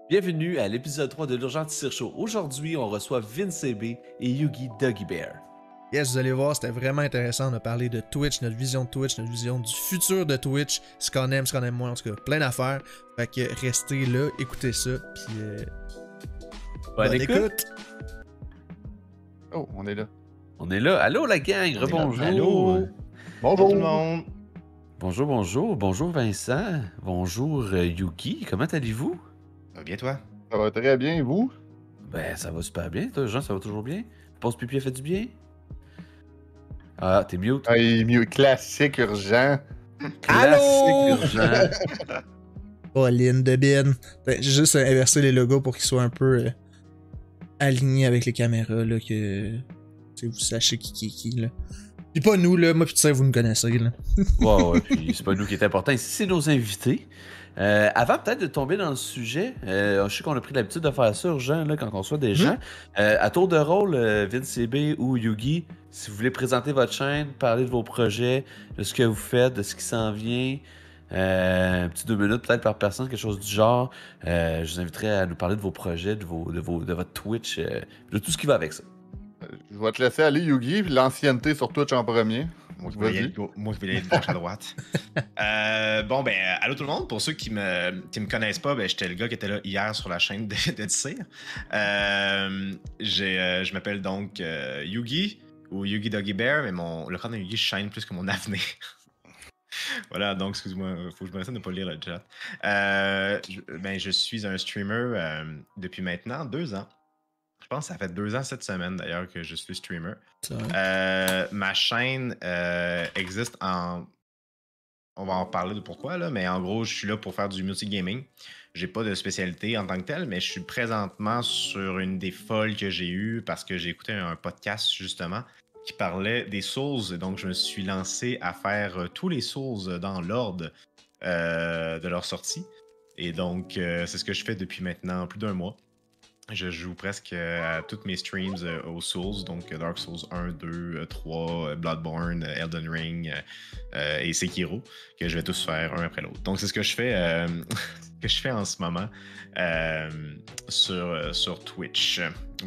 Bienvenue à l'épisode 3 de l'Urgent Tire Show. Aujourd'hui, on reçoit Vince CB et Yugi Doggy Bear. Yes, vous allez voir, c'était vraiment intéressant de parler de Twitch, notre vision de Twitch, notre vision du futur de Twitch, ce qu'on aime moins, en tout cas, plein d'affaires. Fait que restez là, écoutez ça, puis Bonne écoute. Oh, on est là. On est là. Allô la gang, rebonjour. Allô. Bonjour tout le monde. Bonjour Vincent. Bonjour Yugi, comment allez-vous? Ça va bien toi? Ça va très bien, et vous? Ben, ça va super bien. Toi, Jean, ça va toujours bien? Pause pipi a fait du bien? Ah, t'es mute. Ah, il est mieux. Classique urgent. Classique urgent. Pauline de Bin. J'ai juste inversé les logos pour qu'ils soient un peu alignés avec les caméras, là, que vous sachiez qui est qui, là. Puis pas nous, là, moi pis tu sais, vous nous connaissez, là. Ouais, puis c'est pas nous qui est important. Ici, c'est nos invités. Avant peut-être de tomber dans le sujet, je sais qu'on a pris l'habitude de faire ça urgent là, quand on reçoit des gens. À tour de rôle, Vince CB ou Yugi, si vous voulez présenter votre chaîne, parler de vos projets, de ce que vous faites, de ce qui s'en vient, un petit 2 minutes peut-être par personne, quelque chose du genre, je vous inviterai à nous parler de vos projets, de votre Twitch, de tout ce qui va avec ça. Je vais te laisser aller, Yugi, puis l'ancienneté sur Twitch en premier. Moi, je vais aller de gauche à droite. Allô tout le monde. Pour ceux qui me connaissent pas, j'étais le gars qui était là hier sur la chaîne de tir. Je m'appelle donc Yugi, ou Yugi Doggy Bear, mais le corps de Yugi shine plus que mon avenir. Voilà, donc excuse-moi, faut que je me laisse de ne pas lire le chat. Je suis un streamer depuis maintenant 2 ans. Je pense que ça fait 2 ans cette semaine d'ailleurs que je suis streamer. Ma chaîne existe en... On va en parler de pourquoi, là, mais en gros, je suis là pour faire du multigaming. J'ai pas de spécialité en tant que telle, mais je suis présentement sur une des folles que j'ai eues parce que j'ai écouté un podcast justement qui parlait des Souls. Et donc, je me suis lancé à faire tous les Souls dans l'ordre de leur sortie. Et donc, c'est ce que je fais depuis maintenant plus d'1 mois. Je joue presque à toutes mes streams aux Souls, donc Dark Souls 1, 2, 3, Bloodborne, Elden Ring et Sekiro, que je vais tous faire un après l'autre. Donc c'est ce que je fais, en ce moment sur Twitch.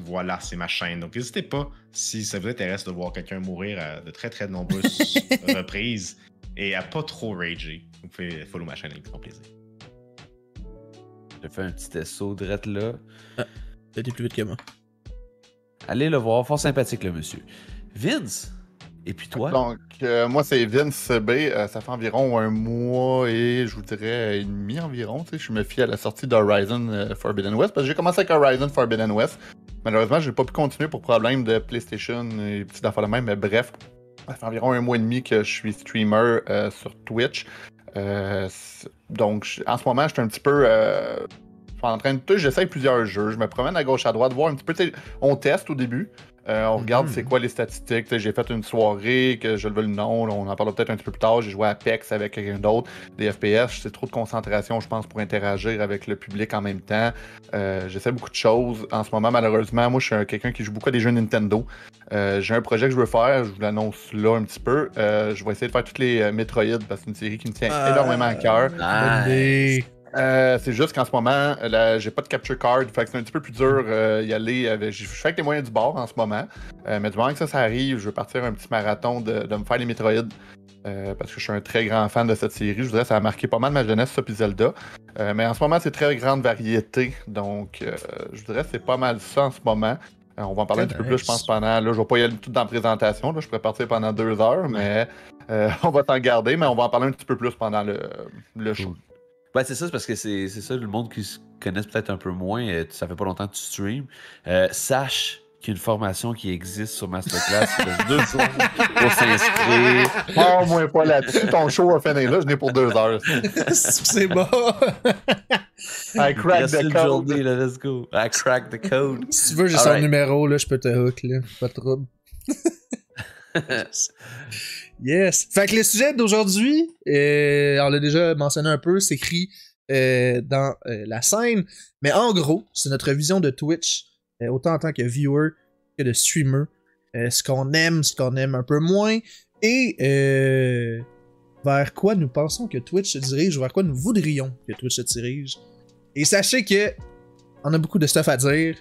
Voilà, c'est ma chaîne. Donc n'hésitez pas, si ça vous intéresse de voir quelqu'un mourir à de très très nombreuses reprises et à pas trop rager, vous pouvez follow ma chaîne avec grand plaisir. J'ai fait un petit SO direct là. T'as été plus vite que moi. Allez le voir, fort sympathique le monsieur. Vince, et puis toi? Donc, moi, c'est Vince CB. Ça fait environ 1 mois et je vous dirais 1,5 environ. Je me fie à la sortie d'Horizon Forbidden West parce que j'ai commencé avec Horizon Forbidden West. Malheureusement, j'ai pas pu continuer pour problème de PlayStation et petites affaires de même. Mais bref, ça fait environ 1 mois et demi que je suis streamer sur Twitch. Donc, en ce moment, je suis un petit peu... Je suis en train de... J'essaye plusieurs jeux, je me promène à gauche à droite, voir un petit peu... On teste au début, on regarde c'est quoi les statistiques. J'ai fait une soirée, que je le veux le nom, là, on en parlera peut-être un petit peu plus tard. J'ai joué à Apex avec quelqu'un d'autre, des FPS. C'est trop de concentration, je pense, pour interagir avec le public en même temps. J'essaie beaucoup de choses. En ce moment, malheureusement, moi, je suis quelqu'un qui joue beaucoup à des jeux Nintendo. J'ai un projet que je veux faire, je vous l'annonce là un petit peu. Je vais essayer de faire toutes les Metroid, parce que c'est une série qui me tient énormément à cœur. Nice. C'est juste qu'en ce moment, j'ai pas de capture card, fait que c'est un petit peu plus dur y aller. Je fais avec les moyens du bord en ce moment. Mais du moment que ça arrive, je veux partir un petit marathon de me faire les Metroid. Parce que je suis un très grand fan de cette série. Je voudrais que ça a marqué pas mal ma jeunesse, ça, puis Zelda. Mais en ce moment, c'est très grande variété. Donc, je voudrais que c'est pas mal ça en ce moment. On va en parler un petit peu plus, je pense, pendant... Là, je vais pas y aller tout dans la présentation. Là, je pourrais partir pendant 2 heures, mais on va t'en garder. Mais on va en parler un petit peu plus pendant le show. Ouais, c'est ça, c'est parce que c'est ça, le monde qui se connaisse peut-être un peu moins, ça fait pas longtemps que tu streams. Sache qu'il y a une formation qui existe sur Masterclass, il reste 2 jours pour s'inscrire. Oh, moi pas là-dessus, ton show a fini là, je n'ai pour 2 heures. C'est bon! I crack the code. Journée, là, let's go. I crack the code. Si tu veux, j'ai son numéro, là, je peux te hook, là. Pas de trouble. Yes. Fait que le sujet d'aujourd'hui, on l'a déjà mentionné un peu, c'est écrit dans la scène, mais en gros, c'est notre vision de Twitch, autant en tant que viewer que de streamer, ce qu'on aime un peu moins, et vers quoi nous pensons que Twitch se dirige, ou vers quoi nous voudrions que Twitch se dirige. Et sachez que on a beaucoup de stuff à dire.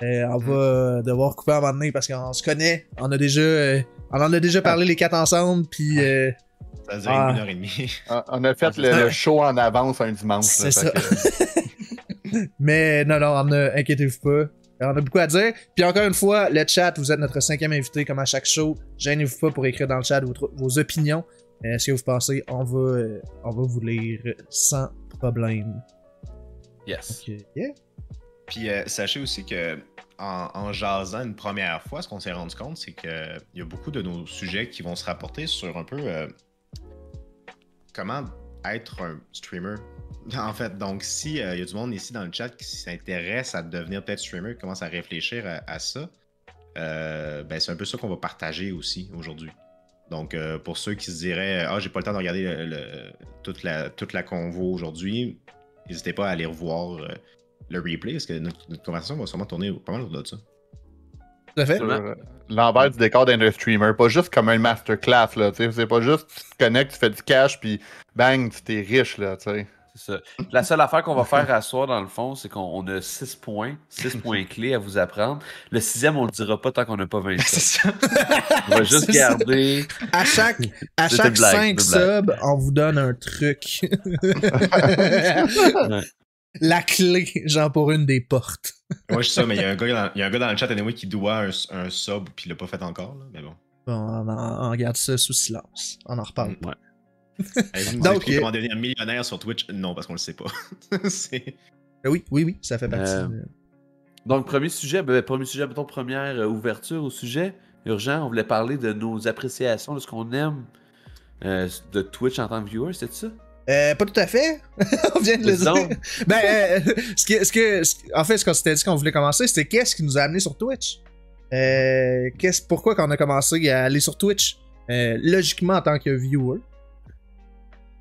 On va devoir couper à un moment donné parce qu'on se connaît. On en a déjà parlé les 4 ensemble, puis... Ça dure 1h30. On a fait le show en avance un dimanche. C'est ça. Mais non, inquiétez-vous pas. On a beaucoup à dire. Puis encore une fois, le chat, vous êtes notre 5e invité comme à chaque show. Gênez-vous pas pour écrire dans le chat vos opinions. Ce que vous pensez, on va vous lire sans problème. Yes. Okay. Yeah. Puis sachez aussi que en jasant une première fois, ce qu'on s'est rendu compte, c'est qu'il y a beaucoup de nos sujets qui vont se rapporter sur un peu comment être un streamer. En fait, donc si y a du monde ici dans le chat qui s'intéresse à devenir peut-être streamer, qui commence à réfléchir à ça, ben c'est un peu ça qu'on va partager aussi aujourd'hui. Donc pour ceux qui se diraient j'ai pas le temps de regarder toute la convo aujourd'hui, n'hésitez pas à aller revoir le replay parce que notre conversation va sûrement tourner pas mal au-delà de ça. Tout à fait. L'envers du décor d'un streamer, pas juste comme un masterclass, là, tu sais, c'est pas juste tu te connectes, tu fais du cash, puis bang, tu t'es riche, là, tu sais. C'est ça. La seule affaire qu'on va faire à soir, dans le fond, c'est qu'on a 6 points clés à vous apprendre. Le 6e, on le dira pas tant qu'on n'a pas 20 C'est subs. ça. On va juste garder... À chaque C'est une blague, 5 subs, on vous donne un truc. Ouais. La clé, genre pour une des portes. Ouais, c'est ça, mais il y a un gars dans le chat anyway qui doit un sub puis il l'a pas fait encore, là, mais bon. Bon, on garde ça sous silence. On en reparle pas. Ouais. Vous nous Donc, expliquez comment devenir millionnaire sur Twitch? Non, parce qu'on le sait pas. Oui, ça fait partie. Donc, premier sujet, mettons, première ouverture au sujet. Urgent, on voulait parler de nos appréciations, de ce qu'on aime de Twitch en tant que viewer, c'est ça? Pas tout à fait. On vient de le dire. Ben, en fait, ce qu'on s'était dit qu'on voulait commencer, c'était qu'est-ce qui nous a amené sur Twitch? Pourquoi qu'on a commencé à aller sur Twitch? Logiquement, en tant que viewer.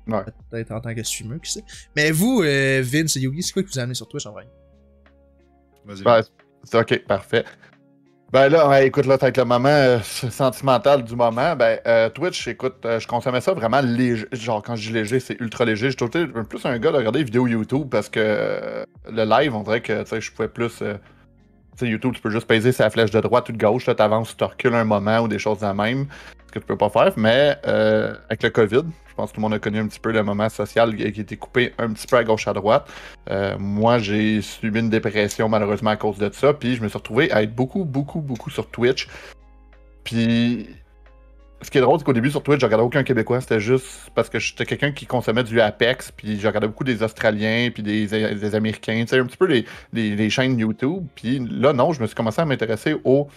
Ouais. Peut-être en tant que streamer, qui sait. Mais vous, Vince et Yugi, c'est quoi qui vous a amené sur Twitch en vrai? Vas-y. Ben, c'est ok, parfait. Ben là, écoute, là, avec le moment sentimental du moment, Twitch, écoute, je consommais ça vraiment léger. Genre, quand je dis léger, c'est ultra léger. Je suis plus un gars de regarder des vidéos YouTube parce que le live, on dirait que, tu sais, je pouvais plus... tu sais, YouTube, tu peux juste peser sa flèche de droite ou de gauche, là, t'avances, tu recules un moment ou des choses de la même, ce que tu peux pas faire. Mais avec le COVID, je pense que tout le monde a connu un petit peu le moment social qui a été coupé un petit peu à gauche à droite. Moi, j'ai subi une dépression malheureusement à cause de ça, puis je me suis retrouvé à être beaucoup sur Twitch. Puis ce qui est drôle, c'est qu'au début sur Twitch, je regardais aucun Québécois, c'était juste parce que j'étais quelqu'un qui consommait du Apex, puis je regardais beaucoup des Australiens, puis des Américains, tu sais, un petit peu les chaînes YouTube. Puis là, non, je me suis commencé à m'intéresser aux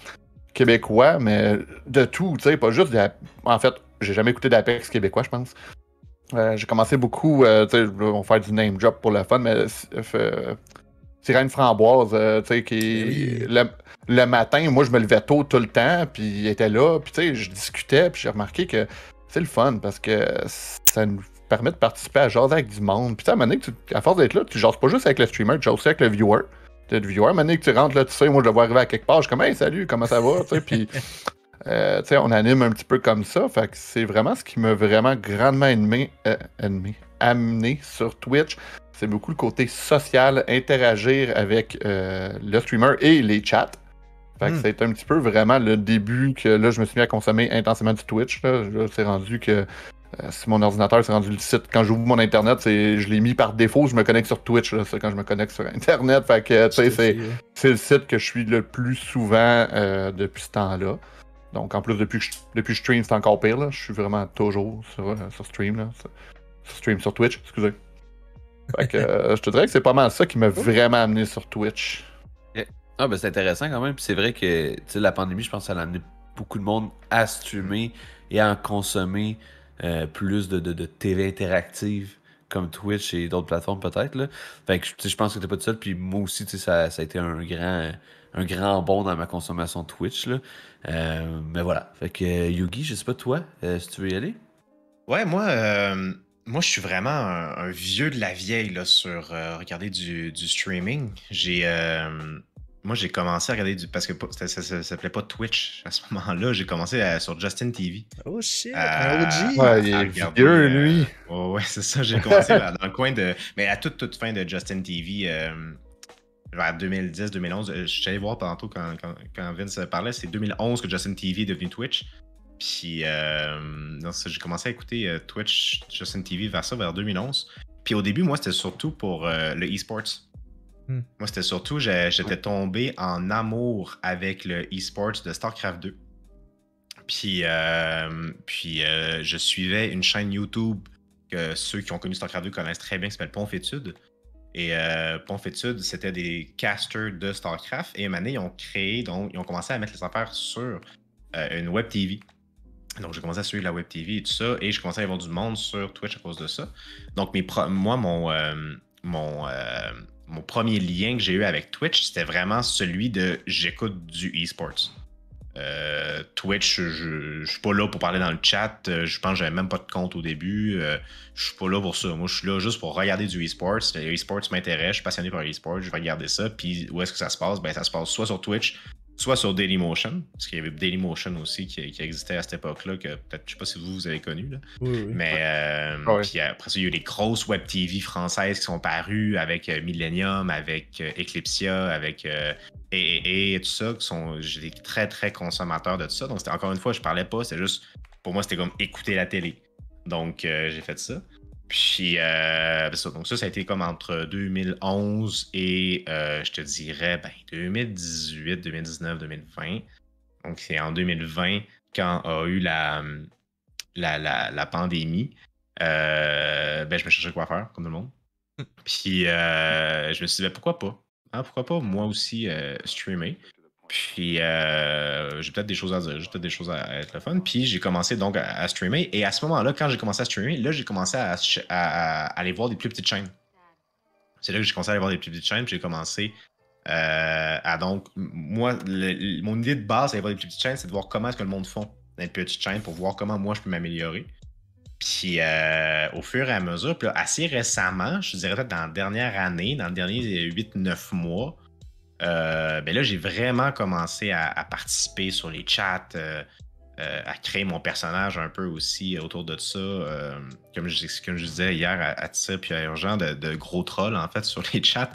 Québécois, mais de tout, tu sais, pas juste en fait, j'ai jamais écouté d'Apex québécois, je pense. J'ai commencé beaucoup, tu sais, on va faire du name drop pour le fun, mais Sirène Framboise, tu sais, qui le matin, moi je me levais tôt tout le temps, puis il était là, puis tu sais, je discutais, puis j'ai remarqué que c'est le fun parce que ça nous permet de participer à jaser avec du monde. Puis tu sais, à un moment donné, à force d'être là, tu jases pas juste avec le streamer, tu jases aussi avec le viewer. Le viewer, à un moment donné que tu rentres là, tu sais, moi je le vois arriver à quelque part, je suis comme hey, salut, comment ça va, tu sais, puis tu sais, on anime un petit peu comme ça, fait que c'est vraiment ce qui m'a vraiment grandement amené sur Twitch. C'est beaucoup le côté social, interagir avec le streamer et les chats. Fait que c'est un petit peu vraiment le début que là, je me suis mis à consommer intensément du Twitch. Là, c'est rendu que si mon ordinateur, c'est rendu le site. Quand j'ouvre mon Internet, je l'ai mis par défaut, je me connecte sur Twitch. Là, c'est quand je me connecte sur Internet. Fait que tu sais, c'est le site que je suis le plus souvent depuis ce temps-là. Donc en plus, depuis que je stream, c'est encore pire. Là. Je suis vraiment toujours sur stream. Là. Sur Twitch, excusez. Fait que je te dirais que c'est pas mal ça qui m'a vraiment amené sur Twitch. Ah, ben c'est intéressant quand même. Puis c'est vrai que la pandémie, je pense que ça a amené beaucoup de monde à streamer et à en consommer plus de TV interactive comme Twitch et d'autres plateformes peut-être. Là. Fait que je pense que t'es pas tout seul. Puis moi aussi, ça a été un grand bond dans ma consommation Twitch. Là. Mais voilà. Fait que Yugi, je sais pas toi, si tu veux y aller. Ouais, moi, je suis vraiment un vieux de la vieille là, sur regarder du streaming. Moi, j'ai commencé à regarder parce que ça s'appelait pas Twitch à ce moment-là. J'ai commencé sur Justin TV. Oh shit, un OG! Ouais, il est vieux, lui. Ouais, c'est ça. J'ai commencé dans le coin de... Mais à toute fin de Justin TV, vers 2010-2011. Je suis allé voir tantôt quand Vince parlait, c'est 2011 que Justin TV est devenu Twitch. Puis j'ai commencé à écouter Twitch, Justin TV vers 2011. Puis au début, moi, c'était surtout pour le e-sports. Moi, c'était surtout, j'étais tombé en amour avec le e-sports de StarCraft 2. Puis je suivais une chaîne YouTube que ceux qui ont connu StarCraft 2 connaissent très bien, qui s'appelle Ponfétude. Et Ponfétude, c'était des casters de StarCraft. Et une année, ils ont commencé à mettre les affaires sur une web TV. Donc, j'ai commencé à suivre la web TV et tout ça. Et je commençais à y avoir du monde sur Twitch à cause de ça. Donc, moi, mon premier lien que j'ai eu avec Twitch, c'était vraiment celui de j'écoute du e-sports. Twitch, je suis pas là pour parler dans le chat. Je pense que j'avais même pas de compte au début. Je suis pas là pour ça. Moi, je suis là juste pour regarder du e-sports. Le e-sports m'intéresse. Je suis passionné par l'e-sports. Je vais regarder ça. Puis où est-ce que ça se passe? Ben, ça se passe soit sur Twitch, soit sur Dailymotion. Parce qu'il y avait Dailymotion aussi qui existait à cette époque-là, que peut-être, je sais pas si vous avez connu. Là. Oui. Mais puis après ça, il y a eu des grosses web TV françaises qui sont parues avec Millennium, avec Eclipsia, avec et tout ça. J'étais très, très consommateur de tout ça. Donc, c'était encore une fois, je parlais pas. C'était juste, pour moi, c'était comme écouter la télé. Donc, j'ai fait ça. Puis, donc ça a été comme entre 2011 et, je te dirais, 2018, 2019, 2020. Donc, c'est en 2020, quand a eu la pandémie, je me cherchais quoi faire, comme tout le monde. Puis, je me suis dit, pourquoi pas? Pourquoi pas, moi aussi, streamer? Puis, j'ai peut-être des choses à dire, j'ai peut-être des choses à être le fun. Puis, j'ai commencé donc à streamer. Et à ce moment-là, quand j'ai commencé à streamer, là, j'ai commencé à aller voir des plus petites chaînes. C'est là que j'ai commencé à aller voir des plus petites chaînes. Puis, j'ai commencé à donc... Moi, mon idée de base à aller voir des plus petites chaînes, c'est de voir comment est-ce que le monde font dans les petites chaînes pour voir comment moi, je peux m'améliorer. Puis, au fur et à mesure, puis là, assez récemment, je dirais peut-être dans la dernière année, dans les derniers 8-9 mois, là, j'ai vraiment commencé à participer sur les chats, à créer mon personnage un peu aussi autour de ça. Comme je disais hier à Tissa puis à Urgent, de gros trolls en fait sur les chats.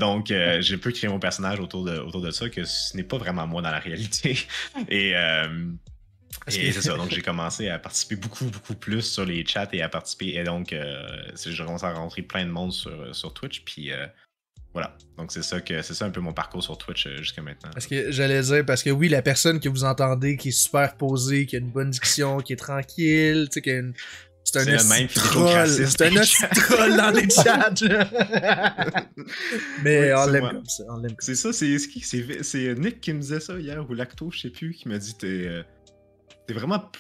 Donc, j'ai pu créer mon personnage autour de ça, que ce n'est pas vraiment moi dans la réalité. Et c'est ça, donc j'ai commencé à participer beaucoup, beaucoup plus sur les chats et à participer. Et donc, j'ai commencé à rencontrer plein de monde sur Twitch. Puis voilà, donc c'est ça un peu mon parcours sur Twitch jusqu'à maintenant. Parce que j'allais dire, parce que oui, la personne que vous entendez qui est super posée, qui a une bonne diction, qui est tranquille, tu sais, c'est un même troll. C'est un troll dans les chats. Mais oui, on l'aime comme ça. C'est ça, c'est Nick qui me disait ça hier, ou Lacto, je sais plus, qui m'a dit t'es vraiment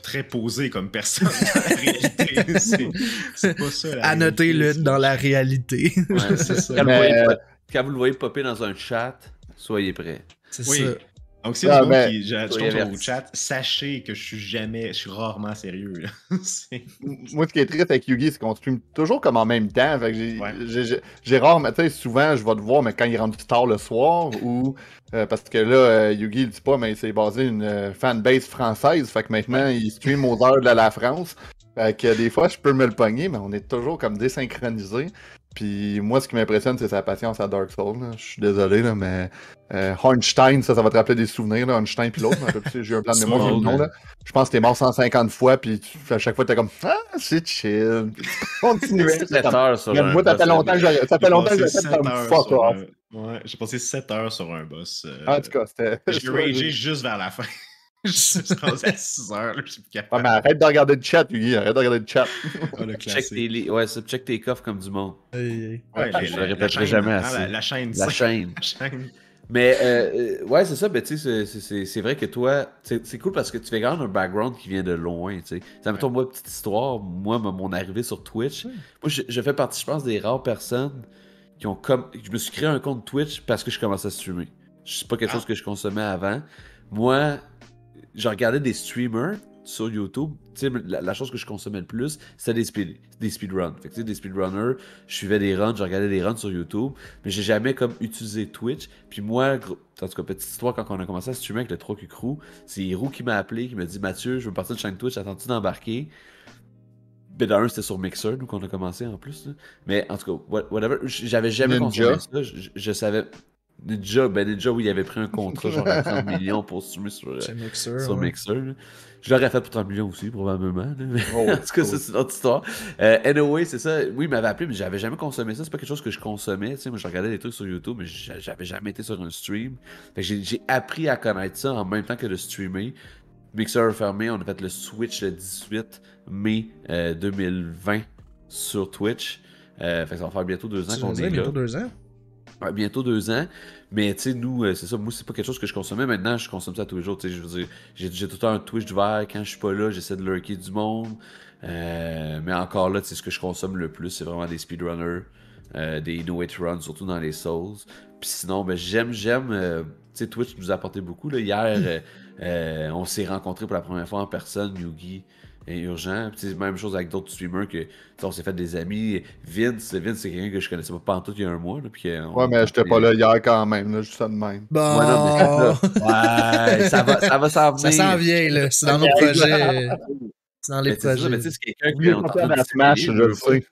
très posé comme personne dans la réalité. C'est pas ça. À noter le dans la réalité. Ouais, c'est ça. Quand vous le voyez popper dans un chat, soyez prêts. C'est ça. Donc, si vous qui tombe sur le chat, sachez que je suis rarement sérieux. Moi, ce qui est triste avec Yugi, c'est qu'on stream toujours comme en même temps. Fait que j'ai rarement, tu sais, souvent, je vais te voir, mais quand il rentre tard le soir, ou parce que là, Yugi, il dit pas, mais c'est basé une fanbase française. Fait que maintenant, il stream aux heures de la France. Fait que des fois, je peux me le pogner, mais on est toujours comme désynchronisés. Puis moi, ce qui m'impressionne, c'est sa patience à Dark Souls. Là. Je suis désolé, là, mais Hornstein, ça va te rappeler des souvenirs, là, Hornstein puis l'autre. J'ai un plan de mémoire sur le nom. Là. Je pense que t'es mort 150 fois, puis à chaque fois, t'es comme « Ah, c'est chill. » Continuez. 7 heures sur un moi, ça fait longtemps que j'ai fait un fuck off. Ouais, j'ai passé 7 heures sur un boss. En tout cas, c'était... J'ai ragé juste vers la fin. Je suis rendu à 6 heures, là, je suis plus capable. Ouais, mais arrête de regarder le chat, Yugi, arrête de regarder le chat. Check tes coffres comme du monde. Ouais, je le répéterai jamais assez. La chaîne. Mais ouais, c'est ça, ben, tu sais, c'est vrai que toi, c'est cool parce que tu fais quand même un background qui vient de loin, tu sais. Ça me tombe, moi, petite histoire, moi, mon arrivée sur Twitch, moi, je fais partie, je pense, des rares personnes qui ont je me suis créé un compte Twitch parce que je commençais à streamer. C'est pas quelque chose que je consommais avant. Moi, je regardais des streamers sur YouTube. Tu sais, la chose que je consommais le plus, c'était des speedruns. Fait que, tu sais, des speedrunners, je suivais des runs, je regardais des runs sur YouTube, mais j'ai jamais comme utilisé Twitch. Puis moi, en tout cas, petite histoire, quand on a commencé à streamer avec le 3Q Crew, c'est Hiro qui m'a appelé, qui m'a dit « Mathieu, je veux partir de chaîne Twitch, attends-tu d'embarquer? » Ben, d'ailleurs, c'était sur Mixer, nous, qu'on a commencé en plus. Là. Mais en tout cas, whatever. J'avais jamais Ninja. consommé ça. Je savais. Ninja, oui, il avait pris un contrat genre à 30 millions pour streamer sur Chez Mixer. sur ouais. Mixer. Là. Je l'aurais fait pour 30 millions aussi, probablement. Là. Mais Oh, en tout cas, ça, c'est une autre histoire. Anyway, c'est ça. Oui, il m'avait appelé, mais j'avais jamais consommé ça. C'est pas quelque chose que je consommais. Tu sais, moi, je regardais des trucs sur YouTube, mais j'avais jamais été sur un stream. Fait que j'ai appris à connaître ça en même temps que de streamer. Mixer fermé, on a fait le Switch le 18 mai 2020 sur Twitch. Fait que ça va faire bientôt 2 ans qu'on est là. Bientôt 2 ans. Ouais, bientôt 2 ans. Mais tu sais, nous, c'est ça, moi, c'est pas quelque chose que je consommais. Maintenant, je consomme ça tous les jours. Tu sais, je veux dire, j'ai tout le temps un Twitch ouvert. Quand je suis pas là, j'essaie de lurker du monde. Mais encore là, tu sais, ce que je consomme le plus, c'est vraiment des speedrunners, des no way to run, surtout dans les Souls. Puis sinon, ben, j'aime. Tu sais, Twitch nous a apporté beaucoup. Là. Hier, on s'est rencontrés pour la première fois en personne, Yugi et Urgent. Puis même chose avec d'autres streamers que on s'est fait des amis. Vince, c'est quelqu'un que je connaissais pas pantoute il y a un mois. Là, puis Ouais, mais j'étais pas là hier quand même, là, juste ça de même. Bon, Ouais, non, mais ouais, ça va s'en venir. ça s'en vient, là. C'est dans nos projets. C'est dans les Mais c'est ça, projets. mais tu sais, c'est quelqu'un Oui, qui est je en pense train à de Smash, essayer, je le sais.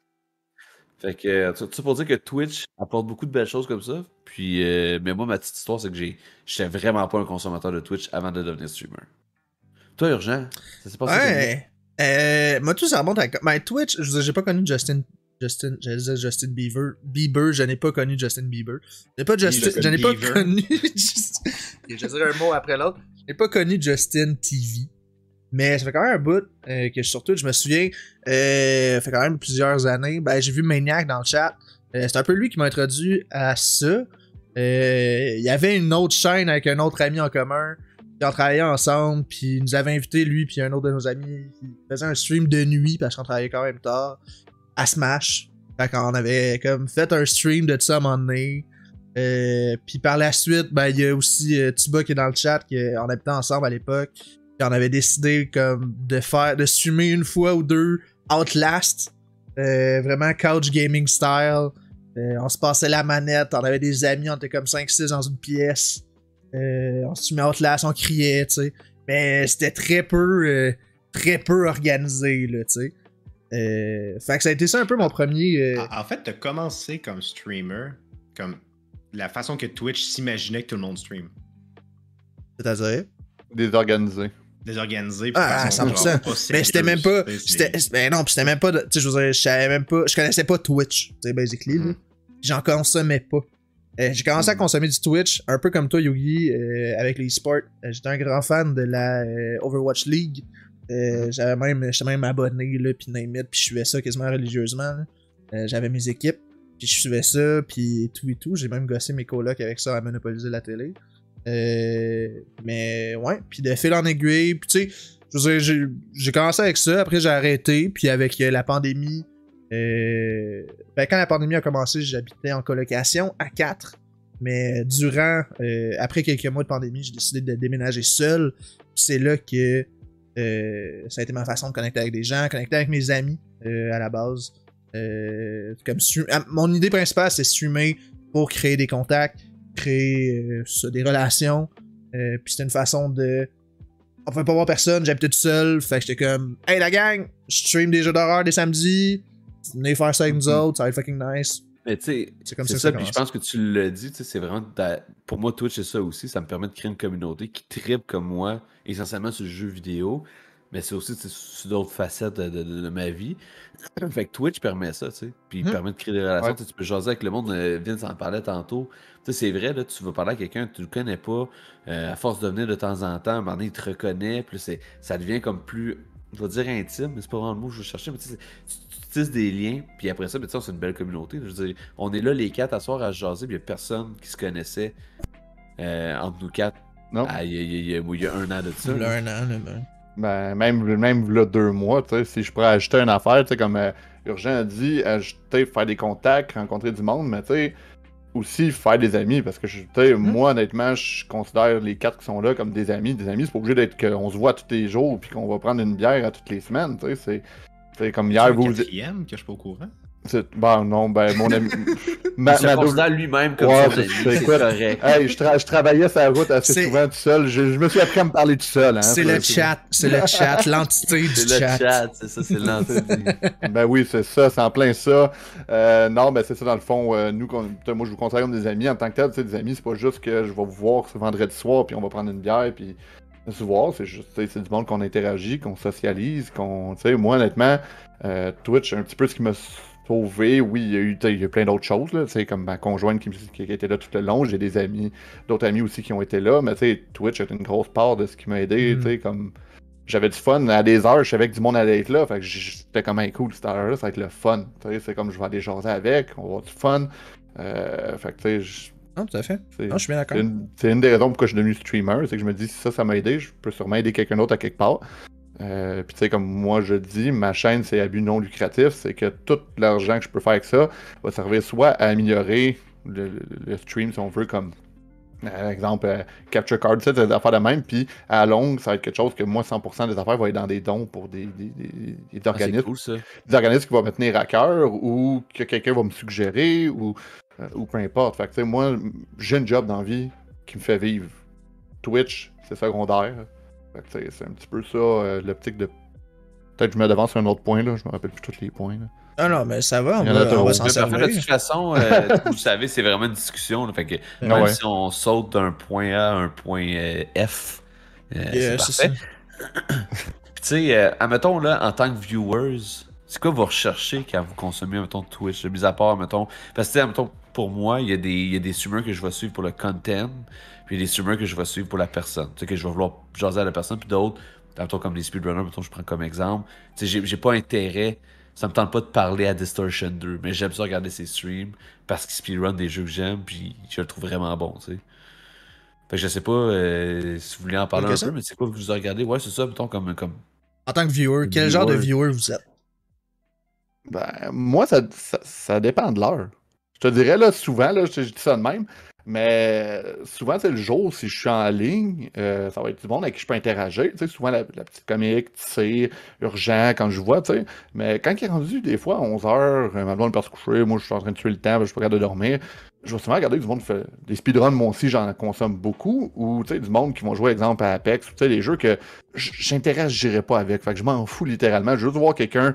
Fait que, tout ça pour dire que Twitch apporte beaucoup de belles choses comme ça. Puis, mais moi, ma petite histoire, c'est que j'étais vraiment pas un consommateur de Twitch avant de devenir streamer. Toi, Urgent, ça s'est passé Ouais. Moi, tout ça remonte à. Mais Twitch, je veux dire, j'ai pas connu Justin, j'allais dire Justin Bieber, je n'ai pas connu Justin Bieber. Je n'ai pas connu. Je vais dire un mot après l'autre. Je n'ai pas connu Justin TV. Mais ça fait quand même un bout que je suis sur Twitch, je me souviens. Ça fait quand même plusieurs années. Ben, j'ai vu Maniac dans le chat. C'est un peu lui qui m'a introduit à ça. Il y avait une autre chaîne avec un autre ami en commun. Puis on travaillait ensemble, puis il nous avait invité, lui, puis un autre de nos amis, qui faisait un stream de nuit, parce qu'on travaillait quand même tard, à Smash. Fait qu'on avait comme fait un stream de ça à un moment donné. Puis par la suite, ben, il y a aussi Tuba qui est dans le chat, qu'on habitait ensemble à l'époque. Puis on avait décidé comme de streamer une fois ou deux Outlast. Vraiment couch gaming style. On se passait la manette, on avait des amis, on était comme 5-6 dans une pièce. On se met Outlast, on criait, tu sais. Mais c'était très peu organisé, là, tu sais. Fait que ça a été ça un peu mon premier. En fait, t'as commencé comme streamer, comme la façon que Twitch s'imaginait que tout le monde stream. C'est-à-dire? Désorganisé. Désorganisé. Ah, 100%. Mais c'était même pas. Mais non, pis c'était même pas. Tu sais, je veux dire, je savais même pas. Je connaissais pas Twitch, tu sais, basically, là. J'en consommais pas. J'ai commencé à consommer du Twitch, un peu comme toi, Yogi, avec les e-sports. J'étais un grand fan de la Overwatch League. J'étais même abonné, là, pis name it, pis je suivais ça quasiment religieusement. J'avais mes équipes, pis je suivais ça, pis tout et tout. J'ai même gossé mes colocs avec ça à monopoliser la télé. Mais ouais, pis de fil en aiguille, pis tu sais, je veux dire, j'ai commencé avec ça, après j'ai arrêté, puis avec la pandémie. Ben, quand la pandémie a commencé, j'habitais en colocation à 4. Mais après quelques mois de pandémie, j'ai décidé de déménager seul. C'est là que ça a été ma façon de connecter avec des gens, connecter avec mes amis à la base. Mon idée principale, c'est streamer pour créer des contacts, créer des relations. Puis c'était une façon de... On pouvait pas voir personne, j'habitais tout seul. Fait que j'étais comme, hey la gang, je stream des jeux d'horreur des samedis. Venez faire ça avec nous autres, ça va être fucking nice. Mais tu sais, c'est comme ça, puis je pense que tu l'as dit, c'est vraiment... Pour moi, Twitch, c'est ça aussi, ça me permet de créer une communauté qui tripe comme moi, essentiellement sur le jeu vidéo, mais c'est aussi sur d'autres facettes de ma vie. Fait que Twitch permet ça, tu sais, puis il permet de créer des relations, tu peux jaser avec le monde, Vince en parlait tantôt. Tu sais, c'est vrai, là, tu vas parler à quelqu'un que tu ne connais pas, à force de venir de temps en temps, à un moment donné, il te reconnaît, puis ça devient comme plus... Je vais dire intime, mais c'est pas vraiment le mot que je veux chercher, mais tu tisses des liens, puis après ça, c'est une belle communauté. Je veux dire, on est là les 4 à soir à se jaser, puis il n'y a personne qui se connaissait entre nous 4. Non. Il y a 1 an de ça. Il y a 1 an, là, ben. Même là 2 mois, tu sais, si je pourrais ajouter une affaire, tu sais, comme Urgent a dit, ajouter, faire des contacts, rencontrer du monde, mais tu sais, aussi faire des amis, parce que moi, honnêtement, je considère les 4 qui sont là comme des amis. Des amis, c'est pas obligé d'être qu'on se voit tous les jours, puis qu'on va prendre une bière à toutes les semaines, tu sais, c'est comme hier, vous... quatrième que je suis pas au courant? Ben non, ben mon ami... Il se considère lui-même comme son ami, c'est correct. Hey, je travaillais sur la route assez C'est- souvent tout seul. Je me suis appris à me parler tout seul. Hein, C'est le chat, l'entité du C'est le chat. chat, c'est ça, c'est l'entité. Ben oui, c'est ça, c'est en plein ça. Non, ben c'est ça dans le fond. Moi, je vous considère comme des amis en tant que tel. Tu sais, des amis, c'est pas juste que je vais vous voir ce vendredi soir, puis on va prendre une bière, puis se voir. C'est juste, tu sais, c'est du monde qu'on interagit, qu'on socialise, qu'on. Tu sais, moi, honnêtement, Twitch, un petit peu ce qui m'a sauvé. Oui, il y a eu plein d'autres choses, là. Tu sais, comme ma conjointe qui était là tout le long. J'ai des amis, d'autres amis aussi qui ont été là. Mais tu sais, Twitch est une grosse part de ce qui m'a aidé. Tu sais, comme. J'avais du fun à des heures, je savais que du monde allait être là, fait que j'étais comme un cool, cette heure-là, ça va être le fun. Tu sais, c'est comme je vais aller jaser avec, on va avoir du fun. Fait que tu sais, Non, tout à fait. Non, je suis bien d'accord. c'est une des raisons pourquoi je suis devenu streamer, c'est que je me dis si ça m'a aidé, je peux sûrement aider quelqu'un d'autre à quelque part. Puis tu sais, comme moi je dis, ma chaîne c'est à but non lucratif, c'est que tout l'argent que je peux faire avec ça va servir soit à améliorer le stream si on veut, comme par exemple, Capture Card, c'est des affaires de même, puis à la longue, ça va être quelque chose que moi, 100% des affaires vont être dans des dons pour des organismes. C'est cool, ça. Des organismes qui vont me tenir à cœur, ou que quelqu'un va me suggérer, ou peu importe. Fait que, tu sais, moi, j'ai une job dans la vie qui me fait vivre. Twitch, c'est secondaire. Fait que, tu sais, c'est un petit peu ça, l'optique de. Peut-être que je me devance sur un autre point, là, je me rappelle plus tous les points. Là. Ah non, mais ça va, Il y en a on trop. va s'en Mais parfait, servir. de toute façon, vous savez, c'est vraiment une discussion. Là, fait que même ouais. si on saute d'un point A à un point F, c'est parfait. Tu sais, admettons, là, en tant que viewers, c'est quoi vous recherchez quand vous consommez, mettons, Twitch? Mis à part, mettons. Parce que, tu sais, mettons, pour moi, il y a des streamers que je vais suivre pour le content, puis il y a des streamers que je vais suivre pour la personne. Tu sais, que je vais vouloir jaser à la personne, puis d'autres, mettons, comme les speedrunners, mettons, je prends comme exemple. Tu sais, j'ai pas intérêt. Ça me tente pas de parler à Distortion 2, mais j'aime ça regarder ses streams parce qu'il speedrun des jeux que j'aime, puis je le trouve vraiment bon, tu sais. Fait que je sais pas si vous voulez en parler un peu, mais c'est quoi que vous regardez? Ouais, c'est ça, mettons, comme... En tant que viewer, quel genre de viewer vous êtes? Ben, moi, ça dépend de l'heure. Je te dirais, là, souvent, là, je dis ça de même, mais souvent, c'est le jour, si je suis en ligne, ça va être du monde avec qui je peux interagir. Tu sais, souvent, la petite comique, tu sais, urgent, quand je vois, tu sais. Mais quand il est rendu, des fois, à 11h, ma blonde peut se coucher, moi, je suis en train de tuer le temps, je suis pas capable de dormir. Je vais souvent regarder du monde fait des speedruns, moi aussi, j'en consomme beaucoup, ou, tu sais, du monde qui vont jouer, exemple, à Apex, tu sais, des jeux que j'interagirais pas avec. Fait que je m'en fous, littéralement. Je veux juste voir quelqu'un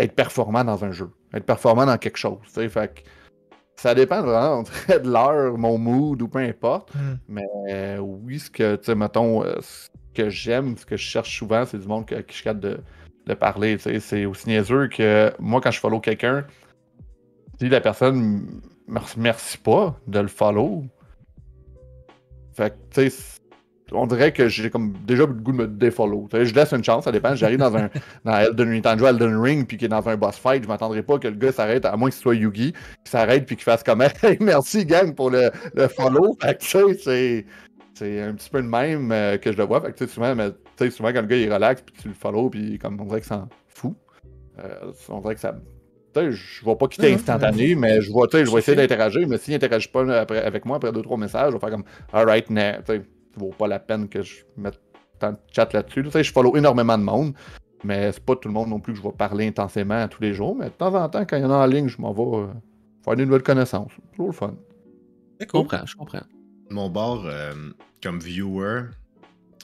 être performant dans un jeu, être performant dans quelque chose, tu sais, fait que ça dépend vraiment de l'heure, mon mood ou peu importe, mais oui, ce que, tu sais, mettons, ce que j'aime, ce que je cherche souvent, c'est du monde qui je suis capable de parler, tu sais, c'est aussi niaiseux que moi, quand je follow quelqu'un, si la personne me remercie pas de le follow, fait que, tu sais, on dirait que j'ai comme déjà le goût de me défollow. Je laisse une chance, ça dépend. J'arrive dans Elden Ring puis qu'il est dans un boss fight, je m'attendrai pas que le gars s'arrête, à moins que ce soit Yugi, qu'il s'arrête puis qu'il fasse comme hey, merci gang pour le follow. Fait que tu sais, c'est un petit peu le même que je le vois. Fait que tu sais, souvent quand le gars il relaxe puis tu le follow puis comme on dirait que ça s'en fout. On dirait que ça. Je vais pas quitter instantané, mais je vais essayer d'interagir, mais s'il n'interagit pas avec moi après 2-3 messages, je vais faire comme alright, nah, ça vaut pas la peine que je mette tant de chat là-dessus. Tu sais, je follow énormément de monde, mais c'est pas tout le monde non plus que je vais parler intensément tous les jours, mais de temps en temps, quand il y en a en ligne, je m'en vais faire des nouvelles connaissances. C'est toujours le fun. Je comprends. Mon bord, comme viewer,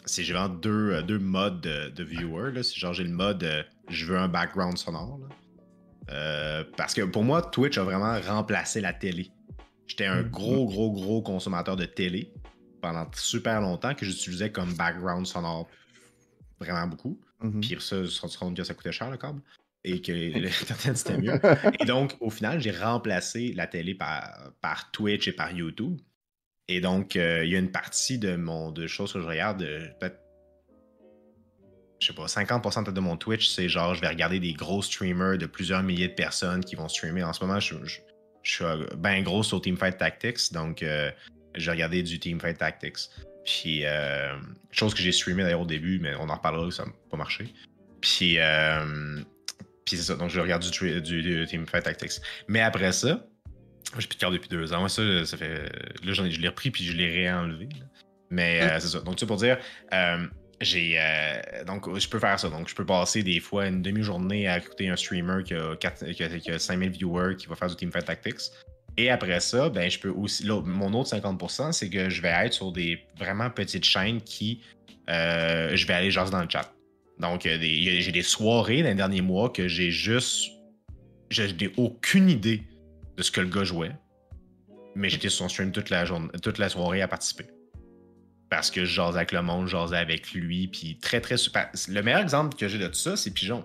c'est j'ai vraiment deux modes de viewer. Là. C'est genre j'ai le mode je veux un background sonore. Là. Parce que pour moi, Twitch a vraiment remplacé la télé. J'étais un gros consommateur de télé pendant super longtemps que j'utilisais comme background sonore vraiment beaucoup. Puis ça, je me suis rendu compte que ça coûtait cher le câble et que l'internet c'était mieux. Et donc, au final, j'ai remplacé la télé par Twitch et par YouTube. Et donc, il y a une partie de choses que je regarde, peut-être, je sais pas, 50% de mon Twitch, c'est genre, je vais regarder des gros streamers de plusieurs milliers de personnes qui vont streamer. En ce moment, je suis bien gros sur Teamfight Tactics, donc j'ai regardé du Teamfight Tactics. Puis, chose que j'ai streamé d'ailleurs au début, mais on en reparlera, ça n'a pas marché. Puis c'est ça, donc je regarde du Teamfight Tactics. Mais après ça, j'ai plus de carte depuis 2 ans. Ça fait. Là, je l'ai repris puis je l'ai réenlevé. Là. Mais c'est ça. Donc, ça pour dire, donc, je peux faire ça. Donc, je peux passer des fois une demi-journée à écouter un streamer qui a 5000 viewers qui va faire du Teamfight Tactics. Et après ça, ben, je peux aussi. Mon autre 50%, c'est que je vais être sur des vraiment petites chaînes qui. Je vais aller jaser dans le chat. Donc, j'ai des soirées dans les derniers mois que j'ai juste. Je n'ai aucune idée de ce que le gars jouait. Mais j'étais sur son stream toute la soirée à participer. Parce que je jasais avec le monde, je jasais avec lui, puis très, très super. Le meilleur exemple que j'ai de tout ça, c'est Pigeon.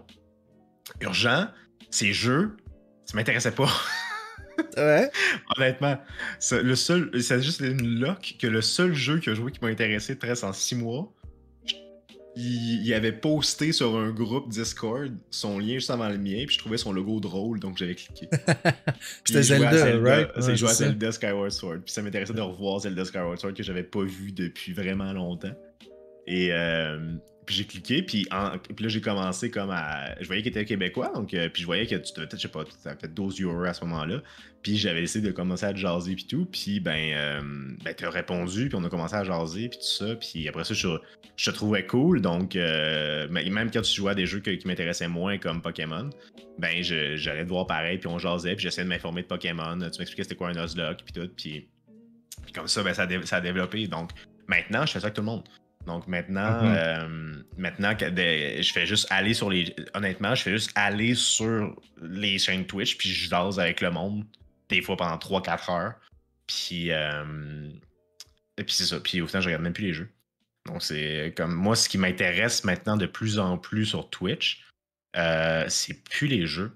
Urgent, ces jeux, ça m'intéressait pas. Ouais. Honnêtement, c'est juste une lock que le seul jeu que j'ai joué qui m'a intéressé presque en 6 mois, il avait posté sur un groupe Discord son lien juste avant le mien, puis je trouvais son logo drôle, donc j'avais cliqué. C'était Zelda, right? Il jouait à Zelda Skyward Sword, puis ça m'intéressait de revoir Zelda Skyward Sword que j'avais pas vu depuis vraiment longtemps. Et puis j'ai cliqué, puis là j'ai commencé comme à. Je voyais qu'il était québécois, donc puis je voyais que tu devais peut-être, je sais pas, tu avais peut-être 12 viewers à ce moment-là. Puis j'avais essayé de commencer à te jaser, puis tout. Puis t'as répondu, puis on a commencé à jaser, puis tout ça. Puis après ça, je te trouvais cool, donc même quand tu jouais à des jeux qui m'intéressaient moins, comme Pokémon, ben j'allais te voir pareil, puis on jasait, puis j'essayais de m'informer de Pokémon. Tu m'expliquais c'était quoi un Nuzlocke, puis tout. Puis comme ça, ben ça a développé. Donc maintenant, je fais ça avec tout le monde. Donc maintenant, je fais juste aller sur les. Honnêtement, je fais juste aller sur les chaînes Twitch, puis je jase avec le monde, des fois pendant 3-4 heures. Puis, et puis c'est ça. Puis au final, je regarde même plus les jeux. Donc c'est comme moi, ce qui m'intéresse maintenant de plus en plus sur Twitch, c'est plus les jeux.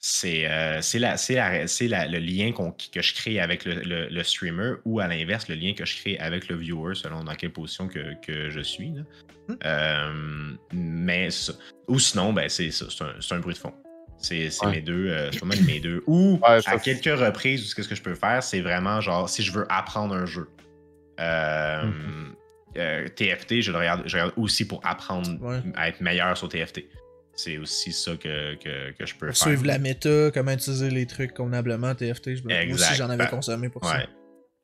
C'est le lien que je crée avec le streamer ou à l'inverse, le lien que je crée avec le viewer selon dans quelle position que je suis. Là. Mais ça. Ou sinon, ben, c'est un bruit de fond. C'est mes deux. C'est pas mal mes deux. Ou à quelques reprises, ce que je peux faire, c'est vraiment genre si je veux apprendre un jeu. TFT, je regarde aussi pour apprendre à être meilleur sur TFT. C'est aussi ça que je peux faire. Suivre la méta, comment utiliser les trucs convenablement, TFT. Moi aussi, j'en avais consommé pour ça.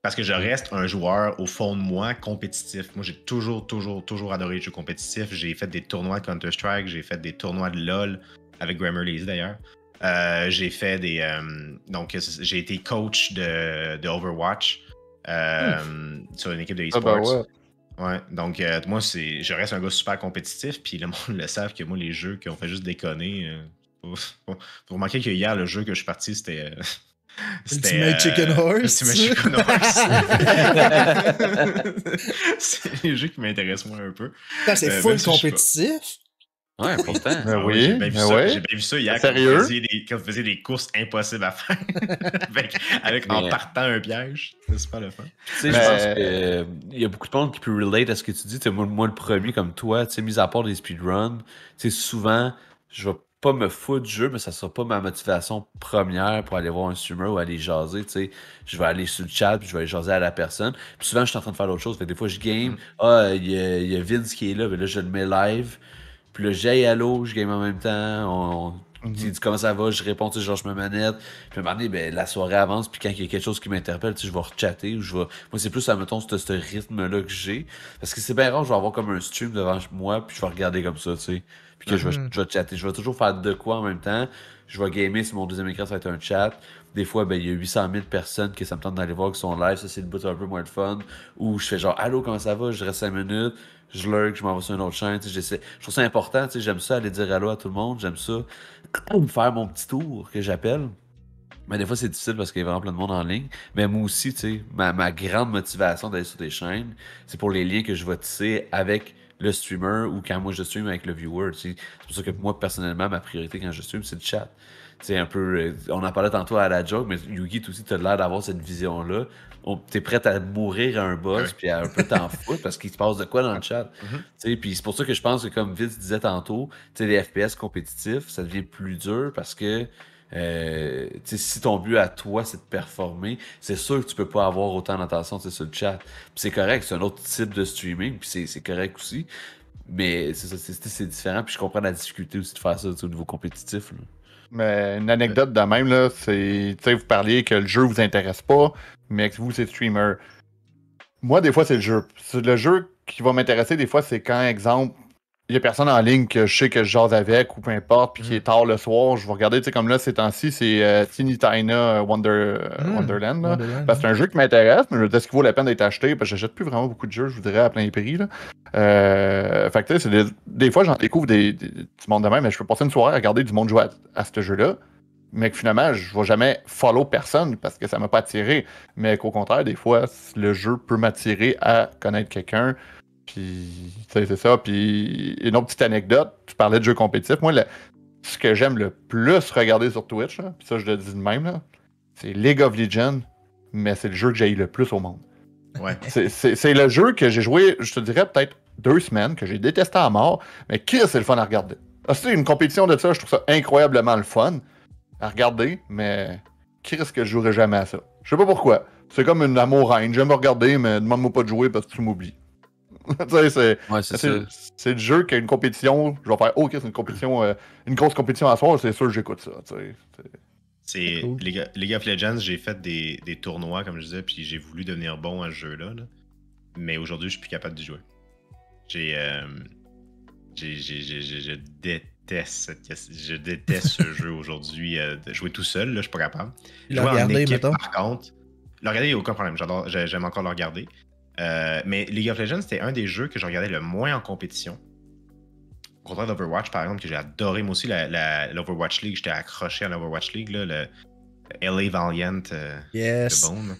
Parce que je reste un joueur au fond de moi compétitif. Moi, j'ai toujours adoré les jeux compétitifs. J'ai fait des tournois de Counter-Strike, j'ai fait des tournois de LoL avec Grammarly d'ailleurs. J'ai fait des. Donc, j'ai été coach de Overwatch sur une équipe de e-sports. Ouais, donc moi, je reste un gars super compétitif, puis le monde le savent que moi, les jeux qui ont fait juste déconner. Faut remarquer que hier, le jeu que je suis parti, c'était. Ultimate Chicken Horse. Ultimate Chicken Horse. C'est les jeux qui m'intéressent moi un peu. C'est full compétitif. Ouais, pourtant. Oui, j'ai bien vu ça hier sérieux? Quand vous faisiez des courses impossibles à faire en partant un piège. C'est super le fun. Tu sais, je pense qu'il y a beaucoup de monde qui peut relate à ce que tu dis. Moi, le premier comme toi, tu sais, mis à part des speedruns, tu sais, souvent, je vais pas me foutre du jeu, mais ça sera pas ma motivation première pour aller voir un streamer ou aller jaser, tu sais. Je vais aller sur le chat, puis je vais aller jaser à la personne. Puis souvent, je suis en train de faire d'autres choses. Fait que des fois, je game. Il y a Vince qui est là, mais là, je le mets live. Puis là, j'ai allô, je game en même temps. Tu dis comment ça va, je réponds, tu sais, genre, je me manette. Puis à un moment donné, ben, la soirée avance, puis quand il y a quelque chose qui m'interpelle, tu sais, je vais rechatter ou je vais. Moi, c'est plus, mettons, ce rythme-là que j'ai. Parce que c'est bien rare, je vais avoir comme un stream devant moi, puis je vais regarder comme ça, tu sais. Puis que je vais chatter. Je vais toujours faire de quoi en même temps. Je vais gamer sur mon deuxième écran, ça va être un chat. Des fois, ben, il y a 800 000 personnes que ça me tente d'aller voir qui sont live. Ça, c'est le bout un peu moins de fun. Ou je fais genre, allô, comment ça va? Je reste 5 minutes. Je lurk, je m'en vais sur une autre chaîne. Je trouve ça important. J'aime ça aller dire allô à tout le monde. J'aime ça faire mon petit tour que j'appelle. Mais des fois, c'est difficile parce qu'il y a vraiment plein de monde en ligne. Mais moi aussi, ma grande motivation d'aller sur des chaînes, c'est pour les liens que je vais tisser avec le streamer ou quand moi je stream avec le viewer. C'est pour ça que moi, personnellement, ma priorité quand je stream, c'est le chat. Un peu, on en parlait tantôt à la joke, mais Yugi, toi aussi, t'as l'air d'avoir cette vision-là. T'es prêt à mourir à un boss, puis à un peu t'en foutre parce qu'il se passe de quoi dans le chat. Puis c'est pour ça que je pense que, comme Vince disait tantôt, les FPS compétitifs, ça devient plus dur parce que si ton but à toi, c'est de performer, c'est sûr que tu peux pas avoir autant d'attention sur le chat. Puis c'est correct, c'est un autre type de streaming, puis c'est correct aussi. Mais c'est différent, puis je comprends la difficulté aussi de faire ça au niveau compétitif. Là. Mais une anecdote de même, là, c'est, tu sais, vous parliez que le jeu vous intéresse pas, mais que vous, c'est streamer. Moi, des fois, c'est le jeu. C'est le jeu qui va m'intéresser, des fois, c'est quand, exemple, il y a personne en ligne que je sais que je jase avec ou peu importe, puis qui est tard le soir, je vais regarder, tu sais, comme là, ces temps-ci, c'est Teeny Tina Wonderland, là. Parce que c'est un jeu qui m'intéresse, mais est-ce qu'il vaut la peine d'être acheté? Parce que j'achète plus vraiment beaucoup de jeux, je vous dirais, à plein prix, là. Fait que, tu sais, des fois, j'en découvre du monde de même, mais je peux passer une soirée à regarder du monde jouer à ce jeu-là, mais que finalement, je vais jamais follow personne parce que ça m'a pas attiré. Mais qu'au contraire, des fois, le jeu peut m'attirer à connaître quelqu'un. Puis, c'est ça. Puis, une autre petite anecdote, tu parlais de jeux compétitifs. Moi, ce que j'aime le plus regarder sur Twitch, là, puis ça, je le dis de même, là, c'est League of Legends, mais c'est le jeu que j'ai le plus au monde. Ouais. C'est le jeu que j'ai joué, je te dirais, peut-être 2 semaines, que j'ai détesté à mort, mais qui c'est le fun à regarder. C'est une compétition de ça, je trouve ça incroyablement le fun à regarder, mais qui risque que je jouerai jamais à ça? Je sais pas pourquoi. C'est comme une amour-haine. J'aime regarder, mais demande-moi pas de jouer parce que tu m'oublies. C'est le jeu qui a une compétition. Je vais faire, ok, c'est une compétition, une grosse compétition à soir, c'est sûr que j'écoute ça. C'est cool. League of Legends, j'ai fait des tournois, comme je disais, puis j'ai voulu devenir bon à ce jeu-là. Là. Mais aujourd'hui, je suis plus capable d'y jouer. Je déteste ce jeu aujourd'hui. De jouer tout seul, là, je suis pas capable. Le regarder, mettons. Par contre, le regarder, il n'y a aucun problème. J'aime encore le regarder. Mais League of Legends, c'était un des jeux que je regardais le moins en compétition. Au contraire d'Overwatch, par exemple, que j'ai adoré. Moi aussi, l'Overwatch League, j'étais accroché à l'Overwatch League, là, le LA Valiant yes. de Bone.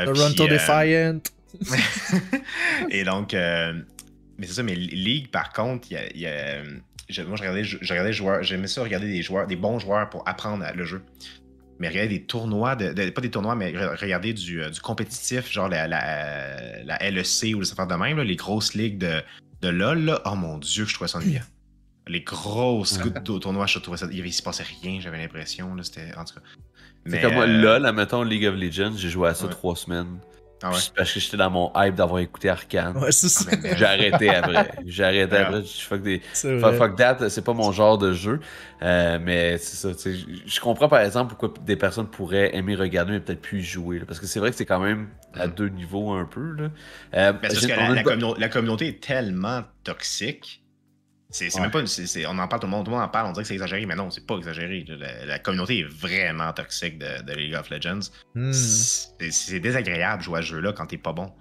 Toronto Defiant. Et donc, mais c'est ça, mais League, par contre, moi, je regardais les joueurs, j'aimais ça regarder des bons joueurs pour apprendre le jeu. Mais regarder des tournois, pas des tournois, mais regarder du compétitif, genre la LEC ou les affaires de même, là, les grosses ligues de LoL, là, oh mon Dieu, que je trouvais ça ennuyant. Les grosses tournois, je trouvais ça. Il se passait rien, j'avais l'impression. Là, c'était, en tout cas. C'est comme moi, LoL, admettons League of Legends, j'ai joué à ça 3 semaines. Ah ouais. Parce que j'étais dans mon hype d'avoir écouté Arcane. Ouais, c'est ça. J'ai arrêté après. Fuck that, c'est pas mon genre de jeu. Mais c'est ça, tu sais. Je comprends par exemple pourquoi des personnes pourraient aimer regarder, mais peut-être plus y jouer. Là, parce que c'est vrai que c'est quand même à 2 niveaux un peu. Là. Parce que la communauté est tellement toxique. C'est même pas on en parle, tout le monde en parle, on dirait que c'est exagéré, mais non, c'est pas exagéré. La communauté est vraiment toxique de League of Legends. C'est désagréable de jouer à ce jeu-là quand t'es pas bon.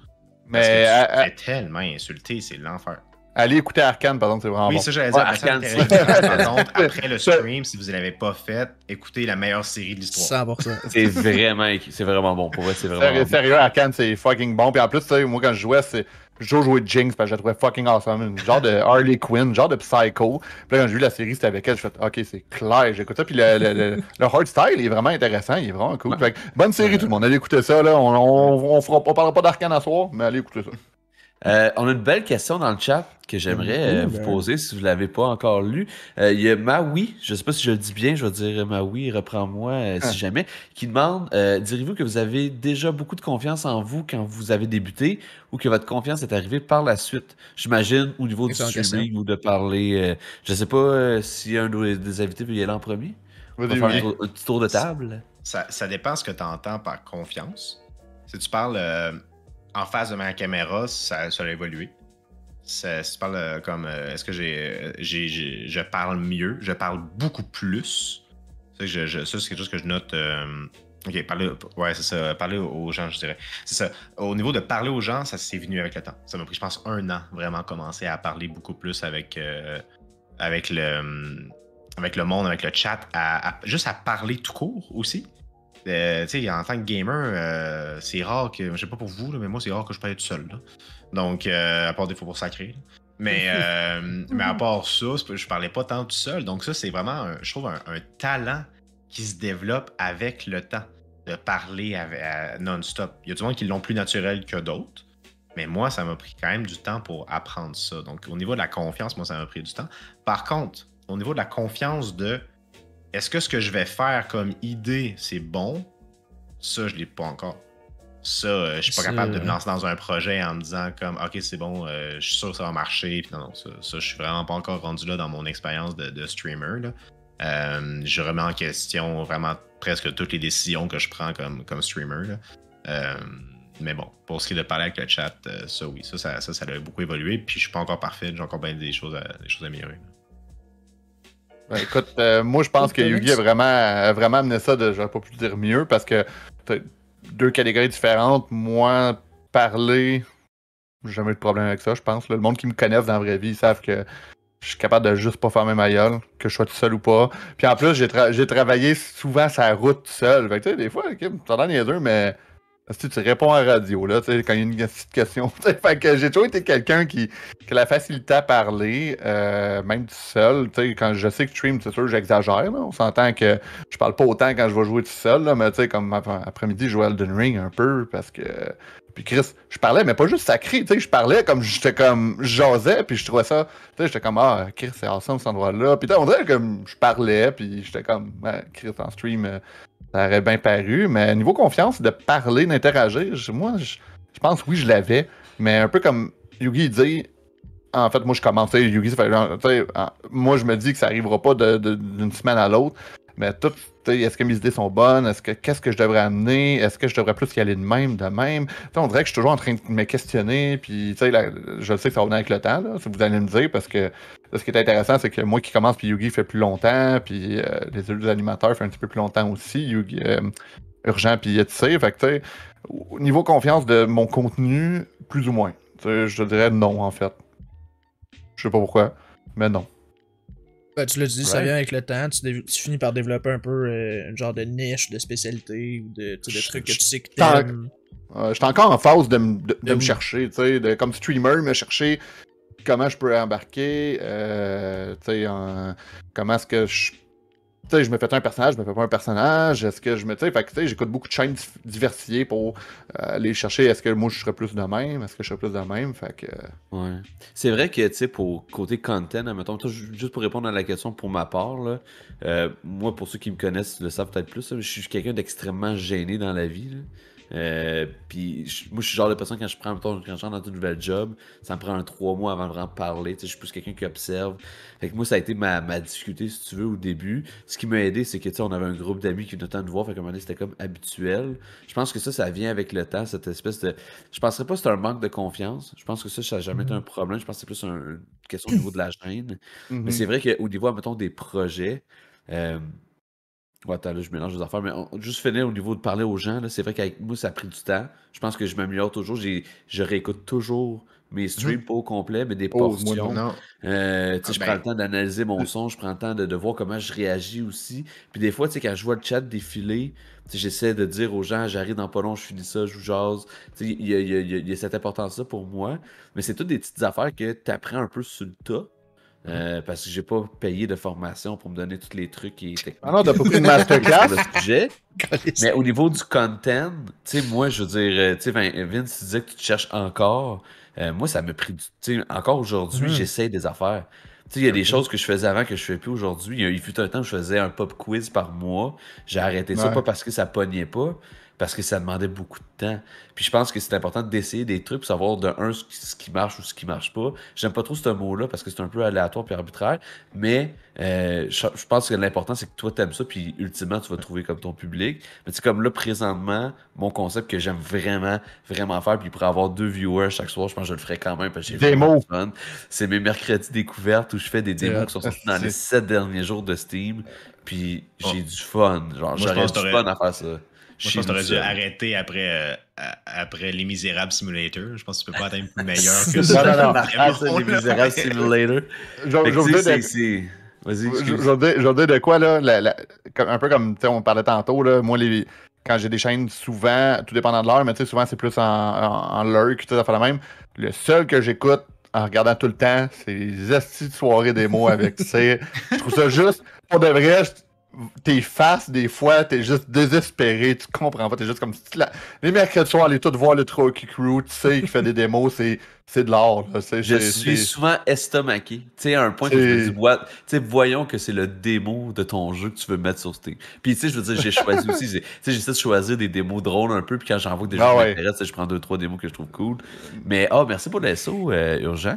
Parce que tu fais tellement insulté, c'est l'enfer. Allez écouter Arcane, par exemple, c'est vraiment bon. Oui, ça j'allais dire. Arcane, Après le stream, si vous ne l'avez pas fait, écoutez la meilleure série de l'histoire. 100%. C'est vraiment bon. Pour vrai, c'est vraiment bon. Sérieux, Arcane, c'est fucking bon. Puis en plus, tu sais, moi, quand je jouais, je jouais Jinx parce que je la trouvais fucking awesome. Une genre de Harley Quinn, genre de Psycho. Puis là, quand j'ai vu la série, c'était avec elle, je fais ok, c'est clair, j'écoute ça. Puis le hard style est vraiment intéressant, il est vraiment cool. Fait que, bonne série, tout le monde. Allez écouter ça, là. On parlera pas d'Arcane à soir, mais allez écouter ça. On a une belle question dans le chat que j'aimerais vous poser si vous ne l'avez pas encore lu. Il y a Maui, je ne sais pas si je le dis bien, je vais dire Maui, reprends-moi si jamais, qui demande direz-vous que vous avez déjà beaucoup de confiance en vous quand vous avez débuté ou que votre confiance est arrivée par la suite? J'imagine au niveau du streaming ou de parler. Je ne sais pas si un des invités peut y aller en premier. On va faire un petit tour de table. Ça dépend ce que tu entends par confiance. Si tu parles. En face de ma caméra, ça a évolué. Si tu parles comme est-ce que je parle mieux, je parle beaucoup plus. Ça, c'est quelque chose que je note. Ok, c'est ça. Parler aux gens, je dirais. C'est ça. Au niveau de parler aux gens, ça s'est venu avec le temps. Ça m'a pris, je pense, 1 an vraiment commencer à parler beaucoup plus avec le monde, avec le chat, juste à parler tout court aussi. Tu sais, en tant que gamer, c'est rare que, je sais pas pour vous, là, mais moi, c'est rare que je parle tout seul. Là. Donc, à part des fois pour sacrer. Là. Mais à part ça, je parlais pas tant tout seul. Donc, ça, c'est vraiment, je trouve, un talent qui se développe avec le temps de parler non-stop. Il y a du monde qui l'ont plus naturel que d'autres. Mais moi, ça m'a pris quand même du temps pour apprendre ça. Donc, au niveau de la confiance, moi, ça m'a pris du temps. Par contre, au niveau de la confiance est-ce que ce que je vais faire comme idée, c'est bon? Ça, je ne l'ai pas encore. Ça, je suis pas capable de me lancer dans un projet en me disant comme OK, c'est bon, je suis sûr que ça va marcher. Puis non, ça, je suis vraiment pas encore rendu là dans mon expérience de streamer. Là. Je remets en question vraiment presque toutes les décisions que je prends comme streamer. Là. Mais bon, pour ce qui est de parler avec le chat, ça oui, ça a beaucoup évolué. Puis je suis pas encore parfait, j'ai encore bien des choses à améliorer. Ben, écoute, moi je pense que Yugi a vraiment amené ça j'aurais pas pu dire mieux parce que t'as deux catégories différentes. Moi, parler, j'ai jamais eu de problème avec ça, je pense. Là. Le monde qui me connaît dans la vraie vie, ils savent que je suis capable de juste pas fermer ma gueule, que je sois tout seul ou pas. Puis en plus, j'ai travaillé souvent sur la route tout seul. Fait que tu sais, des fois, t'en as niaiseux, mais si tu réponds à la radio, là, quand il y a une petite question. Fait que j'ai toujours été quelqu'un qui a la facilité à parler, même tout seul. Quand je sais que je stream, c'est sûr, j'exagère. Là. On s'entend que je parle pas autant quand je vais jouer tout seul, là, mais tu sais, comme après-midi, je jouais à Elden Ring un peu parce que. Puis Chris, je parlais, mais pas juste sacré, tu sais, je parlais comme j'étais comme j'osais, puis je trouvais ça, tu sais, j'étais comme Chris, c'est awesome cet endroit-là. Puis on dirait comme je parlais, puis j'étais comme Chris en stream, ça aurait bien paru, mais niveau confiance, de parler, d'interagir, moi, je pense oui, je l'avais, mais un peu comme Yugi dit, en fait, moi je commençais, Yugi, ça fait genre, tu sais, moi je me dis que ça arrivera pas d'une semaine à l'autre. Mais tout, est-ce que mes idées sont bonnes? Qu'est-ce que je devrais amener? Est-ce que je devrais plus y aller de même? On dirait que je suis toujours en train de me questionner. Puis, je sais que ça va venir avec le temps, là, si vous allez me dire, parce que là, ce qui est intéressant, c'est que moi qui commence, puis Yugi fait plus longtemps, puis les autres animateurs font un petit peu plus longtemps aussi. Yugi, Urgent, puis Yetisé. Fait que, au niveau confiance de mon contenu, plus ou moins. Je dirais non, en fait. Je sais pas pourquoi, mais non. Ben, tu l'as dit, ça vient avec le temps. Tu finis par développer un peu un genre de niche, de spécialité ou de trucs que tu sais que t'aimes. J'étais encore en phase de me chercher, tu sais, comme streamer, me chercher comment je peux embarquer, comment est-ce que je me fais un personnage, je me fais pas un personnage, est-ce que je me... Fait que j'écoute beaucoup de chaînes diversifiées pour aller chercher, est-ce que moi je serais plus de même, est-ce que je serais plus de même, fait que... Ouais. C'est vrai que, tu sais, pour côté content, mettons, juste pour répondre à la question pour ma part, là, moi, pour ceux qui me connaissent, le savent peut-être plus, là, je suis quelqu'un d'extrêmement gêné dans la vie, là. Puis moi je suis le genre de personne quand je rentre dans une nouvelle job, ça me prend 3 mois avant de vraiment parler, je suis plus quelqu'un qui observe. Fait que moi ça a été ma difficulté si tu veux au début. Ce qui m'a aidé c'est que on avait un groupe d'amis qui venaient de voir, fait qu'à un moment donné c'était comme habituel. Je pense que ça vient avec le temps, cette espèce de... Je penserais pas que c'est un manque de confiance, je pense que ça n'a jamais été un problème, je pense que c'est plus une question au niveau de la gêne. Mais c'est vrai qu'au niveau, mettons, des projets... Ouais, attends, là, je mélange les affaires, mais juste finir au niveau de parler aux gens, là, c'est vrai qu'avec moi, ça a pris du temps. Je pense que je m'améliore toujours. Je réécoute toujours mes streams, pas au complet, mais des portions. Non. Je prends le temps d'analyser mon son, je prends le temps de voir comment je réagis aussi. Puis des fois, quand je vois le chat défiler, j'essaie de dire aux gens, j'arrive dans pas long, je finis ça, je vous jase. Il y a cette importance-là pour moi. Mais c'est toutes des petites affaires que tu apprends un peu sur le tas. Parce que j'ai pas payé de formation pour me donner tous les trucs et techniques. Ah non, t'as pas pris de masterclass sur le sujet. Mais au niveau du content, moi, je veux dire, Vince, tu disais que tu te cherches encore. Moi, ça m'a pris encore aujourd'hui, j'essaie des affaires. Il y a des choses que je faisais avant que je fais plus aujourd'hui. Il fut un temps où je faisais un pop quiz par mois. J'ai arrêté ça, pas parce que ça pognait pas, parce que ça demandait beaucoup de temps. Puis je pense que c'est important d'essayer des trucs pour savoir de un ce qui marche ou ce qui marche pas. J'aime pas trop ce mot-là parce que c'est un peu aléatoire puis arbitraire, mais je pense que l'important c'est que toi t'aimes ça puis ultimement tu vas trouver comme ton public. Mais c'est comme là présentement, mon concept que j'aime vraiment, vraiment faire puis pour avoir 2 viewers chaque soir, je pense que je le ferai quand même parce que j'ai vraiment du fun. C'est mes mercredis découvertes où je fais des démos qui sont sortis dans les 7 derniers jours de Steam puis j'ai du fun. Genre j'aurais du fun à faire ça. Moi, je pense que t'aurais dû arrêter après Les Misérables Simulator. Je pense que tu peux pas atteindre plus meilleur que ça. Non. Les Misérables Simulator. Vas-y, je veux dire de quoi, là, un peu comme on parlait tantôt, là, moi, quand j'ai des chaînes, souvent, tout dépendant de l'heure, mais souvent, c'est plus en lurk, tout ça fait la même. Le seul que j'écoute en regardant tout le temps, c'est les astis de soirée démo avec, je trouve ça juste, pour de vrai, t'es face, des fois, t'es juste désespéré, tu comprends pas, t'es juste comme... Les mercredis soirs, aller tout voir le Trocky Crew, tu sais, qui fait des démos, c'est de l'art. Je suis souvent estomaqué. Tu sais, à un point que je me dis, voyons que c'est le démo de ton jeu que tu veux mettre sur Steam. Puis, tu sais, je veux dire, j'ai choisi aussi, j'essaie de choisir des démos drôles un peu, puis quand j'en vois que des jeux qui m'intéressent, je prends 2-3 démos que je trouve cool. Mais, merci pour le SO, Urgent.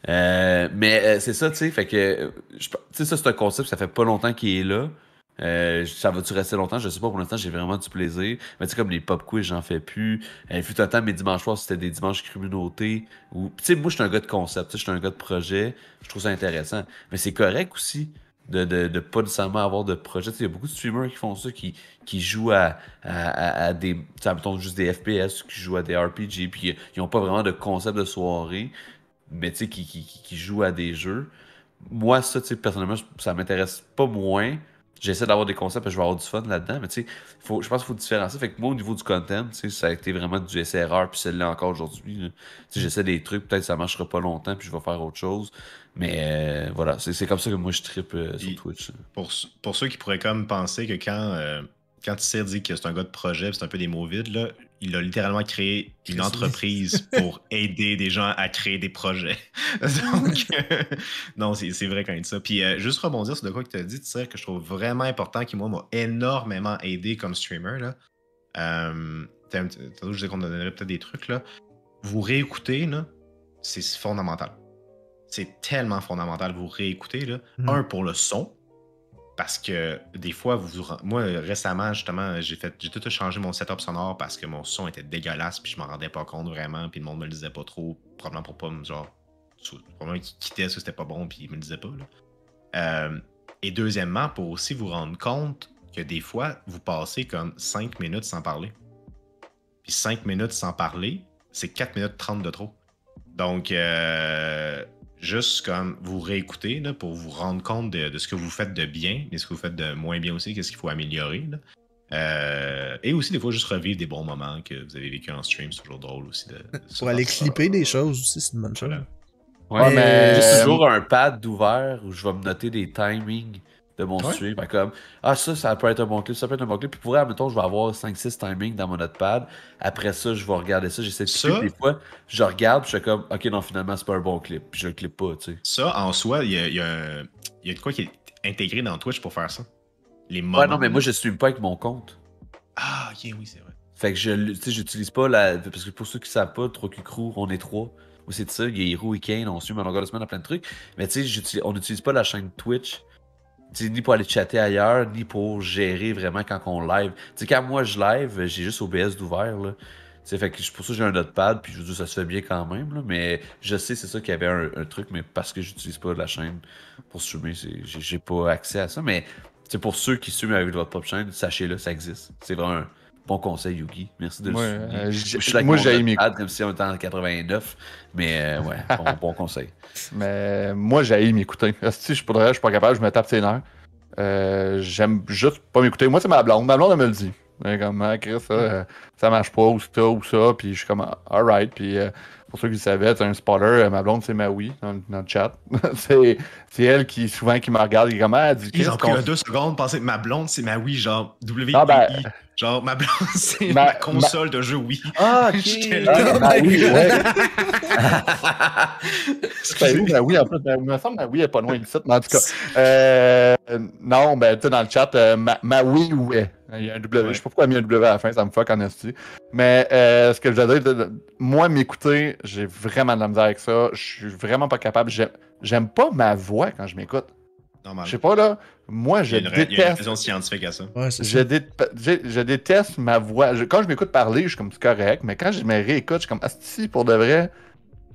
Mais c'est ça, tu sais, fait que, tu sais, ça, c'est un concept, ça fait pas longtemps qu'il est là. Ça va-tu rester longtemps? Je sais pas. Pour l'instant, j'ai vraiment du plaisir. Mais tu sais, comme les pop quiz, j'en fais plus. Il fut un temps, mes dimanches soirs, c'était des dimanches communautés. Tu sais, moi, je suis un gars de concept. Je suis un gars de projet. Je trouve ça intéressant. Mais c'est correct aussi de pas nécessairement avoir de projet. Il y a beaucoup de streamers qui font ça, qui jouent à des. Tu sais, mettons juste des FPS, qui jouent à des RPG, puis ils ont pas vraiment de concept de soirée, mais tu sais, qui jouent à des jeux. Moi, ça, tu sais, personnellement, ça m'intéresse pas moins. J'essaie d'avoir des concepts et je vais avoir du fun là-dedans, mais tu sais, je pense qu'il faut différencier. Fait que moi, au niveau du content, tu sais, ça a été vraiment du SRR, puis c'est là encore aujourd'hui. Tu sais, j'essaie des trucs, peut-être que ça marchera pas longtemps, puis je vais faire autre chose. Mais voilà, c'est comme ça que moi je trippe sur Twitch. Pour ceux qui pourraient comme penser que quand Tissir dit que c'est un gars de projet, c'est un peu des mots vides, là, il a littéralement créé une entreprise pour aider des gens à créer des projets. Donc, non, c'est vrai quand il dit ça. Puis, juste rebondir sur de quoi que tu as dit, Tissir, que je trouve vraiment important, qui, moi, m'a énormément aidé comme streamer. Là. Je disais qu'on donnerait peut-être des trucs. Là. Vous réécoutez, là, c'est fondamental. C'est tellement fondamental, vous réécoutez. Là. Un, pour le son. Parce que des fois, moi récemment, justement, j'ai tout changé mon setup sonore parce que mon son était dégueulasse, puis je m'en rendais pas compte vraiment, puis le monde me le disait pas trop, probablement pour pas me probablement qu'il quittait ça, c'était pas bon, puis il me le disait pas. Là. Et deuxièmement, pour aussi vous rendre compte que des fois, vous passez comme 5 minutes sans parler. Puis 5 minutes sans parler, c'est 4 minutes 30 de trop. Donc, juste comme vous réécoutez là, pour vous rendre compte de ce que vous faites de bien et ce que vous faites de moins bien aussi, qu'est-ce qu'il faut améliorer. Là. Et aussi, des fois, juste revivre des bons moments que vous avez vécu en stream, c'est toujours drôle aussi. Pour aller clipper des choses aussi, c'est une bonne chose. Voilà. Ouais, mais j'ai toujours un pad d'ouvert où je vais me noter des timings de mon stream. Comme, ça peut être un bon clip, ça peut être un bon clip. Puis pour vrai, admettons, je vais avoir 5-6 timings dans mon notepad. Après ça, je vais regarder ça. J'essaie de clipper. Des fois, je regarde, puis je suis comme, ok, non, finalement, c'est pas un bon clip. Puis je le clip pas, tu sais. Ça, en soi, il y a de quoi qui est intégré dans Twitch pour faire ça. Les moments. Ouais, non, mais moi, je stream pas avec mon compte. Ah, ok, oui, c'est vrai. Fait que j'utilise pas parce que pour ceux qui savent pas, 3Q Crew, on est 3. Moi, c'est ça. Il y a Hiro et Kane, on stream à longueur de semaine à plein de trucs. Mais tu sais, on n'utilise pas la chaîne Twitch. T'sais, ni pour aller chatter ailleurs, ni pour gérer vraiment quand on live. T'sais, quand moi je live, j'ai juste OBS d'ouvert. Là. Fait que pour ça j'ai un notepad, puis je veux dire, ça se fait bien quand même. Là, mais je sais, c'est ça qu'il y avait un truc, mais parce que j'utilise pas la chaîne pour streamer, j'ai pas accès à ça. Mais pour ceux qui streament avec votre propre chaîne, sachez-le, ça existe. C'est vraiment un bon conseil, Yugi. Merci de le souligner. Je suis là avec mon notepad, comme si on était en 89. Mais ouais, bon conseil. Mais moi, j'ai m'écouter. Si je suis pas capable, je me tape ses nerfs. J'aime juste pas m'écouter. Moi, c'est ma blonde. Ma blonde, elle me le dit. Comme, Chris, ça marche pas, ou ça. Puis je suis comme, alright. Puis pour ceux qui le savaient, c'est un spoiler. Ma blonde, c'est Maui dans le chat. c'est elle qui me regarde. Elle est comme, elle dit, ils ont pris 2 secondes. Penser ma blonde, c'est Maui, genre WI. Genre, ma blonde, c'est ma console de jeu Wii. Ah, ok. Maui, ouais. C'est où, Maui, en fait? Il me semble que Maui est pas loin d'ici, mais en tout cas. Non, ben, tu sais, dans le chat, Maui, ouais. Il y a un W. Je sais pas pourquoi il y a mis un W à la fin, ça me fuck en esti. Mais ce que je veux dire, moi, m'écouter, j'ai vraiment de la misère avec ça. Je suis vraiment pas capable. J'aime pas ma voix quand je m'écoute. Je sais pas, là. Moi, je déteste. Il y a une raison scientifique à ça. Ouais, je déteste ma voix. Quand je m'écoute parler, je suis comme, c'est correct. Mais quand je me réécoute, je suis comme, asti, pour de vrai,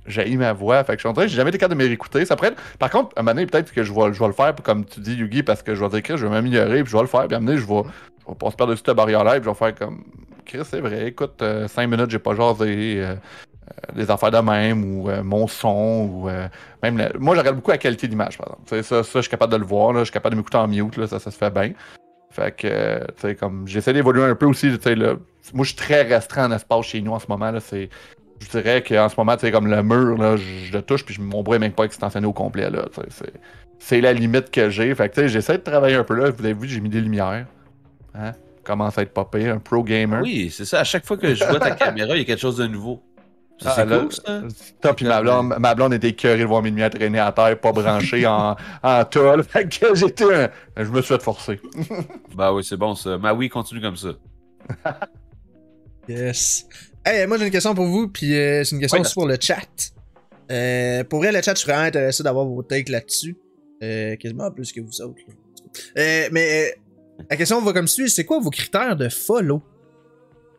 j'ai ma voix. Fait que je suis en train, j'ai jamais été capable de me réécouter. Ça pourrait être... Par contre, à un moment donné, peut-être que je vais le faire, comme tu dis, Yugi, parce que je vais dire, je vais m'améliorer, puis je vais le faire. Puis à un moment donné, je vais passer par-dessus cette barrière-là, puis je vais faire comme, Chris, c'est vrai, écoute, 5 minutes, j'ai pas jasé. Des affaires de même, ou mon son, ou même... Moi, je regarde beaucoup la qualité d'image, par exemple. Ça, je suis capable de le voir, là, je suis capable de m'écouter en mute, là, ça se fait bien. Fait que, tu sais, comme, j'essaie d'évoluer un peu aussi, tu sais, là. Moi, je suis très restreint en espace chez nous en ce moment, là, je dirais qu'en ce moment, tu sais, comme le mur, là, je le touche, puis mon bras est même pas extensionné au complet, là, tu sais, c'est la limite que j'ai. Fait que, tu sais, j'essaie de travailler un peu, là, vous avez vu, j'ai mis des lumières, hein, commence à être popé, un pro gamer. Oui, c'est ça, à chaque fois que je vois ta caméra, il y a quelque chose de nouveau. C'est cool, ça. Top, puis ma blonde était écœurée de voir mes lumières traîner à terre, pas branchées en tôle. Fait que je me suis fait forcer. Bah oui, c'est bon, ça. Mais oui, continue comme ça. Yes. Hey, moi, j'ai une question pour vous, puis c'est une question aussi pour le chat. Pour vrai, le chat, je suis vraiment intéressé d'avoir vos takes là-dessus. Quasiment plus que vous autres. Mais La question va comme suit, c'est quoi vos critères de follow?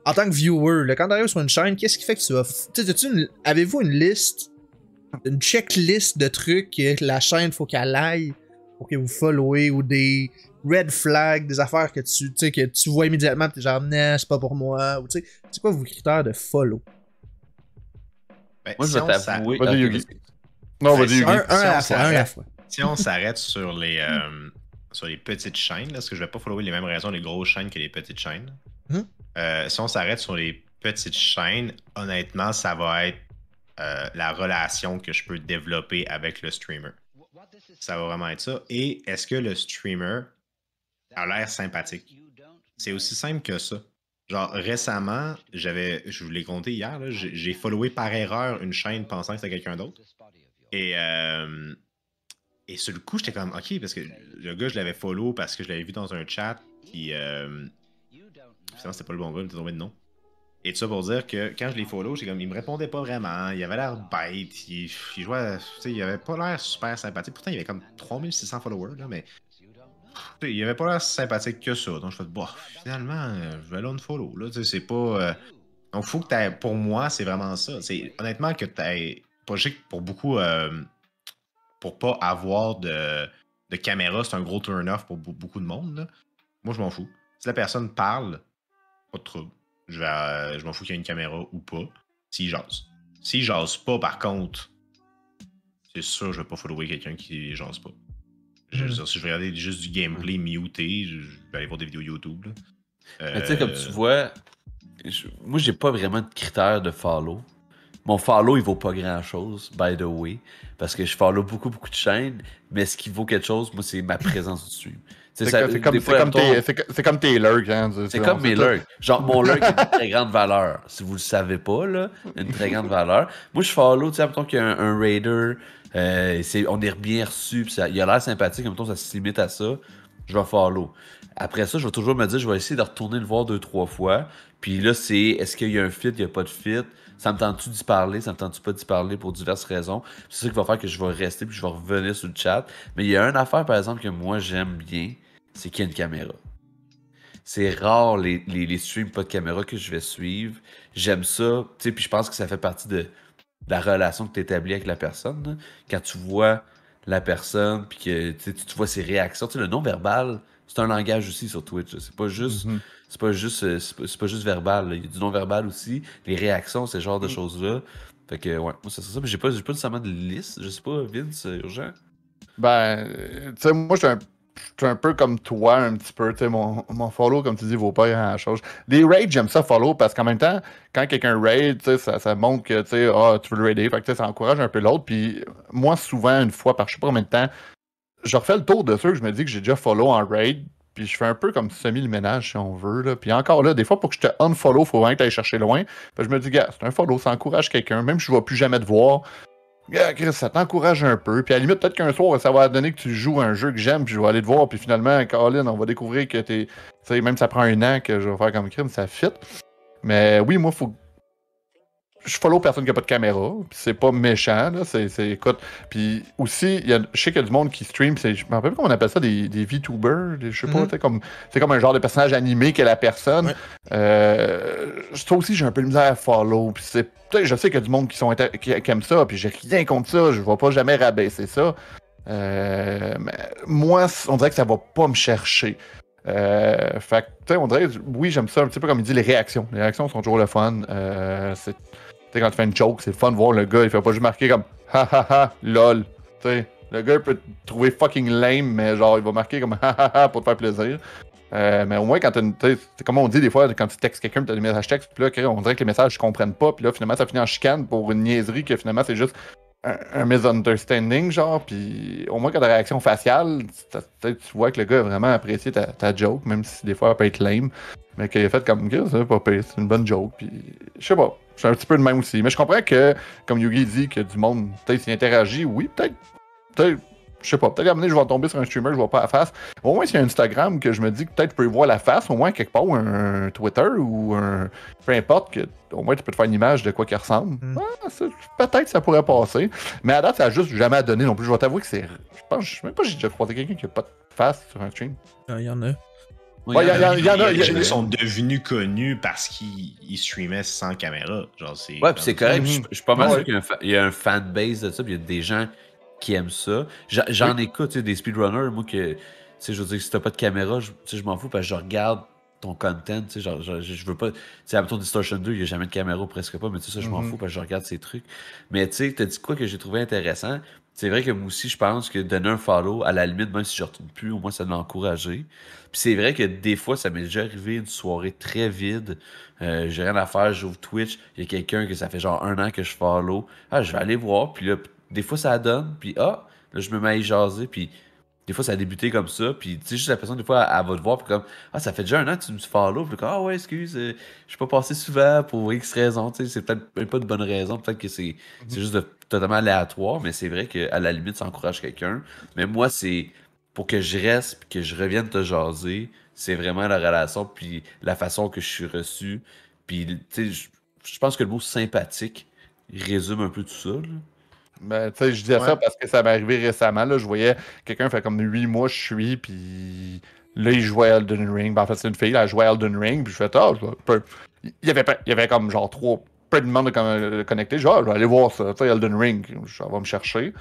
En tant que viewer, là, quand t'arrives sur une chaîne, qu'est-ce qui fait que tu vas... Avez-vous une liste, une checklist de trucs que la chaîne faut qu'elle aille pour que vous followez, ou des red flags, des affaires que tu vois immédiatement, t'es genre, non, c'est pas pour moi, ou tu sais, c'est quoi vos critères de follow? Ben, Moi, je si vais on t'avouer. Vas-y, Ok, Yugi. vas-y. Non, Ben, vas-y, si Yugi. Un à la fois. Si on s'arrête sur les petites chaînes, là, parce que je vais pas follower les mêmes raisons les grosses chaînes que les petites chaînes. Si on s'arrête sur les petites chaînes, honnêtement, ça va être la relation que je peux développer avec le streamer. Ça va vraiment être ça. Et est-ce que le streamer a l'air sympathique? C'est aussi simple que ça. Genre, récemment, je vous l'ai compté hier, là, j'ai followé par erreur une chaîne pensant que c'était quelqu'un d'autre. Et sur le coup, j'étais comme, OK, parce que le gars, je l'avais follow parce que je l'avais vu dans un chat, puis finalement, c'était pas le bon gars, il était tombé de nom. Et tout ça pour dire que quand je l'ai follow, j'étais comme, il me répondait pas vraiment, il avait l'air bête, il jouait, tu sais, il avait pas l'air super sympathique. Pourtant, il avait comme 3600 followers, là, mais il avait pas l'air sympathique que ça. Donc, je fais, bon, finalement, je vais l'unfollow, là, tu sais, c'est pas... Donc, faut que t'aies... Pour moi, c'est vraiment ça. C'est honnêtement que t'aies... Pas je sais que pour beaucoup... pour pas avoir de caméra, c'est un gros turn-off pour beaucoup de monde, là. Moi, je m'en fous. Si la personne parle, pas de trouble. Je m'en fous qu'il y ait une caméra ou pas. S'il jase. S'il jase pas, par contre, c'est sûr, je vais pas follower quelqu'un qui jase pas. Je veux dire, si je vais regarder juste du gameplay muté, je vais aller voir des vidéos YouTube. Mais tu sais, comme tu vois, moi, j'ai pas vraiment de critères de follow. Mon follow, il vaut pas grand-chose, by the way, parce que je follow beaucoup de chaînes, mais ce qui vaut quelque chose, moi, c'est ma présence au stream. C'est comme tes lurks, hein. C'est comme mes lurks. Genre, mon lurk a une très grande valeur. Si vous le savez pas, là, une très grande valeur. Moi, je follow, tu sais, mettons qu'il y a un raider, on est bien reçu, pis il a l'air sympathique, mettons, ça se limite à ça, je vais follow. Après ça, je vais toujours me dire, je vais essayer de retourner le voir 2-3 fois. Puis là, c'est, est-ce qu'il y a un fit, il n'y a pas de fit? Ça me tente-tu d'y parler? Ça me tente-tu pas d'y parler pour diverses raisons? C'est ça qui va faire que je vais rester puis je vais revenir sur le chat. Mais il y a une affaire, par exemple, que moi, j'aime bien, c'est qu'il y a une caméra. C'est rare les streams pas de caméra que je vais suivre. J'aime ça. Tu sais, puis je pense que ça fait partie de la relation que tu établis avec la personne. Là. Quand tu vois la personne puis que tu vois ses réactions. Tu sais, le non-verbal, c'est un langage aussi sur Twitch. C'est pas juste... C'est pas juste verbal. Là. Il y a du non-verbal aussi. Les réactions, c'est ce genre de choses-là. Fait que, ouais, moi, c'est ça. Mais j'ai pas nécessairement de liste. Je sais pas, Vince, urgent. Ben, tu sais, moi, je suis un peu comme toi, un petit peu. Tu sais, mon follow, comme tu dis, vaut pas grand-chose. Les raids, j'aime ça follow parce qu'en même temps, quand quelqu'un raid, tu sais, ça montre que, tu sais, tu veux le raider. Fait que, ça encourage un peu l'autre. Puis, moi, souvent, une fois par je sais pas combien de temps, je refais le tour de ceux que je me dis que j'ai déjà follow en raid. Puis je fais un peu comme semi le ménage si on veut. Là. Puis encore là, des fois, pour que je te unfollow, il faut vraiment que tu ailles chercher loin. Puis je me dis, gars, c'est un follow, ça encourage quelqu'un. Même si je ne vais plus jamais te voir, gars, Chris, ça t'encourage un peu. Puis à la limite, peut-être qu'un soir, ça va donner que tu joues un jeu que j'aime, puis je vais aller te voir. Puis finalement, Colin, on va découvrir que t'es. Tu sais, même si ça prend un an que je vais faire comme crime, ça fit. Mais oui, moi, faut. Je follow personne qui n'a pas de caméra, puis c'est pas méchant, là, écoute, puis aussi, je sais qu'il y a du monde qui stream, je me rappelle pas comment on appelle ça, des VTubers, je sais pas, c'est comme un genre de personnage animé qu'est la personne. Ouais. Ça aussi, j'ai un peu de misère à follow, puis je sais qu'il y a du monde qui aime ça, puis j'ai rien contre ça, je vais pas jamais rabaisser ça. Mais moi, on dirait que ça va pas me chercher. Fait que, tu sais, on dirait, oui, j'aime ça un petit peu comme il dit, les réactions. Les réactions sont toujours le fun. Tu sais, quand tu fais une joke, c'est le fun de voir le gars, il fait pas juste marquer comme ha ha ha, lol. Tu sais, le gars il peut te trouver fucking lame, mais genre, il va marquer comme ha ha ha pour te faire plaisir. Mais au moins, quand c'est comme on dit des fois, quand tu textes quelqu'un, tu as des messages textes, puis là, on dirait que les messages ne comprennent pas, puis là, finalement, ça finit en chicane pour une niaiserie que finalement, c'est juste un misunderstanding, genre, puis au moins, quand ta réaction faciale, tu vois que le gars a vraiment apprécié ta joke, même si des fois, elle peut être lame, mais qu'il a fait comme, c'est pas pire, c'est une bonne joke, puis je sais pas. Je suis un petit peu de même aussi. Mais je comprends que, comme Yugi dit, que du monde peut-être s'y interagit. Oui, peut-être, je sais pas. Peut-être à un moment donné, je vais tomber sur un streamer, je vois pas la face. Au moins, s'il y a un Instagram que je me dis que peut-être je peux voir la face, au moins quelque part, ou un Twitter, ou un. Peu importe, au moins tu peux te faire une image de quoi qu'il ressemble. Peut-être ça pourrait passer. Mais à date, ça a juste jamais donné non plus. Je vais t'avouer que c'est. Je pense même pas que j'ai déjà croisé quelqu'un qui a pas de face sur un stream. Il y en a. Ouais, il y en a. Ils sont devenus connus parce qu'ils streamaient sans caméra. Genre, ouais, puis c'est correct. Je suis pas mal sûr Ouais. qu'il y a un fanbase de ça, puis il y a des gens qui aiment ça. J'en écoute, tu sais, des speedrunners, moi, que, tu sais, je veux dire, si t'as pas de caméra, tu sais, je m'en fous parce que je regarde ton content, tu sais, genre, je veux pas, tu sais, à Distortion 2, il y a jamais de caméra ou presque pas, mais tu sais, ça, je m'en fous parce que je regarde ces trucs. Mais tu sais, t'as dit quoi que j'ai trouvé intéressant? C'est vrai que moi aussi, je pense que donner un follow, à la limite, même si je retourne plus, au moins ça l'a encouragé. Puis c'est vrai que des fois, ça m'est déjà arrivé une soirée très vide. J'ai rien à faire, j'ouvre Twitch, il y a quelqu'un que ça fait genre 1 an que je follow. Ah, je vais aller voir, puis là, des fois ça donne, puis là, je me mets à y jaser, puis des fois ça a débuté comme ça, puis tu sais, juste la personne, des fois, elle va te voir, puis comme, ah, ça fait déjà 1 an que tu me follow, puis comme, ah ouais, excuse, je suis pas passé souvent pour X raison, tu sais, c'est peut-être même pas de bonne raison, peut-être que c'est juste totalement aléatoire, mais c'est vrai qu'à la limite, ça encourage quelqu'un. Mais moi, c'est pour que je reste, puis que je revienne te jaser, c'est vraiment la relation, puis la façon que je suis reçu, puis tu sais, je pense que le mot sympathique résume un peu tout ça, là. Ben, tu sais, je disais Ouais. ça parce que ça m'est arrivé récemment. Là, je voyais quelqu'un fait comme 8 mois, je suis, puis là, il jouait à Elden Ring. Ben, en fait, c'est une fille, elle jouait à Elden Ring, puis je fais, il y avait comme genre peu de monde de connecté. Genre, je vais aller voir ça, tu sais, Elden Ring, ça va me chercher.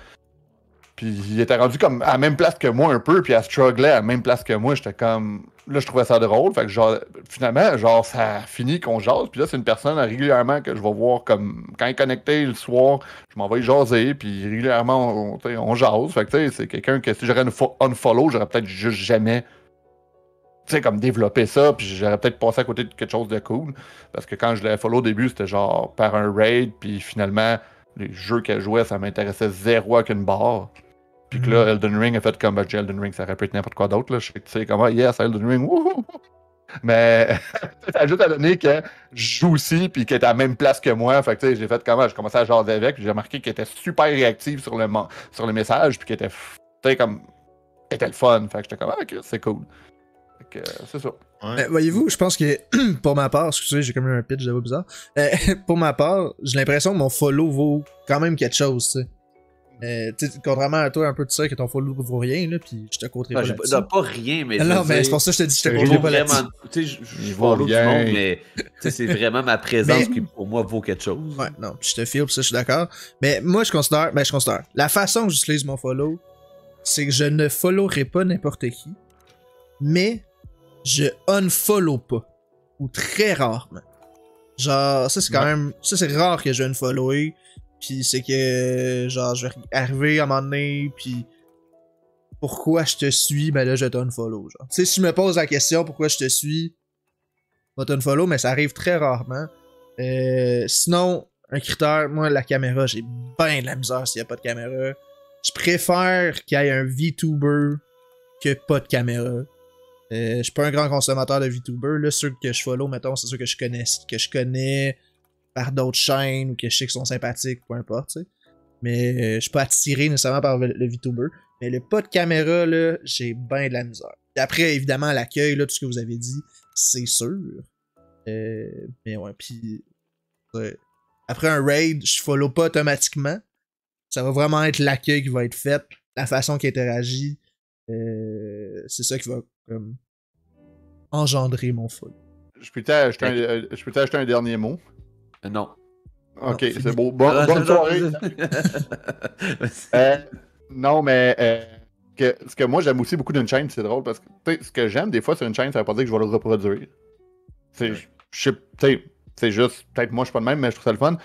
Puis il était rendu comme à la même place que moi un peu, puis elle strugglait à la même place que moi. J'étais comme. Là, je trouvais ça drôle. Fait que genre, finalement, genre, ça a fini qu'on jase. Puis là, c'est une personne régulièrement que je vais voir comme. Quand il est connecté le soir, je m'en vais y jaser. Puis régulièrement, on jase. Fait que tu sais, c'est quelqu'un que si j'aurais unfollow, j'aurais peut-être juste jamais. Tu sais, comme développé ça. Puis j'aurais peut-être passé à côté de quelque chose de cool. Parce que quand je l'ai follow au début, c'était genre par un raid. Puis finalement, les jeux qu'elle jouait, ça m'intéressait zéro avec une barre. Puis que là, Elden Ring a fait comme Elden Ring, ça aurait pu être n'importe quoi d'autre. Là. Je sais que tu sais comment, yes, Elden Ring, wouhou! Mais ça a juste à donner que je joue aussi, puis qu'elle est à la même place que moi. Fait que tu sais, j'ai fait comment, j'ai commencé à jaser avec, puis j'ai remarqué qu'elle était super réactive sur le message, puis qu'elle était, tu sais, comme, elle était le fun. Fait que j'étais comme, ah, ok, c'est cool. Fait que c'est ça. Ouais. Voyez-vous, je pense que pour ma part, excusez, j'ai comme eu un pitch de bizarre. Pour ma part, j'ai l'impression que mon follow vaut quand même quelque chose, tu sais. Contrairement à toi, un peu de ça, que ton follow vaut rien, là, puis je te coterai pas là-dessus. Non, pas rien, mais. Non, mais c'est pour ça que je te dis, je te coterai pas là-dessus. Tu sais, je vaut follow du rien. monde, mais tu sais, c'est vraiment ma présence qui, pour moi, vaut quelque chose. Ouais, non, je te file, pis ça, je suis d'accord. Mais moi, je considère, la façon que j'utilise mon follow, c'est que je ne followerai pas n'importe qui, mais je unfollow pas. Ou très rarement. Genre, ça, c'est quand même, ça, c'est rare que je unfollower. Pis c'est que, genre, je vais arriver à un moment donné, pis pourquoi je te suis, ben là, je t'unfollow, genre. Tu sais, si je me pose la question pourquoi je te suis, je vais t'unfollow, mais ça arrive très rarement. Sinon, un critère, moi, la caméra, j'ai ben de la misère s'il y a pas de caméra. Je préfère qu'il y ait un VTuber que pas de caméra. Je suis pas un grand consommateur de VTuber, là, ceux que je follow, mettons, c'est ceux que je connais par d'autres chaînes ou que je sais qu'ils sont sympathiques, peu importe, tu sais. Mais je suis pas attiré nécessairement par le VTuber. Mais le pas de caméra, là, j'ai ben de la misère. Et après, évidemment, l'accueil, là, tout ce que vous avez dit, c'est sûr. Mais ouais, puis après un raid, je follow pas automatiquement. Ça va vraiment être l'accueil qui va être fait, la façon qu'il interagit. C'est ça qui va comme engendrer mon follow. Je peux t'ajouter un dernier mot. Non. Ok, Non, c'est beau. Bonne soirée. Non, mais ce que moi j'aime aussi beaucoup d'une chaîne, c'est drôle parce que ce que j'aime des fois sur une chaîne, ça veut pas dire que je vais le reproduire. C'est juste, peut-être moi je suis pas le même, mais je trouve ça le fun.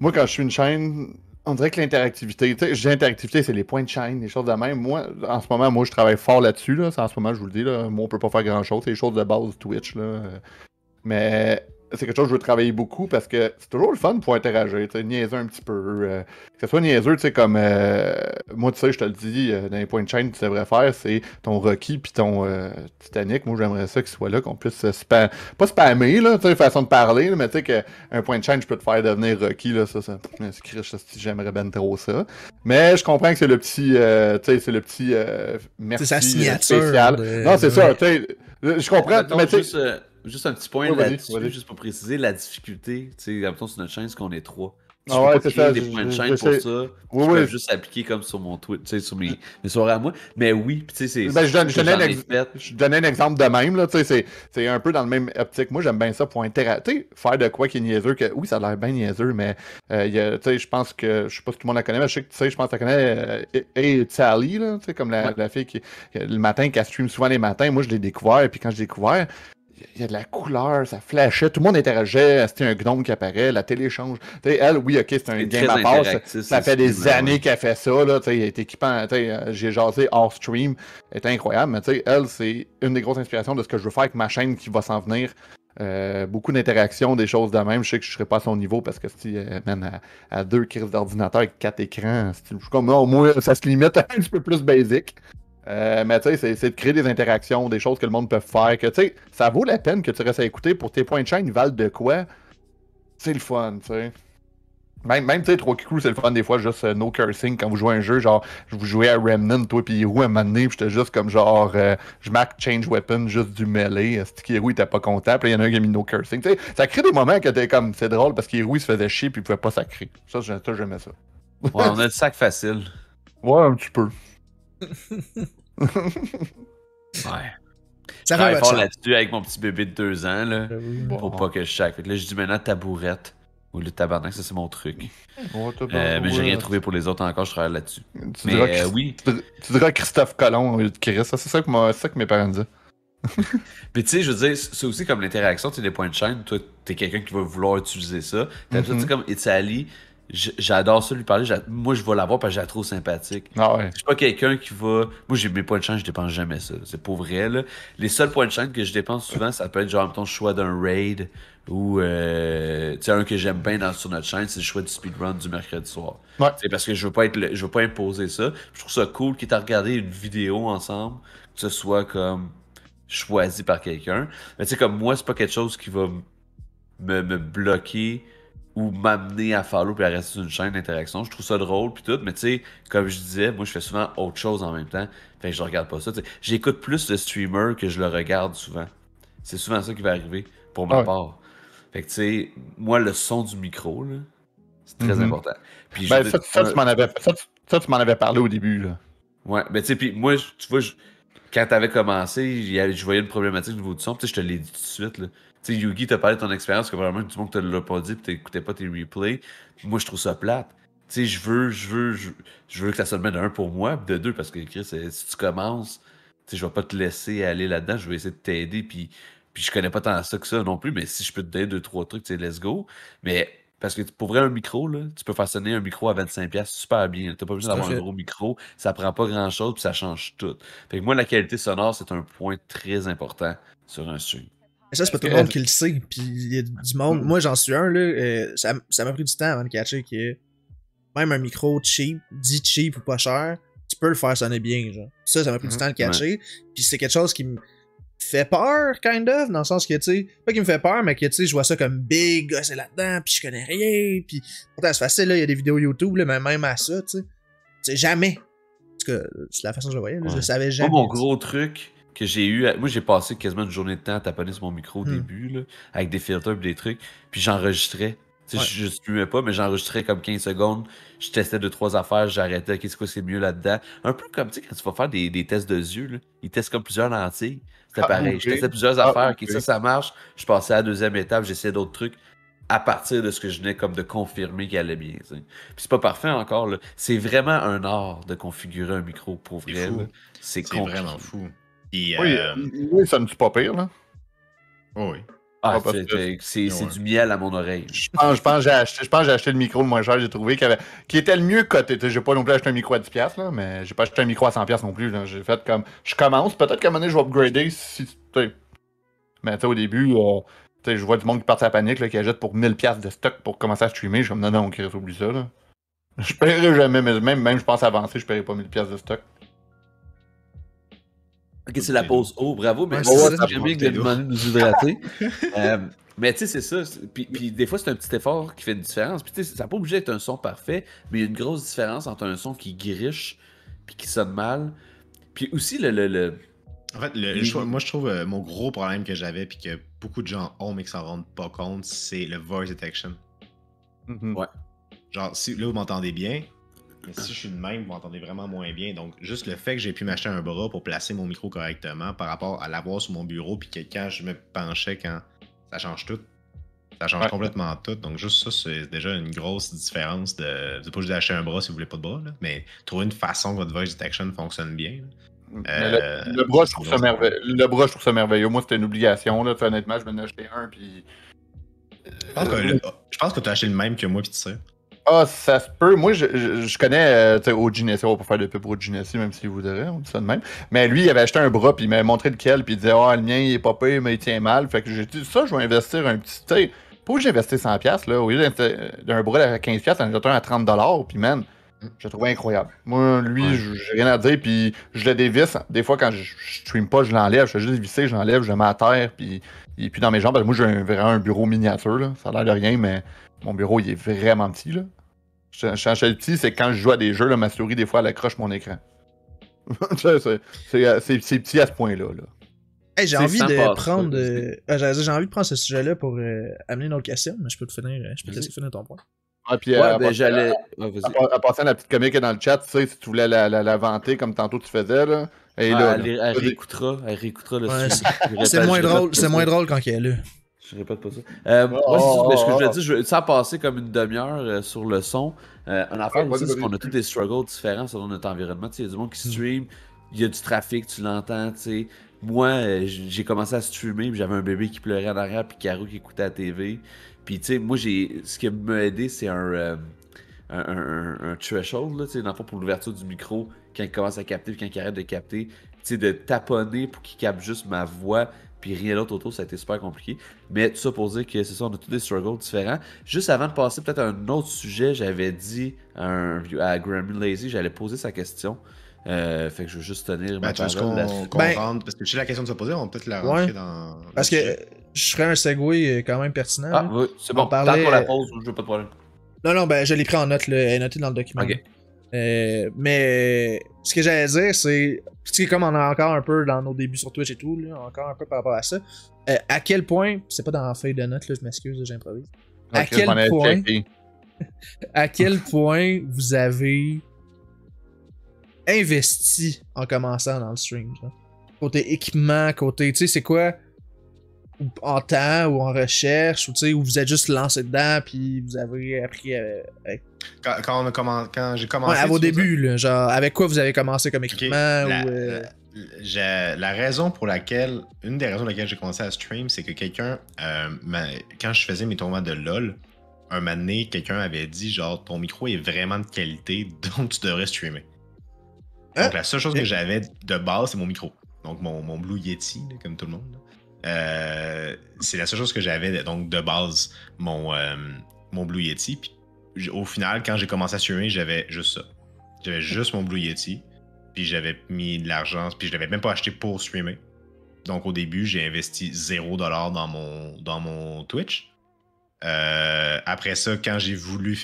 Moi, quand je suis une chaîne, on dirait que l'interactivité, tu sais, je dis interactivité, c'est les points de chaîne, les choses de même. Moi, en ce moment, je travaille fort là-dessus. Là. En ce moment, je vous le dis, là, moi, on peut pas faire grand-chose. C'est les choses de base Twitch. Là. Mais c'est quelque chose que je veux travailler beaucoup parce que c'est toujours le fun pour interagir, tu sais, niaiser un petit peu. Que ce soit niaiseux, tu sais, comme moi, tu sais, je te le dis, dans les points de chaîne que tu devrais faire, c'est ton Rocky puis ton Titanic. Moi, j'aimerais ça qu'il soit là, qu'on puisse pas spammer, là, tu sais, façon de parler, là, mais tu sais, qu'un point de chaîne, je peux te faire devenir Rocky, là, ça j'aimerais ben trop ça. Mais je comprends que c'est le petit, tu sais, c'est le petit merci c'est sa signature spécial. Non, c'est ça, tu sais, je comprends, mais tu sais. Juste un petit point Ouais, là-dessus, juste pour préciser la difficulté. Tu sais, mettons sur notre chaîne, c'est qu'on est 3. Je Ah peux ouais, pas c'est créer ça, des points de chaîne pour ça. Oui, Je peux oui. juste appliquer comme sur mon Twitch, tu sais, sur mes soirées à moi. Mais oui, tu sais, Ben, c'est sûr que j'en ai fait. je donnais un exemple de même, là, tu sais, c'est un peu dans le même optique. Moi, j'aime bien ça pour interagir, faire de quoi qui est niaiseux, que oui, ça a l'air bien niaiseux, mais tu sais, je pense que, je sais pas si tout le monde la connaît, mais je sais que tu sais, je pense que tu la connais, Hey Sally, là, tu sais, comme Ouais. la fille qui, le matin, qui stream souvent les matins. Moi, je l'ai découvert, puis quand je l'ai découvert, il y a de la couleur, ça flashait, tout le monde interagissait, c'était un gnome qui apparaît, la télé change. Tu sais, elle, oui, ok, c'est un C'est game très à part, interactif, ça c'est fait des excellent, années ouais. qu'elle fait ça, là, tu sais, elle est équipant, tu sais, j'ai jasé hors stream, elle est incroyable, mais tu sais, elle, c'est une des grosses inspirations de ce que je veux faire avec ma chaîne qui va s'en venir. Beaucoup d'interactions, des choses de même. Je sais que je serai pas à son niveau parce que si man, à deux crises d'ordinateur avec 4 écrans, je suis comme au moins ça se limite à un petit peu plus basic. Mais tu sais, c'est de créer des interactions, des choses que le monde peut faire. Que tu sais, ça vaut la peine que tu restes à écouter pour tes points de chaîne, ils valent de quoi? C'est le fun, tu sais. Même tu sais, 3 crew, c'est le fun des fois, juste no cursing quand vous jouez à un jeu. Genre, je vous jouais à Remnant, toi, puis Hero, à un moment donné, puis j'étais juste comme genre, je marque change weapon, juste du melee. C'était Hero, il était pas content, puis il y en a un qui a mis no cursing. Tu sais, ça crée des moments que t'es comme, c'est drôle parce qu'Hero, il se faisait chier, puis il pouvait pas sacrer. Ça, j'aimais ça. Ouais, on a le sac facile. Ouais, un petit peu. Ouais. Ça Je fait travaille votre fort chance. là-dessus avec mon petit bébé de 2 ans, là, Bon. pour pas que je sac. Fait que là, je dis maintenant tabourette. Ou le tabarnak, ça c'est mon truc. Ouais, Mais j'ai rien trouvé pour les autres encore, je travaille là-dessus. Tu Mais diras, oui. tu diras Christophe Colomb au lieu de Chris. Ça, c'est ça que mes parents disaient. Puis tu sais, je veux dire, c'est aussi comme l'interaction, tu sais, des points de chaîne. Toi, t'es quelqu'un qui va vouloir utiliser ça. T'as tu sais, comme It's Ali, j'adore ça lui parler. Moi, je vais l'avoir parce que je la trouve sympathique. Ah ouais. Je suis pas quelqu'un qui va. Moi, j'ai mes points de chaîne, je dépense jamais ça. C'est pour vrai, là. Les seuls points de chaîne que je dépense souvent, ça peut être genre, mettons, le choix d'un raid ou, tu sais, un que j'aime bien sur notre chaîne, c'est le choix du speedrun du mercredi soir. Ouais. C'est parce que je veux pas imposer ça. Je trouve ça cool qu'il ait regardé une vidéo ensemble, que ce soit comme choisi par quelqu'un. Mais tu sais, comme moi, c'est pas quelque chose qui va me bloquer ou m'amener à follow puis à rester sur une chaîne d'interaction. Je trouve ça drôle puis tout, mais tu sais, comme je disais, moi je fais souvent autre chose en même temps. Fait que je regarde pas ça. T'sais. J'écoute plus le streamer que je le regarde souvent. C'est souvent ça qui va arriver pour ma Ouais. part. Fait que tu sais, moi le son du micro, là, c'est très important. Puis Ben, je- ça, tu m'en avais parlé au début, là. Ouais, ben tu sais, puis moi, tu vois, quand t'avais commencé, je voyais une problématique au niveau du son, tu sais, je te l'ai dit tout de suite, là. Tu sais, Yugi, t'as parlé de ton expérience, que vraiment, du monde que te l'a pas dit, pis t'écoutais pas tes replays. Moi, je trouve ça plate. Tu sais, je veux que ça sonne bien de un pour moi, pis de deux, parce que, Chris, si tu commences, tu sais, je vais pas te laisser aller là-dedans, je vais essayer de t'aider, puis je connais pas tant ça que ça non plus, mais si je peux te donner 2-3 trucs, tu sais, let's go. Mais, parce que pour vrai, un micro, là, tu peux faire sonner un micro à 25$ super bien. T'as pas besoin Tout à d'avoir un fait. gros micro, ça prend pas grand-chose, puis ça change tout. Fait que moi, la qualité sonore, c'est un point très important sur un stream. Mais ça, c'est pas tout le que- monde qui le sait. Puis il y a du monde. Moi, j'en suis un, là. Ça m'a pris du temps avant de catcher que même un micro cheap, dit cheap ou pas cher, tu peux le faire sonner bien, genre. Ça m'a pris du temps de le catcher. Puis c'est quelque chose qui me fait peur, kind of, dans le sens que, tu sais, pas qui me fait peur, mais que, tu sais, je vois ça comme big, c'est là-dedans, puis je connais rien, puis pourtant, c'est facile, là, il y a des vidéos YouTube, là, mais même à ça, tu sais. Tu sais, jamais. En tout cas, c'est la façon que je le voyais, là, je Ouais. savais Moi, jamais. mon gros truc que j'ai eu, moi, j'ai passé quasiment une journée de temps à taponner sur mon micro au début, là, avec des filtres et des trucs, puis j'enregistrais. Tu sais, je streamais pas, mais j'enregistrais comme 15 secondes. Je testais 2-3 affaires, j'arrêtais. Qu'est-ce que c'est mieux là-dedans? Un peu comme, tu sais, quand tu vas faire des tests de yeux, là, ils testent comme plusieurs lentilles. C'était pareil. ok. Je testais plusieurs affaires. ok. Ok, ça marche. Je passais à la deuxième étape, j'essayais d'autres trucs à partir de ce que je venais comme de confirmer qu'il allait bien. Tu sais. Puis c'est pas parfait encore. Là. C'est vraiment un art de configurer un micro pour vrai. C'est fou. Là. C'est C'est compliqué. vraiment fou. Puis, Oui, oui, ça ne dit pas pire, là. oh oui. Ah, parce c'est Ouais. du miel à mon oreille. Je pense que j'ai acheté le micro le moins cher que j'ai trouvé, qui était le mieux coté. J'ai pas non plus acheté un micro à 10$, là, mais j'ai pas acheté un micro à 100$ non plus. Là. J'ai fait comme. Je commence, peut-être qu'à un moment donné, je vais upgrader si. Mais tu sais, au début, je vois du monde qui part à la panique, là, qui achète pour 1000$ de stock pour commencer à streamer. Je suis comme non, non, Chris, oublie ça. Là. Je paierai jamais, mais même je pense avancer, je paierai pas 1000$ de stock. Ok, c'est la pause. Oh, bravo. Mais Ouais, c'est c'est ça, ça. j'aime bien que de demander de nous hydrater. Mais tu sais, c'est ça. Puis des fois, c'est un petit effort qui fait une différence. Puis tu sais, ça n'a pas obligé d'être un son parfait, mais il y a une grosse différence entre un son qui griche puis qui sonne mal. Puis aussi, En fait, moi, je trouve mon gros problème que j'avais, puis que beaucoup de gens ont, mais qui s'en rendent pas compte, c'est le voice detection. Mhm. Ouais. Genre, si là, vous m'entendez bien, mais si je suis de même, vous m'entendez vraiment moins bien. Donc, juste le fait que j'ai pu m'acheter un bras pour placer mon micro correctement par rapport à l'avoir sur mon bureau, puis que quand je me penchais, ça change tout. Ça change complètement tout. Donc, juste ça, c'est déjà une grosse différence de. Vous n'êtes pas juste d'acheter un bras si vous voulez pas de bras, là, mais trouver une façon que votre voice detection fonctionne bien. Le bras, je trouve ça merveilleux. Le bras, je trouve ça merveilleux. Moi, c'était une obligation. Là. Honnêtement, je venais acheter un. Puis... Je pense que tu as acheté le même que moi, puis tu sais. Ah, ça se peut. Moi, je connais OG Nessie, on va pas faire de pub pour OG Nessie, même s'il voudrait, on dit ça de même. Mais lui, il avait acheté un bras, puis il m'avait montré lequel, puis il disait, le mien, il est pas pire, mais il tient mal. Fait que j'ai dit, ça, je vais investir un petit. Tu sais, pas que j'ai investi 100$, là. Au lieu d'un bras à $15, j'en ai acheté un à 30$, puis man, je le trouvais incroyable. Moi, lui, j'ai rien à dire, puis je le dévisse. Des fois, quand je stream pas, je l'enlève. Je fais juste visser, je l'enlève, je le mets à terre, puis il est plus dans mes jambes. Parce que moi, j'ai vraiment un bureau miniature, là. Ça a l'air de rien, mais mon bureau, il est vraiment petit, là. Je change le petit, c'est quand je joue à des jeux, là, ma souris, des fois, elle accroche mon écran. c'est petit à ce point-là. Là. Hey, j'ai envie de prendre. J'ai envie de prendre ce sujet-là pour amener une autre question, mais je peux te laisser finir ton point. Ah, puis, j'allais. En passant, la petite comique dans le chat, tu sais, si tu voulais la vanter comme tantôt tu faisais, là. Elle réécoutera le sujet. C'est moins drôle quand elle est là. Je répète pas ça. Moi, ce que je voulais dire, sans passer comme une demi-heure sur le son, un affaire aussi, c'est qu'on a tous des struggles différents selon notre environnement. Il y a du monde qui stream, il y a du trafic, tu l'entends, tu sais. Moi, j'ai commencé à streamer, puis j'avais un bébé qui pleurait en arrière, puis Caro qui écoutait la TV. Puis, tu sais, moi, ce qui m'a aidé, c'est un threshold, là, tu sais, dans le fond, pour l'ouverture du micro, quand il commence à capter, puis quand il arrête de capter, tu sais, de taponner pour qu'il capte juste ma voix, puis rien d'autre autour, ça a été super compliqué. Mais tout ça pour dire que c'est ça, on a tous des struggles différents. Juste avant de passer peut-être à un autre sujet, j'avais dit à Grammy Lazy, j'allais poser sa question. Fait que je veux juste tenir ma parole. Rentre, parce que je sais la question de se poser, on peut peut-être la rentrer dans... Parce que je ferais un segue quand même pertinent. Ah oui, c'est bon. Tant pour la pause, je veux pas de problème. Non, ben je l'ai pris en note, là, elle est notée dans le document. Ok. Mais ce que j'allais dire, c'est comme on a encore un peu dans nos débuts sur Twitch et tout, là, encore un peu par rapport à ça. À quel point, c'est pas dans la feuille de notes, là, je m'excuse, j'improvise. À quel point vous avez investi en commençant dans le stream, genre. Côté équipement, côté, tu sais, c'est quoi, en temps ou en recherche, ou tu sais, où vous êtes juste lancé dedans, puis vous avez appris quand j'ai commencé... à vos débuts, là, genre, avec quoi vous avez commencé comme équipement, La raison pour laquelle... Une des raisons pour lesquelles j'ai commencé à stream, c'est que quelqu'un, quand je faisais mes tournois de LoL, un moment donné, quelqu'un avait dit, genre, ton micro est vraiment de qualité, donc tu devrais streamer. Donc, la seule chose que j'avais de base, c'est mon micro. Donc, mon Blue Yeti, là, comme tout le monde. C'est la seule chose que j'avais, donc, de base, mon Blue Yeti. Puis, au final, quand j'ai commencé à streamer, j'avais juste ça. J'avais juste mon Blue Yeti. Puis, j'avais mis de l'argent. Puis, je l'avais même pas acheté pour streamer. Donc, au début, j'ai investi 0$ dans mon Twitch. Après ça, quand j'ai voulu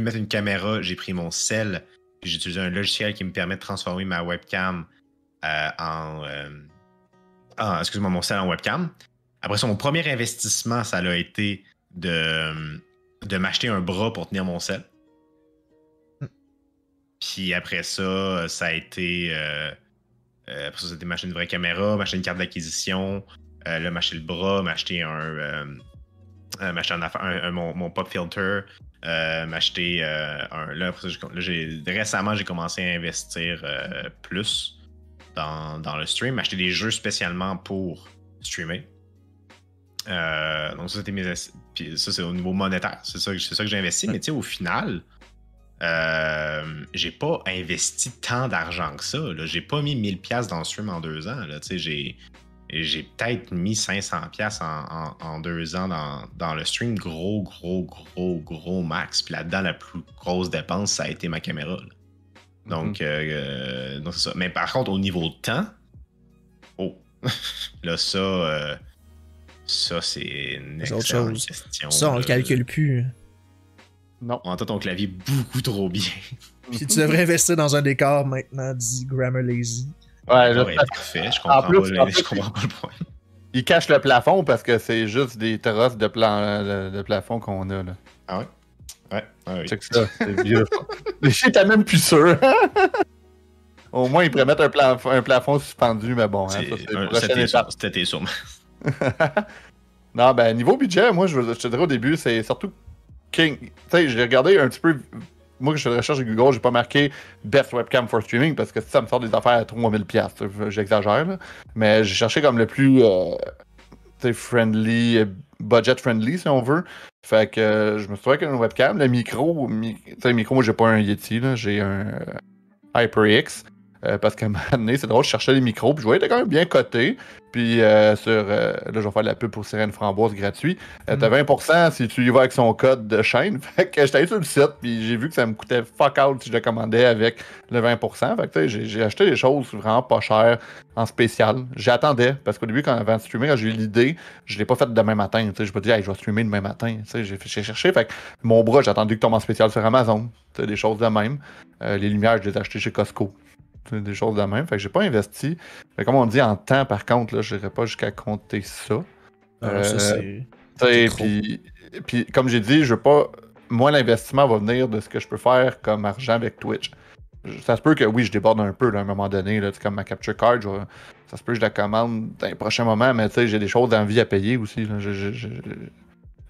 mettre une caméra, j'ai pris mon cell. J'ai utilisé un logiciel qui me permet de transformer ma webcam mon cell en webcam. Après ça, mon premier investissement, ça a été de m'acheter un bras pour tenir mon cell. Puis après ça, ça a été... après ça, c'était m'acheter une vraie caméra, m'acheter une carte d'acquisition, là, m'acheter le bras, m'acheter mon pop filter, m'acheter récemment j'ai commencé à investir plus dans le stream, m'acheter des jeux spécialement pour streamer. Donc ça c'était ça c'est au niveau monétaire, c'est ça que j'ai investi, mais tu sais au final j'ai pas investi tant d'argent que ça, là. J'ai pas mis 1000$ dans le stream en 2 ans, là. Tu sais, j'ai peut-être mis 500$ en 2 ans dans le stream, gros max. Puis là-dedans, la plus grosse dépense, ça a été ma caméra. Là. Donc, donc c'est ça. Mais par contre, au niveau de temps, là, ça c'est une excellente question. Ça, on le calcule plus. Non. On entend ton clavier beaucoup trop bien. Puis tu devrais investir dans un décor maintenant, dit Grammar Lazy. Ouais, parfait. Je comprends pas le point. Il cache le plafond parce que c'est juste des terrasses de plafond qu'on a, là. Ah ouais? Ouais, oui. Check ça, c'est vieux. Les chiens étaient même plus sûrs. Au moins, ils pourraient mettre un plafond suspendu, mais bon, hein, ça, c'est la prochaine étape. C'était sûrement. Non, ben, niveau budget, moi, je te dirais au début, c'est surtout King. Tu sais, j'ai regardé un petit peu. Moi, quand je fais de recherche sur Google, j'ai pas marqué Best Webcam for Streaming parce que ça me sort des affaires à 3000$. J'exagère, là. Mais j'ai cherché comme le plus friendly, budget friendly, si on veut. Fait que je me suis trouvé avec une webcam. Le micro, moi, j'ai pas un Yeti, là. J'ai un HyperX. Parce qu'à un moment donné, c'est drôle, je cherchais les micros, puis je voyais qu'il était quand même bien coté. Puis là, je vais faire de la pub pour Sirène Framboise gratuit. T'as 20% si tu y vas avec son code de chaîne. Fait que j'étais allé sur le site, puis j'ai vu que ça me coûtait fuck out si je le commandais avec le 20%. Fait que j'ai acheté des choses vraiment pas chères en spécial. J'attendais, parce qu'au début, avant de streamer, quand j'ai eu l'idée, je l'ai pas fait demain matin. Je me pas dit, hey, je vais streamer demain matin. J'ai cherché, fait que mon bras, j'ai attendu que tombe en spécial sur Amazon. Des choses de même. Les lumières, je les ai achetées chez Costco. Des choses de même. Fait que j'ai pas investi. Fait comme on dit en temps, par contre, là, je n'irais pas jusqu'à compter ça. Ça, c'est. Puis, comme j'ai dit, je veux pas. Moi, l'investissement va venir de ce que je peux faire comme argent avec Twitch. Ça se peut que oui, je déborde un peu là, à un moment donné, là, comme ma capture card. Ça se peut que je la commande dans les prochains moments, mais j'ai des choses d'envie à payer aussi. Là.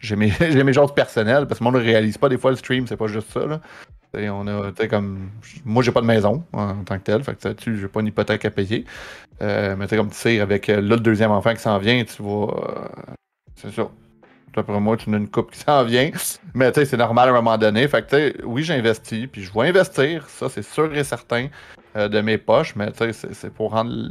J'ai mes choses personnelles, parce que moi, on ne réalise pas des fois le stream, c'est pas juste ça. Là. On a, comme... Moi, j'ai pas de maison en tant que tel, fait que là-dessus, j'ai pas une hypothèque à payer. Mais comme tu sais, avec là, le deuxième enfant qui s'en vient, tu vas. C'est ça. Après moi, tu as une couple qui s'en vient. Mais tu sais, c'est normal à un moment donné. Fait que oui, j'ai investi, puis je vais investir, ça c'est sûr et certain, de mes poches, mais tu sais, c'est pour rendre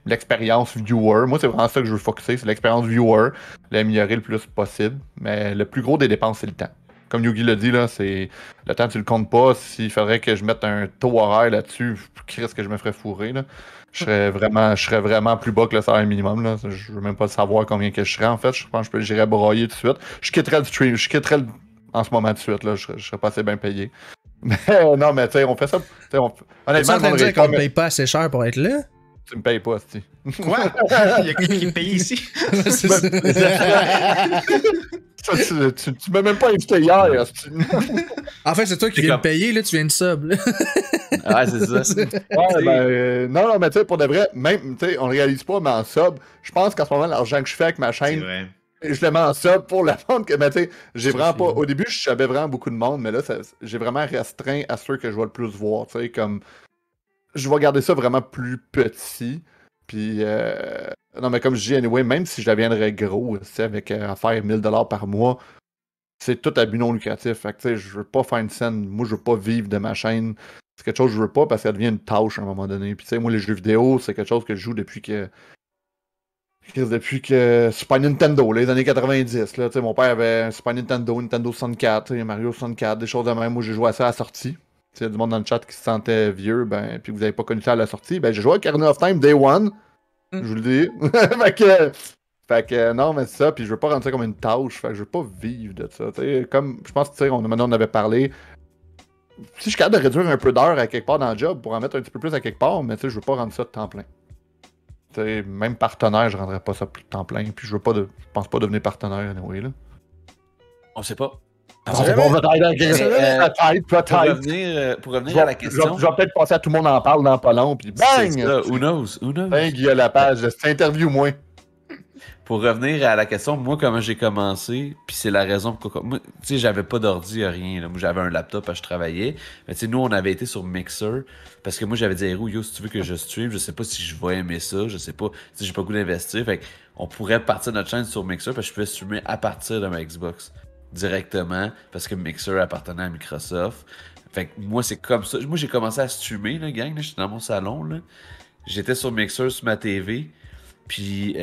l'expérience viewer. Moi, c'est vraiment ça que je veux focusser, c'est l'expérience viewer, l'améliorer le plus possible. Mais le plus gros des dépenses, c'est le temps. Comme Yugi l'a dit, là, c'est le temps, tu le comptes pas. S'il faudrait que je mette un taux horaire là-dessus, qu'est-ce que je me ferais fourrer, là? Je serais vraiment plus bas que le salaire minimum, là. Je veux même pas savoir combien que je serais, en fait. Je pense que j'irais broyer tout de suite. Je quitterais le stream, en ce moment tout de suite, là. Je serais pas assez bien payé. Mais non, mais tu sais, on fait ça. Honnêtement, tu es en train de dire qu'on me paye pas assez cher pour être là? Tu me payes pas, c'ti. Quoi? Il y a quelqu'un qui me paye ici? C'est ça. Tu m'as même pas invité hier. En fait, c'est toi qui viens de payer, là, tu viens de sub. Là. Ouais, c'est ça. Ouais, ben, non, mais tu sais, pour de vrai, même, tu sais, on le réalise pas, mais en sub, je pense qu'en ce moment, l'argent que je fais avec ma chaîne, je le mets en sub pour la vente. Mais tu sais, j'ai vraiment pas. Au début, je savais vraiment beaucoup de monde, mais là, j'ai vraiment restreint à ceux que je vais le plus voir. Tu sais, comme. Je vais garder ça vraiment plus petit. Puis, non, mais comme je dis, anyway, même si je deviendrais gros, avec à faire 1000$ par mois, c'est tout à but non lucratif. Fait que, tu sais, je veux pas faire une scène. Moi, je veux pas vivre de ma chaîne. C'est quelque chose que je veux pas parce que ça devient une tâche à un moment donné. Puis, tu sais, moi, les jeux vidéo, c'est quelque chose que je joue depuis que Super Nintendo, les années 90. Là, mon père avait un Super Nintendo, Nintendo 64, Mario 64, des choses de même. Moi, j'ai joué à ça à la sortie. S'il y a du monde dans le chat qui se sentait vieux, ben, puis que vous n'avez pas connu ça à la sortie, ben, j'ai joué à Ocarina of Time Day One. Je vous le dis. fait que non, mais c'est ça, puis je veux pas rendre ça comme une tâche. Fait que je veux pas vivre de ça. Comme je pense que maintenant on avait parlé. Si je suis capable de réduire un peu d'heures à quelque part dans le job pour en mettre un petit peu plus à quelque part, mais je veux pas rendre ça de temps plein. Même partenaire, je rendrais pas ça plus de temps plein. Puis je pense pas devenir partenaire anyway, là. On sait pas. Pour revenir à la question. Je vais peut-être passer à Tout le monde en parle dans pas long, puis bang! Who knows? Bang, il y a la page. C'est interview, moi. Pour revenir à la question, moi, comment j'ai commencé, puis c'est la raison pourquoi. Moi, tu sais, j'avais pas d'ordi, rien. Là. Moi, j'avais un laptop, je travaillais. Mais tu sais, nous, on avait été sur Mixer, parce que moi, j'avais dit, hey, yo, si tu veux que je stream, je sais pas si je vais aimer ça, je sais pas, si j'ai pas le goût d'investir. Fait on pourrait partir notre chaîne sur Mixer, parce que je pouvais streamer à partir de ma Xbox. Directement, parce que Mixer appartenait à Microsoft. Fait que moi, c'est comme ça. Moi, j'ai commencé à streamer, là, gang. J'étais dans mon salon, là. J'étais sur Mixer, sur ma TV. Puis,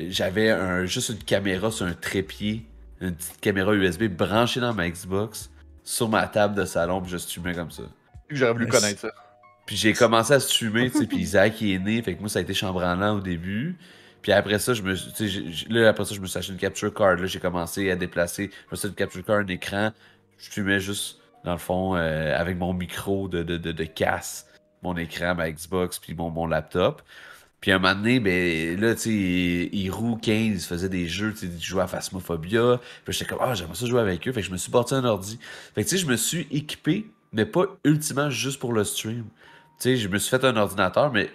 j'avais juste une caméra sur un trépied. Une petite caméra USB branchée dans ma Xbox. Sur ma table de salon, puis je streamais comme ça. J'aurais voulu connaître ça. Puis j'ai commencé à streamer, tu sais, puis Isaac il est né. Fait que moi, ça a été chambranlant au début. Puis après ça, je me suis acheté une capture card. Là, j'ai commencé à déplacer. Je me suis acheté une capture card, un écran. Je filmais juste, dans le fond, avec mon micro de casse, mon écran, ma Xbox, puis mon laptop. Puis à un moment donné, ben là, tu sais, Hiro 15 faisait des jeux, tu sais, ils jouaient à Phasmophobia. Puis j'étais comme, ah, j'aimerais ça jouer avec eux. Fait que je me suis bâti un ordi. Fait que tu sais, je me suis équipé, mais pas ultimement juste pour le stream. Tu sais, je me suis fait un ordinateur, mais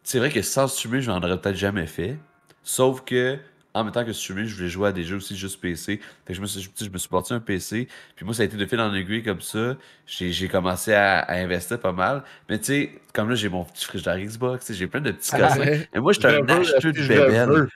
c'est vrai que sans streamer, je n'en aurais peut-être jamais fait. Sauf que, en même temps que streamer, je voulais jouer à des jeux aussi juste PC. Fait que je me suis parti un PC. Puis moi, ça a été de fil en aiguille comme ça. J'ai commencé à investir pas mal. Mais tu sais, comme là, j'ai mon petit frigidaire Xbox, tu sais, j'ai plein de petits cossins. Ouais. Et moi, j'étais un acheteur de je bébelles. veux.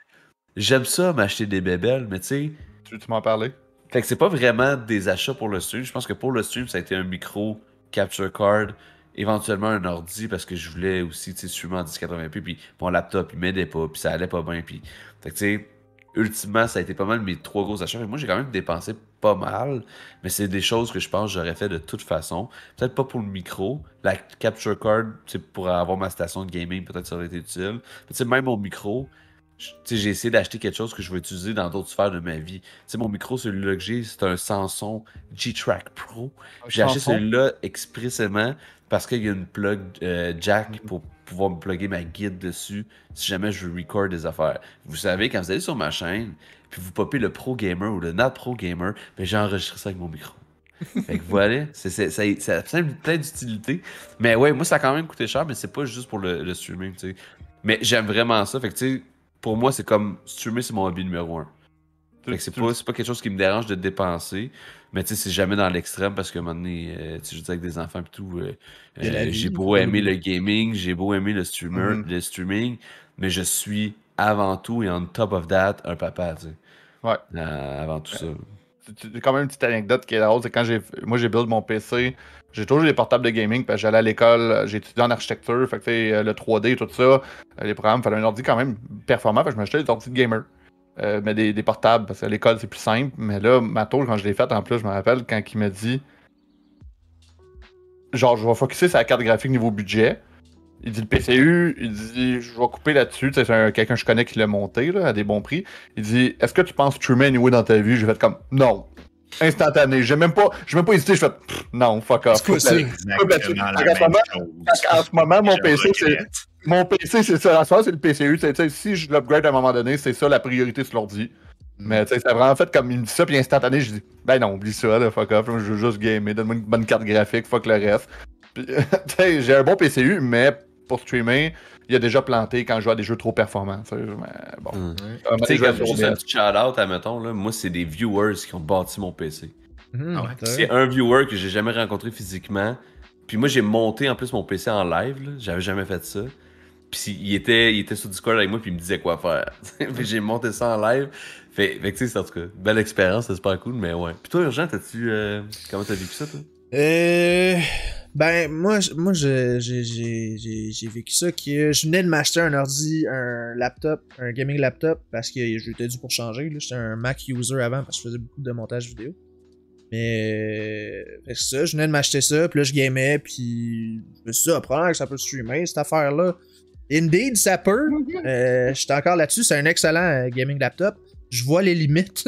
J'aime ça, m'acheter des bébelles, mais tu sais. Tu m'en parlais? Fait que c'est pas vraiment des achats pour le stream. Je pense que pour le stream, ça a été un micro, capture card, éventuellement un ordi parce que je voulais aussi, tu sais, streamer en 1080p. Puis mon laptop, il m'aidait pas, puis ça allait pas bien. Puis, fait que tu sais, ultimement, ça a été pas mal mes 3 gros achats. Fait que moi, j'ai quand même dépensé pas mal, mais c'est des choses que je pense que j'aurais fait de toute façon. Peut-être pas pour le micro. La capture card, tu sais, pour avoir ma station de gaming, peut-être ça aurait été utile. Mais tu sais, même mon micro. Tu sais, j'ai essayé d'acheter quelque chose que je vais utiliser dans d'autres sphères de ma vie. Tu sais, mon micro, celui-là que j'ai, c'est un Samsung G-Track Pro. J'ai acheté celui-là expressément parce qu'il y a une plug jack pour pouvoir me plugger ma guide dessus si jamais je veux record des affaires. Vous savez, quand vous allez sur ma chaîne, puis vous popez le Pro Gamer ou le Not Pro Gamer, ben j'ai enregistré ça avec mon micro. Fait que voilà, ça a plein d'utilité. Mais ouais, moi, ça a quand même coûté cher, mais c'est pas juste pour le streaming, tu sais. Mais j'aime vraiment ça. Fait que tu sais, pour moi, c'est comme streamer, c'est mon hobby numéro 1. Fait que c'est pas quelque chose qui me dérange de dépenser, mais tu sais, c'est jamais dans l'extrême parce qu'à un moment donné, tu sais, je dis avec des enfants et tout, j'ai beau aimer le gaming, j'ai beau aimer le streaming, mais je suis avant tout et on top of that, un papa, tu sais. Ouais. Avant tout ça. C'est quand même une petite anecdote qui est drôle, c'est quand j'ai build mon PC, j'ai toujours eu des portables de gaming parce que j'allais à l'école, j'ai étudié en architecture, fait que le 3D, tout ça, les programmes, fallait un ordi quand même performant, fait que je m'achetais des ordi de gamer. Mais des portables, parce qu'à l'école c'est plus simple, mais là, ma tour, quand je l'ai faite, en plus, je me rappelle quand il m'a dit genre, je vais focusser sur la carte graphique niveau budget. Il dit le PCU, il dit je vais couper là-dessus, c'est quelqu'un que je connais qui l'a monté là, à des bons prix. Il dit est-ce que tu penses streamer anyway dans ta vie? J'ai fait comme non. Instantané. J'ai même pas hésité, je fais non, fuck off. C'est quoi ça? En ce moment, mon PC, c'est ça. En ce moment, c'est le PCU. Si je l'upgrade à un moment donné, c'est ça la priorité sur l'ordi. Mais tu sais, ça a vraiment fait comme il me dit ça, puis instantané, je dis ben non, oublie ça, là, fuck off. Je veux juste gamer, donne-moi une bonne carte graphique, fuck le reste. Puis, j'ai un bon PCU, mais pour streamer, il a déjà planté quand je joue à des jeux trop performants. Mais bon. Tu sais, comme juste un petit shout-out, admettons, là, moi, c'est des viewers qui ont bâti mon PC. C'est un viewer que j'ai jamais rencontré physiquement. Puis moi, j'ai monté en plus mon PC en live. Là. J'avais jamais fait ça. Puis il était sur Discord avec moi, puis il me disait quoi faire. Puis j'ai monté ça en live. Fait que tu sais, en tout cas, belle expérience, c'est super cool, mais ouais. Puis toi, Urgent, comment t'as vécu ça, toi? Ben, moi j'ai vécu ça que je venais de m'acheter un ordi, un laptop, un gaming laptop, parce que j'étais dû pour changer. J'étais un Mac user avant, parce que je faisais beaucoup de montage vidéo. Mais, c'est ça, je venais de m'acheter ça, puis là, je gamais, puis je me suis dit, probablement que ça peut streamer, cette affaire-là. Indeed, ça peut. J'étais encore là-dessus, c'est un excellent gaming laptop. Je vois les limites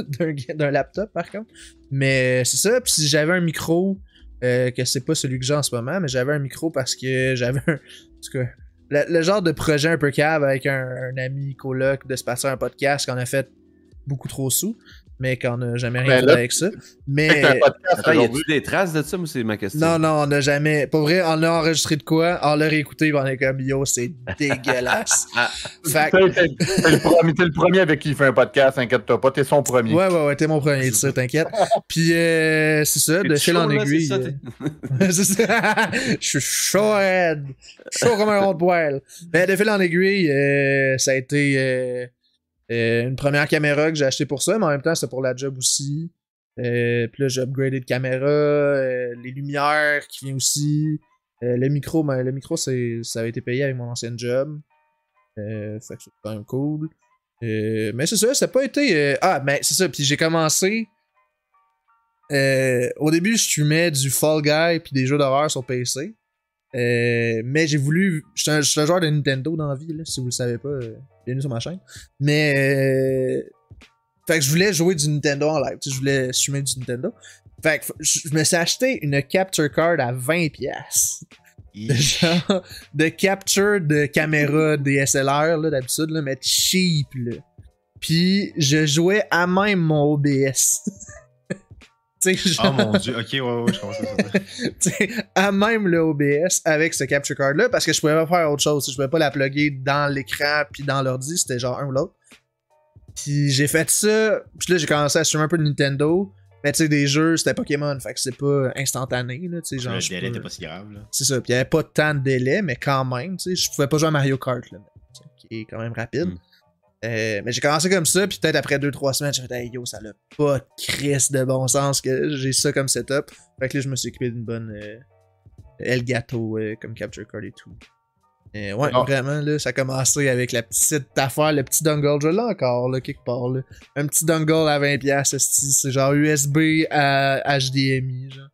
d'un laptop, par contre. Mais c'est ça, puis si j'avais un micro... que c'est pas celui que j'ai en ce moment, mais j'avais un micro parce que j'avais un... En tout cas, le genre de projet un peu cave avec un ami coloc de se passer un podcast qu'on a fait beaucoup trop sous, mais qu'on n'a jamais rien fait avec ça. Mais... Attends, y a-tu des traces de ça, moi, c'est ma question. Non, on n'a jamais... Pour vrai, on a enregistré de quoi, on l'a réécouté, on est comme, yo, c'est dégueulasse. Fait que... T'es le premier avec qui il fait un podcast, inquiète-toi pas, t'es son premier. Ouais, t'es mon premier, tu sais, t'inquiète. Puis, c'est ça, de fil en aiguille. C'est ça, je suis chaud raide. Chaud comme un rond de poêle. Mais de fil en aiguille, ça a été... une première caméra que j'ai achetée pour ça, mais en même temps, c'était pour la job aussi. Puis là, j'ai upgradé de caméra, les lumières qui viennent aussi. Le micro, ça a été payé avec mon ancien job. Fait que c'est quand même cool. Mais c'est ça, ça n'a pas été... mais c'est ça, puis j'ai commencé... au début, je streamais du Fall Guy puis des jeux d'horreur sur PC. Mais j'ai voulu... Je suis un joueur de Nintendo dans la vie, là, si vous le savez pas. Bienvenue sur ma chaîne. Mais... Fait que je voulais jouer du Nintendo en live. Tu sais, je voulais streamer du Nintendo. Fait que je me suis acheté une capture card à 20$. genre de capture de caméra DSLR, là, d'habitude, là, mais cheap, là. Puis je jouais à même mon OBS. Tu sais, Oh mon dieu, ok, ouais, je comprends ça. tu sais, à même le OBS avec ce capture card là parce que je pouvais pas faire autre chose. Je pouvais pas la plugger dans l'écran puis dans l'ordi, c'était genre un ou l'autre. Puis j'ai fait ça, puis là j'ai commencé à streamer un peu de Nintendo, mais tu sais des jeux c'était Pokémon, fait que c'est pas instantané là, tu sais genre Le délai était pas si grave, là. c'est ça, puis il y avait pas tant de délai mais quand même, tu sais, je pouvais pas jouer à Mario Kart là, qui est quand même rapide. Mais j'ai commencé comme ça, puis peut-être après 2-3 semaines, j'ai fait hey yo, ça n'a pas de crise de bon sens que j'ai ça comme setup. Fait que là, je me suis occupé d'une bonne Elgato comme capture card et tout. Ouais, vraiment, là, ça a commencé avec la petite affaire, le petit dongle, je l'ai encore, là, quelque part, là. Un petit dongle à 20$, c'est genre USB à HDMI, genre.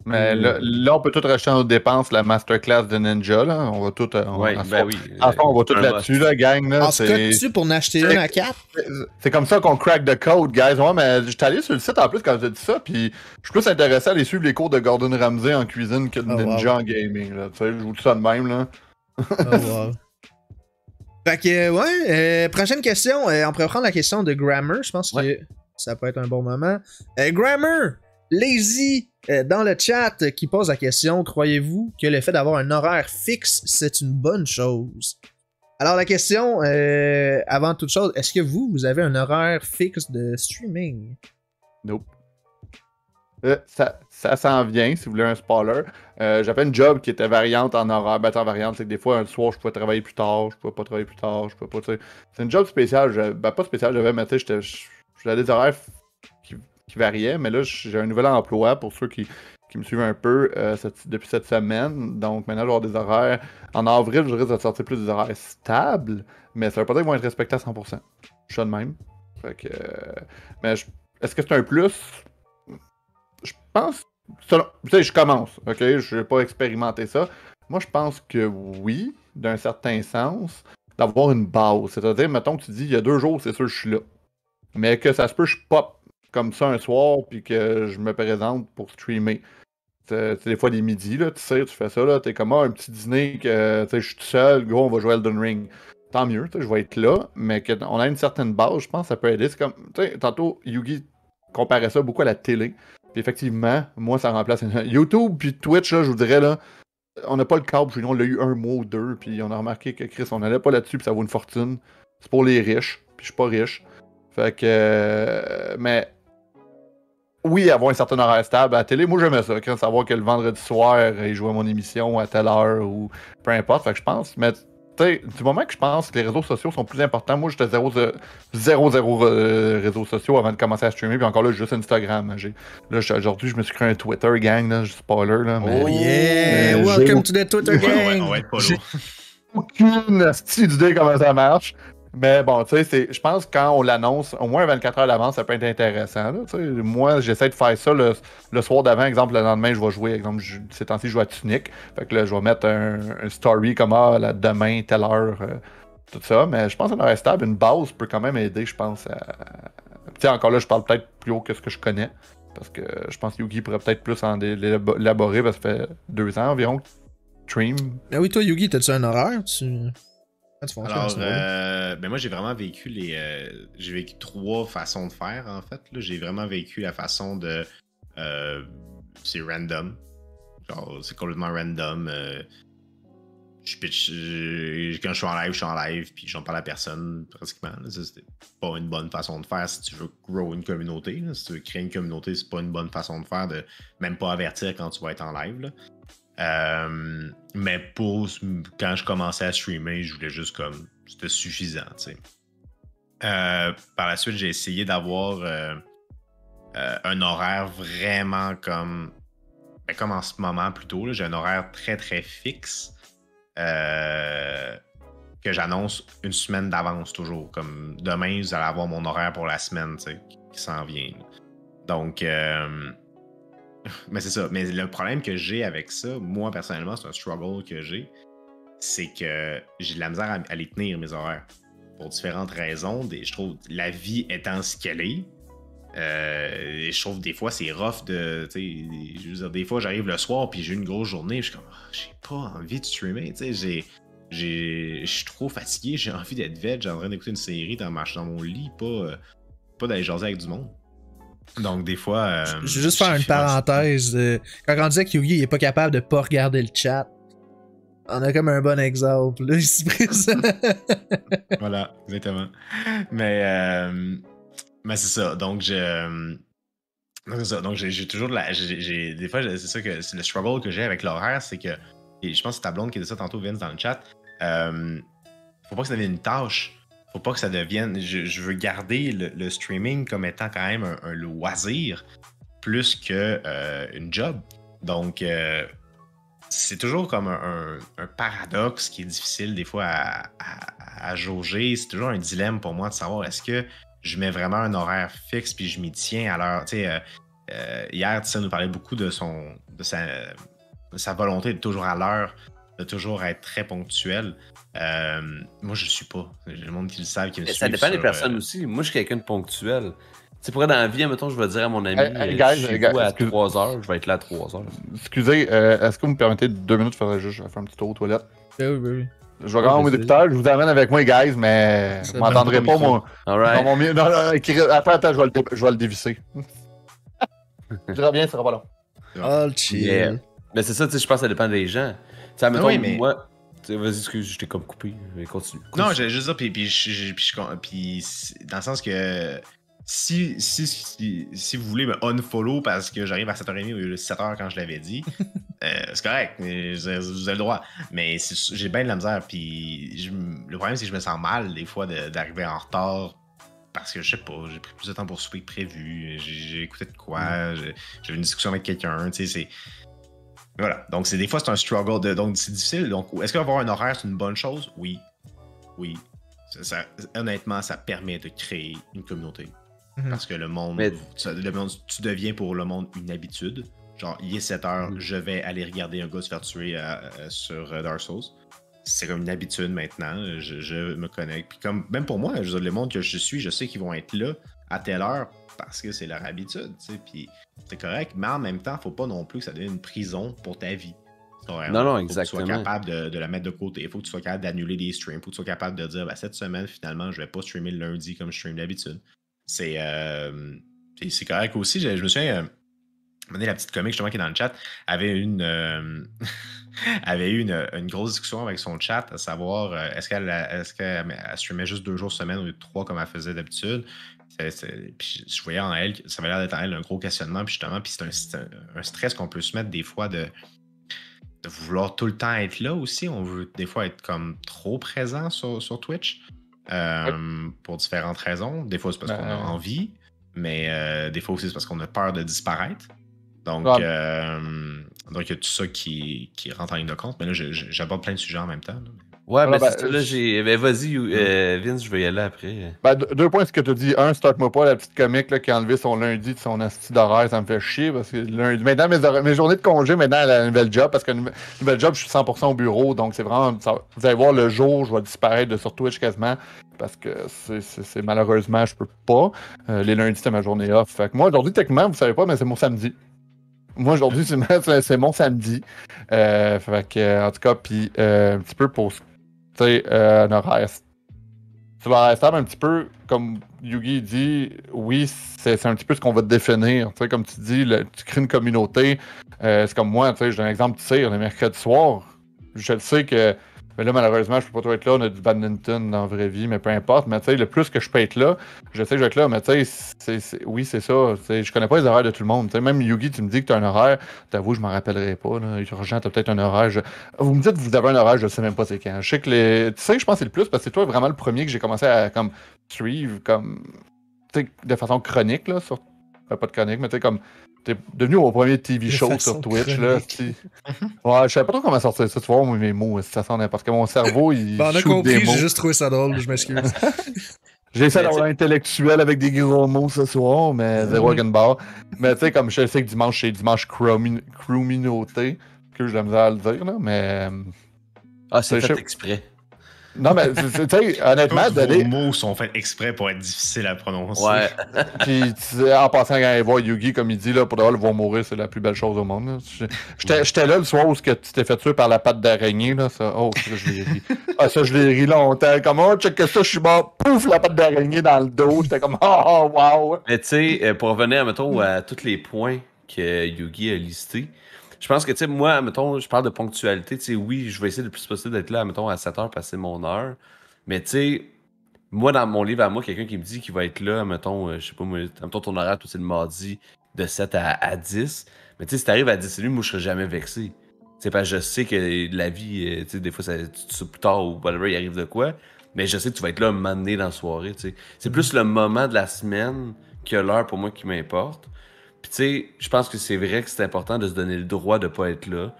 Mais là, on peut tout racheter en nos dépenses la masterclass de Ninja. Là. On va tout. Ouais, ben oui. On va tout là-dessus, la gang. Là, en tout cas, tu pour en acheter une à 4. C'est comme ça qu'on crack the code, guys. Ouais, mais j'étais allé sur le site en plus quand j'ai dit ça. Puis je suis plus intéressé à aller suivre les cours de Gordon Ramsay en cuisine que de Ninja en gaming. Là. Tu sais, je joue tout ça de même. Là. Wow. Fait que, ouais, prochaine question. On pourrait prendre la question de Grammar. Je pense que ça peut être un bon moment. Grammar! Lazy dans le chat qui pose la question, croyez-vous que le fait d'avoir un horaire fixe, c'est une bonne chose? Alors la question, avant toute chose, est-ce que vous avez un horaire fixe de streaming? Nope. Ça s'en vient, si vous voulez un spoiler. J'avais une job qui était variante en horaire. Ben, variante, c'est que des fois, un soir, je pouvais travailler plus tard, je pouvais pas travailler plus tard, je pouvais pas, tu sais. C'est une job spéciale, pas spéciale, mais tu sais, j'avais des horaires qui variait, mais là, j'ai un nouvel emploi pour ceux qui me suivent un peu depuis cette semaine. Donc, maintenant, je vais avoir des horaires. En avril, je risque de sortir plus des horaires stables, mais ça veut pas dire qu'ils vont être respectés à 100%. Je suis de même. Fait que, mais est-ce que c'est un plus? Je pense. Tu sais, je commence, ok? Je vais pas expérimenter ça. Moi, je pense que oui, d'un certain sens, d'avoir une base. C'est-à-dire, mettons que tu dis, il y a 2 jours, c'est sûr, je suis là. Mais que ça se peut, je pop comme ça un soir, puis que je me présente pour streamer. C'est des fois les midis, là, tu sais, tu fais ça, là, t'es comme un petit dîner que, tu sais, je suis tout seul, gros, on va jouer à Elden Ring. Tant mieux, tu sais, je vais être là, mais qu'on a une certaine base, je pense que ça peut aider. C'est comme, tu sais, tantôt, Yugi comparait ça beaucoup à la télé. Puis effectivement, moi, ça remplace YouTube, puis Twitch, là, je vous dirais, là, on n'a pas le câble, puis on l'a eu 1 mois ou 2, puis on a remarqué que Chris, on n'allait pas là-dessus, puis ça vaut une fortune. C'est pour les riches, puis je suis pas riche. Fait que, mais oui, avoir un certain horaire stable à la télé, moi j'aimais ça, quand savoir que le vendredi soir, il jouait mon émission à telle heure ou peu importe. Fait que je pense, mais tu sais, du moment que je pense que les réseaux sociaux sont plus importants, moi j'étais zéro réseaux sociaux avant de commencer à streamer, puis encore là, juste Instagram. Là, aujourd'hui, je me suis créé un Twitter gang, là, spoiler, là. Mais, oh yeah! Welcome to the Twitter gang! On va être pas lourd. Aucune astuce idée comment ça marche. Mais bon, tu sais, je pense que quand on l'annonce, au moins 24 heures d'avance, ça peut être intéressant. Là, moi, j'essaie de faire ça le soir d'avant. Exemple, le lendemain, je vais jouer. Exemple, ces temps-ci, je joue à Tunic. Fait que là, je vais mettre un story comme là, demain, telle heure, tout ça. Mais je pense qu'un horaire stable, une base peut quand même aider, je pense. Tu sais, encore là, je parle peut-être plus haut que ce que je connais. Parce que je pense que Yugi pourrait peut-être plus en élaborer, parce que ça fait 2 ans environ. Stream. Ah oui, toi, Yugi, t'as-tu un horaire? Alors, ben moi j'ai vraiment vécu j'ai vécu 3 façons de faire en fait. J'ai vraiment vécu la façon de c'est random. Genre c'est complètement random. Je pitch quand je suis en live puis j'en parle à personne pratiquement. Ça, c'était pas une bonne façon de faire si tu veux grow une communauté. Là. Si tu veux créer une communauté, c'est pas une bonne façon de faire de même pas avertir quand tu vas être en live. Là. Mais quand je commençais à streamer, je voulais juste comme c'était suffisant, tu sais. Par la suite, j'ai essayé d'avoir un horaire vraiment comme en ce moment plutôt. J'ai un horaire très très fixe que j'annonce une semaine d'avance toujours. Comme demain, vous allez avoir mon horaire pour la semaine, tu sais, qui s'en vient. Là. Donc mais c'est ça. Mais le problème que j'ai avec ça, moi personnellement, c'est un struggle que j'ai, c'est que j'ai de la misère à les tenir, mes horaires. Pour différentes raisons. Je trouve la vie étant ce qu'elle est, Je trouve des fois c'est rough de. Je veux dire, des fois j'arrive le soir puis j'ai une grosse journée, je suis comme j'ai pas envie de streamer. Je suis trop fatigué, j'ai envie d'être veg, j'ai en train d'écouter une série dans mon lit, pas d'aller jaser avec du monde. Donc des fois. Je vais juste faire une parenthèse. Quand on disait que Yugi est pas capable de pas regarder le chat, on a comme un bon exemple là, ici présent. Voilà, exactement. Mais c'est ça. Donc j'ai toujours des fois c'est ça que c'est le struggle que j'ai avec l'horaire, c'est que et je pense que c'est ta blonde qui disait ça tantôt, Vince, dans le chat. Faut pas que ça devienne une tâche. Faut pas que ça devienne. Je veux garder le streaming comme étant quand même un loisir plus que une job. Donc c'est toujours comme un paradoxe qui est difficile des fois à jauger. C'est toujours un dilemme pour moi de savoir est-ce que je mets vraiment un horaire fixe puis je m'y tiens à l'heure. Hier, Tissa nous parlait beaucoup de sa volonté de toujours à l'heure, de toujours être très ponctuel. Moi, je le suis pas. Le monde qui le savent, qui me suit. Ça dépend des personnes aussi. Moi, je suis quelqu'un de ponctuel. Tu sais, pour être dans la vie, mettons, je vais dire à mon ami, chez vous à 3h, je vais être là à 3h. Excusez, est-ce que vous me permettez 2 minutes, faudrait juste faire un petit tour aux toilettes? Oui. Je vais regarder mes écouteurs, je vous amène avec moi, guys, mais vous m'entendrez pas, moi. Alright. Attends, je vais le dévisser. Je reviens, ça sera pas long. Oh, chill. Yeah. Mais c'est ça, tu sais, je pense que ça dépend des gens. Tu sais, mettons, oui, mais... moi... Vas-y, excuse, je t'ai comme coupé, mais continue. Non, j'allais juste dire, puis dans le sens que si vous voulez me unfollow parce que j'arrive à 7h30 au lieu de 7h quand je l'avais dit, c'est correct, vous avez le droit. Mais j'ai bien de la misère, puis le problème, c'est que je me sens mal des fois d'arriver en retard parce que je sais pas, j'ai pris plus de temps pour souper que prévu, j'ai écouté de quoi, j'ai eu une discussion avec quelqu'un, tu sais, c'est... Voilà, donc des fois c'est un struggle, donc c'est difficile. Donc est-ce qu'avoir un horaire c'est une bonne chose? Oui. Honnêtement, ça permet de créer une communauté. Parce que le monde, tu deviens pour le monde une habitude. Genre, il est 7h, je vais aller regarder un gars se faire tuer sur Dark Souls. C'est comme une habitude maintenant, je me connecte. Puis comme, même pour moi, le monde que je suis, je sais qu'ils vont être là à telle heure parce que c'est leur habitude, tu sais, puis c'est correct, mais en même temps, faut pas non plus que ça devienne une prison pour ta vie. Non, exactement. Faut que tu sois capable de la mettre de côté, il faut que tu sois capable d'annuler des streams, il faut que tu sois capable de dire, cette semaine, finalement, je vais pas streamer le lundi comme je stream d'habitude. C'est correct aussi, je me souviens... la petite comique justement qui est dans le chat avait eu une grosse discussion avec son chat à savoir est-ce qu'elle streamait juste 2 jours semaine au lieu de 3 comme elle faisait d'habitude. Puis je voyais en elle, ça avait l'air d'être en elle un gros questionnement, puis justement, puis c'est un stress qu'on peut se mettre des fois de vouloir tout le temps être là aussi. On veut des fois être comme trop présent sur Twitch pour différentes raisons. Des fois c'est parce qu'on a envie, mais des fois aussi c'est parce qu'on a peur de disparaître. Donc, il y a tout ça qui rentre en ligne de compte. Mais là, j'aborde plein de sujets en même temps. Là. Ouais, mais c'est ça, là, vas-y, Vince, je vais y aller après. 2 points, ce que tu as dit. Un, start-moi pas la petite comique là, qui a enlevé son lundi de son asti d'horaire, ça me fait chier. Parce que lundi, maintenant, mes journées de congé, maintenant, elle a un nouvel job. Parce que nouvel job, je suis 100% au bureau. Donc, c'est vraiment. Vous allez voir le jour, je vais disparaître sur Twitch quasiment. Parce que c'est malheureusement, je peux pas. Les lundis, c'est ma journée off. Fait que moi, aujourd'hui, techniquement, vous savez pas, mais c'est mon samedi. Moi, aujourd'hui, c'est mon samedi. Fait que, en tout cas, puis un petit peu pour, tu sais, un horaire. Ça va rester un petit peu, comme Yugi dit, oui, c'est un petit peu ce qu'on va te définir. Tu sais, comme tu dis, tu crées une communauté. C'est comme moi, tu sais, j'ai un exemple, tu sais, on est mercredi soir. Je le sais que, mais là, malheureusement, je peux pas trop être là. On a du badminton dans la vraie vie, mais peu importe. Mais tu sais, le plus que je peux être là, je sais que je vais être là. Mais tu sais, oui, c'est ça. Je connais pas les horaires de tout le monde. T'sais, même Yugi, tu me dis que tu as un horaire. T'avoue, je m'en rappellerai pas. Là. Urgent, tu as peut-être un horaire. Vous me dites que vous avez un horaire, je sais même pas c'est quand. Je sais que tu sais, je pense que c'est le plus parce que c'est toi vraiment le premier que j'ai commencé à comme suivre comme de façon chronique, là. Pas de chronique, mais tu sais, comme. T'es devenu mon premier TV show sur Twitch, là. Ouais, je savais pas trop comment sortir ça. Tu vois, mes mots, ça sent n'importe que mon cerveau, il. On a compris, j'ai juste trouvé ça drôle, je m'excuse. J'ai essayé d'avoir intellectuel avec des gros mots ce soir, mais zéro gun bar. Mais tu sais, comme je sais que dimanche, c'est dimanche crewminoté, que j'ai de la misère à le dire, là, mais. Ah, c'est fait exprès. Non, mais tu sais, honnêtement, Tous vos mots sont faits exprès pour être difficiles à prononcer. Ouais. Puis, en passant, quand il voit Yugi, comme il dit, là, pour de vrai, le voir mourir, c'est la plus belle chose au monde. Là. J'étais là le soir où tu t'es fait tuer par la patte d'araignée. Là, ça. Oh, ça, je l'ai ri. Ah, ça, je l'ai ri longtemps. Comme, oh, check ça, je suis mort. Pouf, la patte d'araignée dans le dos. J'étais comme, oh, wow. Mais tu sais, pour revenir, mettons, à tous les points que Yugi a listés, je pense que, tu sais, moi, mettons, je parle de ponctualité. Tu sais, oui, je vais essayer le plus possible d'être là, mettons, à 7 heures, passer mon heure. Mais tu sais, moi, dans mon livre à moi, quelqu'un qui me dit qu'il va être là, mettons, je sais pas, moi, mettons, ton horaire, toi, c'est le mardi de 7 à 10. Mais tu sais, si t'arrives à 10 et moi, je serais jamais vexé. C'est parce que je sais que la vie, tu sais, des fois, tu te souves plus tard ou whatever, il arrive de quoi. Mais je sais que tu vas être là un moment donné dans la soirée, tu sais. C'est plus le moment de la semaine que l'heure pour moi qui m'importe. Puis tu sais, je pense que c'est vrai que c'est important de se donner le droit de pas être là.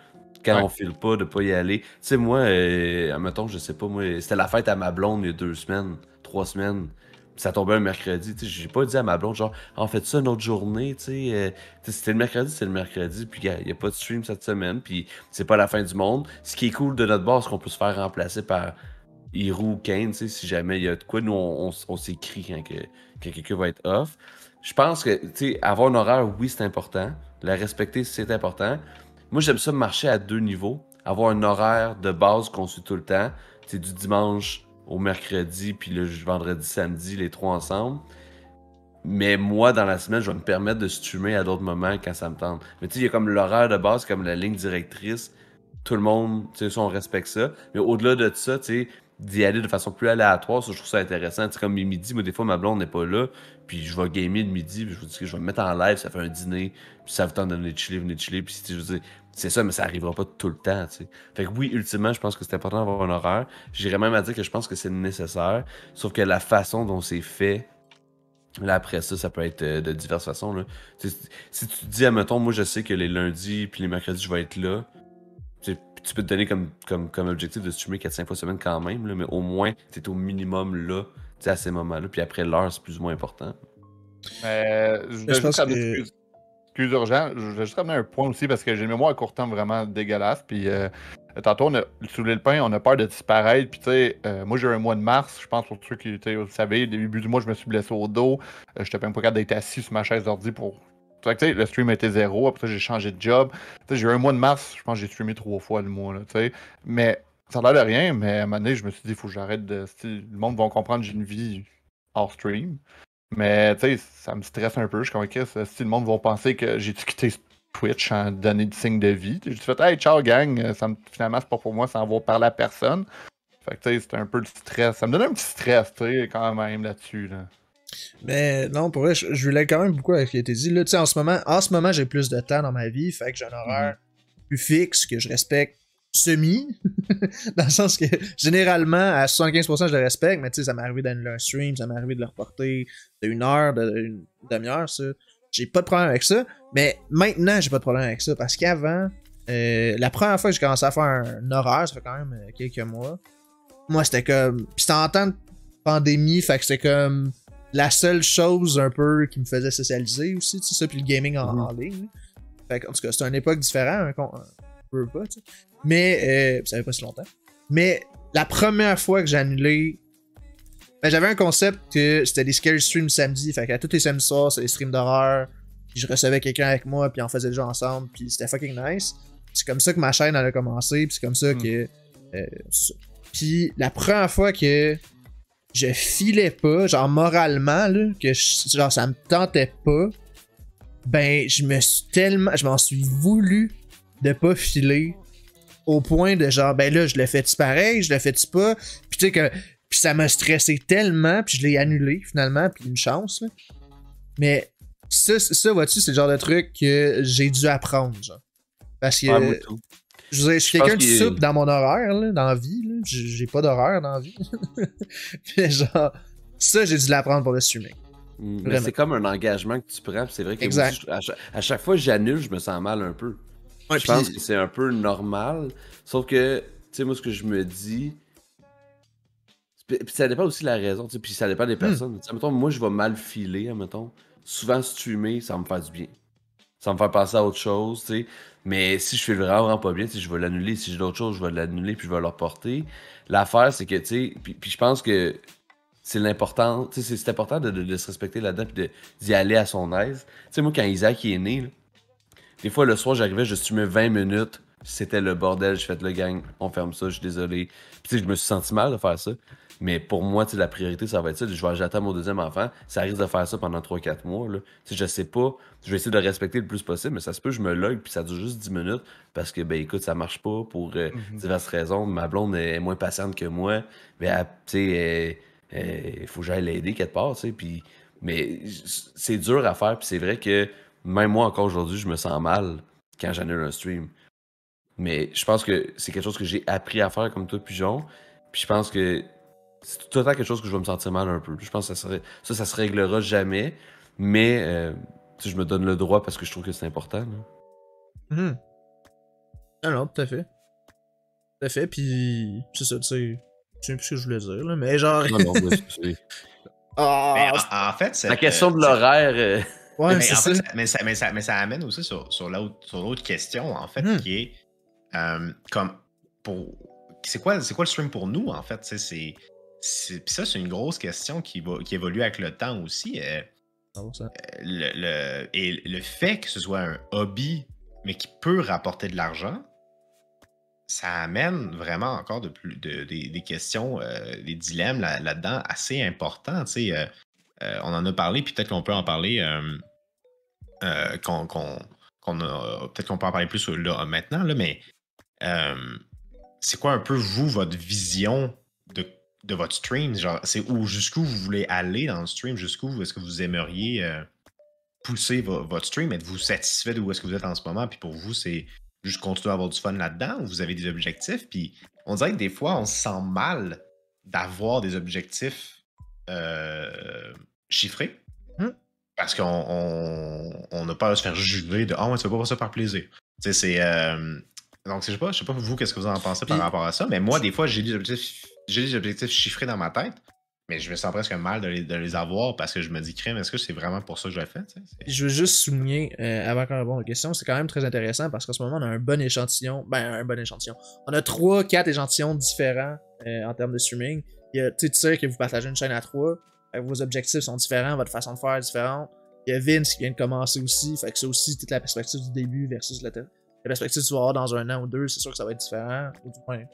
Quand on file pas, de pas y aller. Tu sais, moi, admettons, je sais pas, moi, c'était la fête à ma blonde il y a 2 semaines, 3 semaines. Puis ça tombait un mercredi, tu sais, j'ai pas dit à ma blonde, genre, on fait ça une autre journée, tu sais. C'était le mercredi, c'était le mercredi, puis il y a pas de stream cette semaine, puis c'est pas la fin du monde. Ce qui est cool de notre base, c'est qu'on peut se faire remplacer par Hiro ou Kane, tu sais, si jamais il y a de quoi, nous, on s'écrit quand quelqu'un va être off. Je pense que, tu sais, avoir un horaire, oui, c'est important. La respecter, c'est important. Moi, j'aime ça marcher à 2 niveaux. Avoir un horaire de base qu'on suit tout le temps. C'est du dimanche au mercredi, puis le vendredi, samedi, les 3 ensemble. Mais moi, dans la semaine, je vais me permettre de streamer à d'autres moments quand ça me tente. Mais tu sais, il y a comme l'horaire de base, comme la ligne directrice. Tout le monde, tu sais, ça, on respecte ça. Mais au-delà de ça, tu sais, d'y aller de façon plus aléatoire, ça, je trouve ça intéressant. Tu sais, comme les midis, moi, des fois, ma blonde n'est pas là, puis je vais gamer le midi, puis je vous dis que je vais me mettre en live, ça fait un dîner, puis ça vous tente de venir chiller, puis je veux dire, c'est ça, mais ça arrivera pas tout le temps, tu sais. Fait que oui, ultimement, je pense que c'est important d'avoir un horaire. J'irais même à dire que je pense que c'est nécessaire, sauf que la façon dont c'est fait, là, après ça, ça peut être de diverses façons, là. Si tu te dis, admettons, moi, je sais que les lundis puis les mercredis, je vais être là, tu peux te donner comme objectif de streamer 4-5 fois semaine quand même, là, mais au moins, tu es au minimum là, à ces moments-là. Puis après, l'heure, c'est plus ou moins important. Je pense que... Excuse urgent, je vais juste ramener un point aussi parce que j'ai une mémoire à court terme vraiment dégueulasse. Puis tantôt, on a soulevé le pain, on a peur de disparaître. Puis tu sais, moi j'ai eu un mois de mars, je pense pour ceux qui vous savez, début du mois, je me suis blessé au dos. J'étais pas capable d'être assis sur ma chaise d'ordi pour. Tu sais, le stream était 0, après ça j'ai changé de job. Tu sais, j'ai eu un mois de mars, je pense que j'ai streamé 3 fois le mois, là, tu sais. Mais ça a l'air de rien, mais à un moment donné, je me suis dit, il faut que j'arrête de. Le monde va comprendre que j'ai une vie hors stream. Mais tu sais, ça me stresse un peu. Je suis comme, ok, si le monde va penser que j'ai quitté Twitch en donner des signes de vie. J'ai fait, hey, ciao gang, finalement, c'est pas pour moi, ça en va parler à personne. Fait que tu sais, c'était un peu de stress. Ça me donnait un petit stress, tu sais, quand même là-dessus. Là. Mais non, pour vrai, je voulais quand même beaucoup avec ce qui a été dit. Là, tu sais, en ce moment, j'ai plus de temps dans ma vie, fait que j'ai un horaire plus fixe que je respecte semi, dans le sens que généralement à 75% je le respecte, mais tu sais, ça m'est arrivé d'annuler un stream, ça m'est arrivé de le reporter de 1 heure, d'une demi-heure, ça. J'ai pas de problème avec ça, mais maintenant j'ai pas de problème avec ça, parce qu'avant, la première fois que j'ai commencé à faire un horaire, ça fait quand même quelques mois, moi c'était comme, pis c'était en temps de pandémie, fait que c'était comme la seule chose un peu qui me faisait socialiser aussi, tu sais, ça, puis le gaming en ligne. Fait que, en tout cas, c'est une époque différente, un peu pas, tu sais. Mais, ça fait pas si longtemps. Mais, la première fois que j'ai annulé, ben, j'avais un concept que c'était des scary streams samedi. Fait qu'à tous les samedis soirs, c'est des streams d'horreur. Puis je recevais quelqu'un avec moi, puis on faisait le jeu ensemble. Puis c'était fucking nice. C'est comme ça que ma chaîne elle a commencé. Puis c'est comme ça que. Puis la première fois que je filais pas, genre moralement, là, que genre ça me tentait pas, ben, je m'en suis voulu de pas filer. Au point de genre, ben là, je l'ai fait-tu pareil, je l'ai fait-tu pas. Puis tu sais que. Puis ça m'a stressé tellement, puis je l'ai annulé finalement, puis une chance, là. Mais ça vois-tu, c'est le genre de truc que j'ai dû apprendre, genre. Parce que. Je veux dire, je suis quelqu'un de souple dans mon horaire, là, dans la vie, là. J'ai pas d'horaire dans la vie. Puis genre, ça, j'ai dû l'apprendre pour le streaming. Mais c'est comme un engagement que tu prends, c'est vrai que moi, à chaque fois que j'annule, je me sens mal un peu. Ouais, je pense que c'est un peu normal, sauf que, tu sais, moi, ce que je me dis, puis ça dépend aussi de la raison, tu sais, puis ça dépend des personnes. Mettons, moi, je vais mal filer, mettons. Souvent, streamer, ça va me faire du bien. Ça va me faire penser à autre chose, tu sais. Mais si je fais vraiment pas bien, tu sais, je vais l'annuler. Si j'ai d'autres choses, je vais l'annuler puis je vais le reporter. L'affaire, c'est que, tu sais, puis je pense que c'est l'important, tu sais, c'est important de se respecter là-dedans puis d'y aller à son aise. Tu sais, moi, quand Isaac est né, là, des fois, le soir, j'arrivais, je streamais 20 minutes. C'était le bordel. J'ai fait le gang. On ferme ça, je suis désolé. Puis, tu sais, je me suis senti mal de faire ça. Mais pour moi, tu sais, la priorité, ça va être ça. J'attends mon deuxième enfant. Ça risque de faire ça pendant 3 4 mois. Là. Tu sais, je sais pas. Je vais essayer de le respecter le plus possible, mais ça se peut, je me log, puis ça dure juste 10 minutes. Parce que, ben, écoute, ça marche pas pour diverses raisons. Ma blonde est moins patiente que moi. Mais, tu sais, il faut que j'aille l'aider quelque part, tu sais. Puis, mais c'est dur à faire, puis c'est vrai que même moi, encore aujourd'hui, je me sens mal quand j'annule un stream. Mais je pense que c'est quelque chose que j'ai appris à faire comme toi, pigeon. Puis je pense que c'est tout le temps quelque chose que je vais me sentir mal un peu. Je pense que ça se réglera jamais. Mais tu sais, je me donne le droit parce que je trouve que c'est important. Là. Non, non, tout à fait. Tout à fait, puis c'est ça, tu sais. Je sais plus ce que je voulais dire, là, mais genre. Non, non, c'est... Ah, En fait, La question de l'horaire. ouais, mais, c'est en ça. fait, mais ça amène aussi sur l'autre question, en fait, qui est comme c'est quoi le stream pour nous, en fait? Puis ça, c'est une grosse question qui évolue avec le temps aussi. Et le fait que ce soit un hobby, mais qui peut rapporter de l'argent, ça amène vraiment encore des questions, des dilemmes là-dedans assez importants. On en a parlé, puis peut-être qu'on peut en parler. Peut-être qu'on peut en parler plus là, maintenant, là, mais c'est quoi un peu, vous, votre vision de votre stream? Genre, jusqu'où vous voulez aller dans le stream? Jusqu'où est-ce que vous aimeriez pousser votre stream? Êtes-vous satisfait de où est-ce que vous êtes en ce moment? Puis pour vous, c'est juste continuer à avoir du fun là-dedans ou vous avez des objectifs? Puis on dirait que des fois, on se sent mal d'avoir des objectifs chiffrés. Parce qu'on n'a pas à se faire juger de « Ah ouais, tu fais pas ça par plaisir. » Tu sais, c'est... Donc, je sais pas vous, qu'est-ce que vous en pensez par rapport à ça, mais moi, des fois, j'ai des objectifs chiffrés dans ma tête, mais je me sens presque mal de les avoir parce que je me dis, crème, est-ce que c'est vraiment pour ça que je le fais? Je veux juste souligner, avant qu'on réponde aux questions, c'est quand même très intéressant parce qu'en ce moment, on a un bon échantillon. On a 3-4 échantillons différents en termes de streaming. Tu sais que vous partagez une chaîne à 3, vos objectifs sont différents, votre façon de faire est différente. Il y a Vince qui vient de commencer aussi, fait que ça aussi, toute la perspective du début versus la perspective que tu vas avoir dans 1 an ou 2, c'est sûr que ça va être différent, ou du moins, il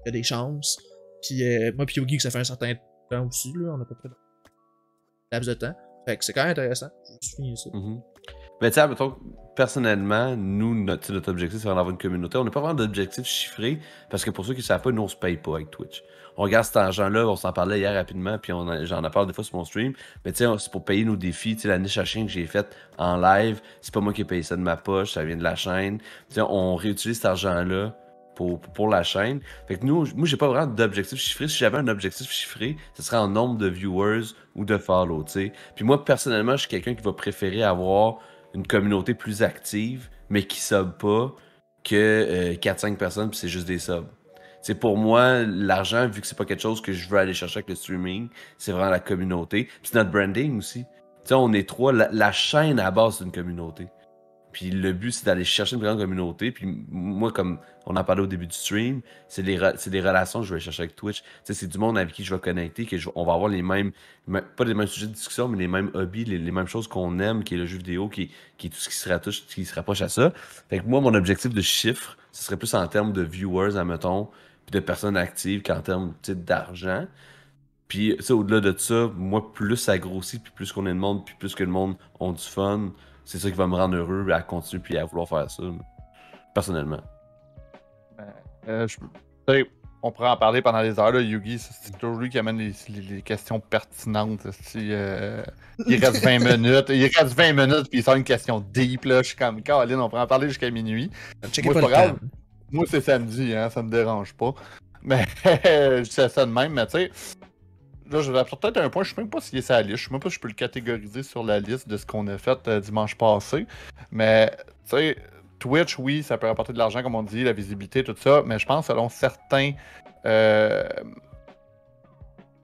y a des chances. Puis moi puis Yogi, que ça fait un certain temps aussi, là, on a à peu près de laps de temps. Fait que c'est quand même intéressant, je suis ça. Mais tu sais, mettons, personnellement, nous, notre objectif, c'est d'avoir une communauté. On n'a pas vraiment d'objectif chiffré, parce que pour ceux qui ne savent pas, nous, on se paye pas avec Twitch. On regarde cet argent-là, on s'en parlait hier rapidement, puis j'en ai parlé des fois sur mon stream. Mais tu sais, c'est pour payer nos défis. Tu sais, la niche à chien que j'ai faite en live, c'est pas moi qui ai payé ça de ma poche, ça vient de la chaîne. Tu sais, on réutilise cet argent-là pour la chaîne. Fait que moi, j'ai pas vraiment d'objectif chiffré. Si j'avais un objectif chiffré, ce serait en nombre de viewers ou de follow, tu sais. Puis moi, personnellement, je suis quelqu'un qui va préférer avoir une communauté plus active, mais qui sub pas que 4-5 personnes, puis c'est juste des subs. C'est pour moi, l'argent, vu que c'est pas quelque chose que je veux aller chercher avec le streaming, c'est vraiment la communauté. Puis c'est notre branding aussi. Tu sais, on est 3, la chaîne à la base, c'est une communauté. Puis le but, c'est d'aller chercher une grande communauté. Puis moi, comme on en parlait au début du stream, c'est des relations que je vais chercher avec Twitch. Tu sais, c'est du monde avec qui je vais connecter, on va avoir les mêmes, pas les mêmes sujets de discussion, mais les mêmes hobbies, les mêmes choses qu'on aime, qui est le jeu vidéo, qui est tout ce qui se rapproche à ça. Fait que moi, mon objectif de chiffre, ce serait plus en termes de viewers, admettons, puis de personnes actives qu'en termes d'argent. Puis au-delà de ça, moi, plus ça grossit, puis plus qu'on est de monde, puis plus que le monde ont du fun, c'est ça qui va me rendre heureux à continuer puis à vouloir faire ça, personnellement. On pourrait en parler pendant des heures, là, Yugi, c'est toujours lui qui amène les questions pertinentes. Il reste 20 minutes, puis il sort une question deep, là, je suis comme, Caroline, on pourrait en parler jusqu'à minuit. Moi, pas grave. Moi, c'est samedi, hein, ça me dérange pas. Mais je sais ça de même, mais tu sais, là, je vais peut-être un point, je sais même pas s'il est sur la liste, je sais même pas si je peux le catégoriser sur la liste de ce qu'on a fait dimanche passé. Mais, tu sais, Twitch, oui, ça peut rapporter de l'argent, comme on dit, la visibilité, tout ça, mais je pense, selon certains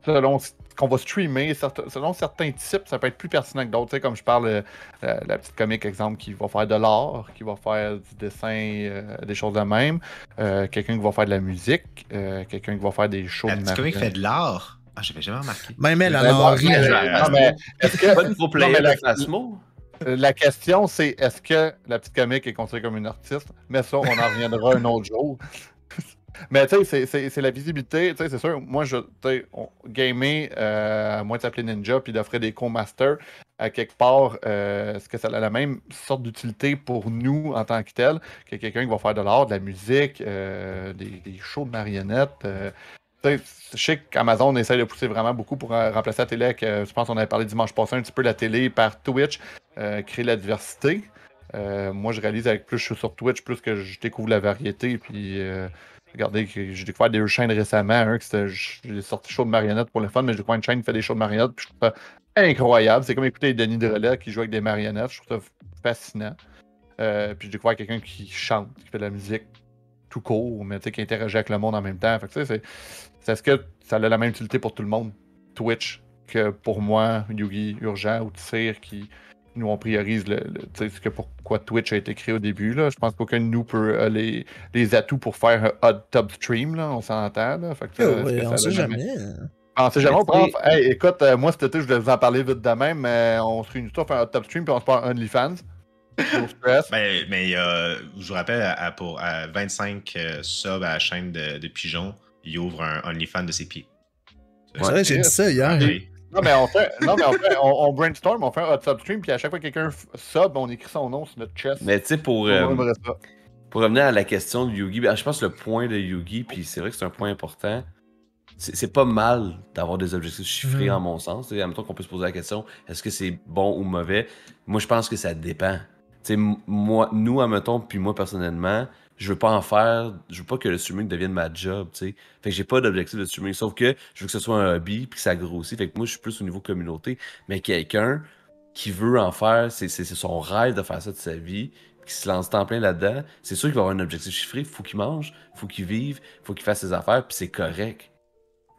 selon ce qu'on va streamer, selon certains types, ça peut être plus pertinent que d'autres. Tu sais, comme je parle, la petite comique, exemple, qui va faire de l'art, qui va faire du dessin, des choses de même. Quelqu'un qui va faire de la musique, quelqu'un qui va faire des shows La de petite comique marionnettes. fait de l'art. Ah, j'avais jamais remarqué. Même elle, Ben, elle en moi, rit. mais- là. non, mais est-ce que. Pas de pro Non, player mais de Phasmo. La question, c'est est-ce que la petite comique est considérée comme une artiste? Mais ça, on en reviendra un autre jour. Mais tu sais, c'est la visibilité. Tu sais, c'est sûr, moi, gamer, à moins de s'appeler Ninja puis d'offrir des co-masters, à quelque part, est-ce que ça a la même sorte d'utilité pour nous en tant que tel que quelqu'un qui va faire de l'art, de la musique, des shows de marionnettes? Tu sais, je sais qu'Amazon essaie de pousser vraiment beaucoup pour remplacer la télé avec, je pense qu'on avait parlé dimanche passé un petit peu de la télé par Twitch, créer la diversité. Moi, je réalise avec plus je suis sur Twitch, plus que je découvre la variété. Puis, regardez, j'ai découvert des chaînes récemment. J'ai sorti show de marionnettes pour le fun, mais j'ai découvert une chaîne qui fait des shows de marionnettes. Puis je trouve ça incroyable. C'est comme écouter Denis Drolet qui joue avec des marionnettes. Je trouve ça fascinant. Puis j'ai découvert quelqu'un qui chante, qui fait de la musique tout court, mais qui interagit avec le monde en même temps. Fait que, tu sais, est-ce que ça a la même utilité pour tout le monde, Twitch, que pour moi, Yugi, Urgent ou Tsir, qui nous on priorise pourquoi Twitch a été créé au début. Là. Je pense qu'aucun de nous peut les atouts pour faire un hot top stream, là, on s'entend. Là. Fait que, Ouais, on sait jamais. On sait jamais. Mais Hey, écoute, moi cet été, je voulais vous en parler vite de même, mais on se réunit tous, on fait un hot top stream, puis on se part un OnlyFans. No stress. Mais je vous rappelle, pour 25 subs à la chaîne de Pigeon, il ouvre un OnlyFans de ses pieds. C'est vrai, j'ai dit ça hier. Oui. Non, mais on brainstorm, on fait un hot sub stream, puis à chaque fois que quelqu'un sub, on écrit son nom sur notre chest. Mais tu sais, pour revenir à la question de Yugi, je pense que le point de Yugi, puis c'est vrai que c'est un point important, c'est pas mal d'avoir des objectifs chiffrés en mon sens. Admettons qu'on peut se poser la question, est-ce que c'est bon ou mauvais? Moi, je pense que ça dépend. Tu sais, nous, admettons, puis moi, personnellement, je veux pas en faire, je veux pas que le streaming devienne ma job, tu sais. Fait que j'ai pas d'objectif de streaming, sauf que je veux que ce soit un hobby, puis que ça grossit. Fait que moi, je suis plus au niveau communauté. Mais quelqu'un qui veut en faire, c'est son rêve de faire ça de sa vie, qui se lance temps plein là-dedans, c'est sûr qu'il va avoir un objectif chiffré, faut qu'il mange, faut qu'il vive, faut qu'il fasse ses affaires, puis c'est correct.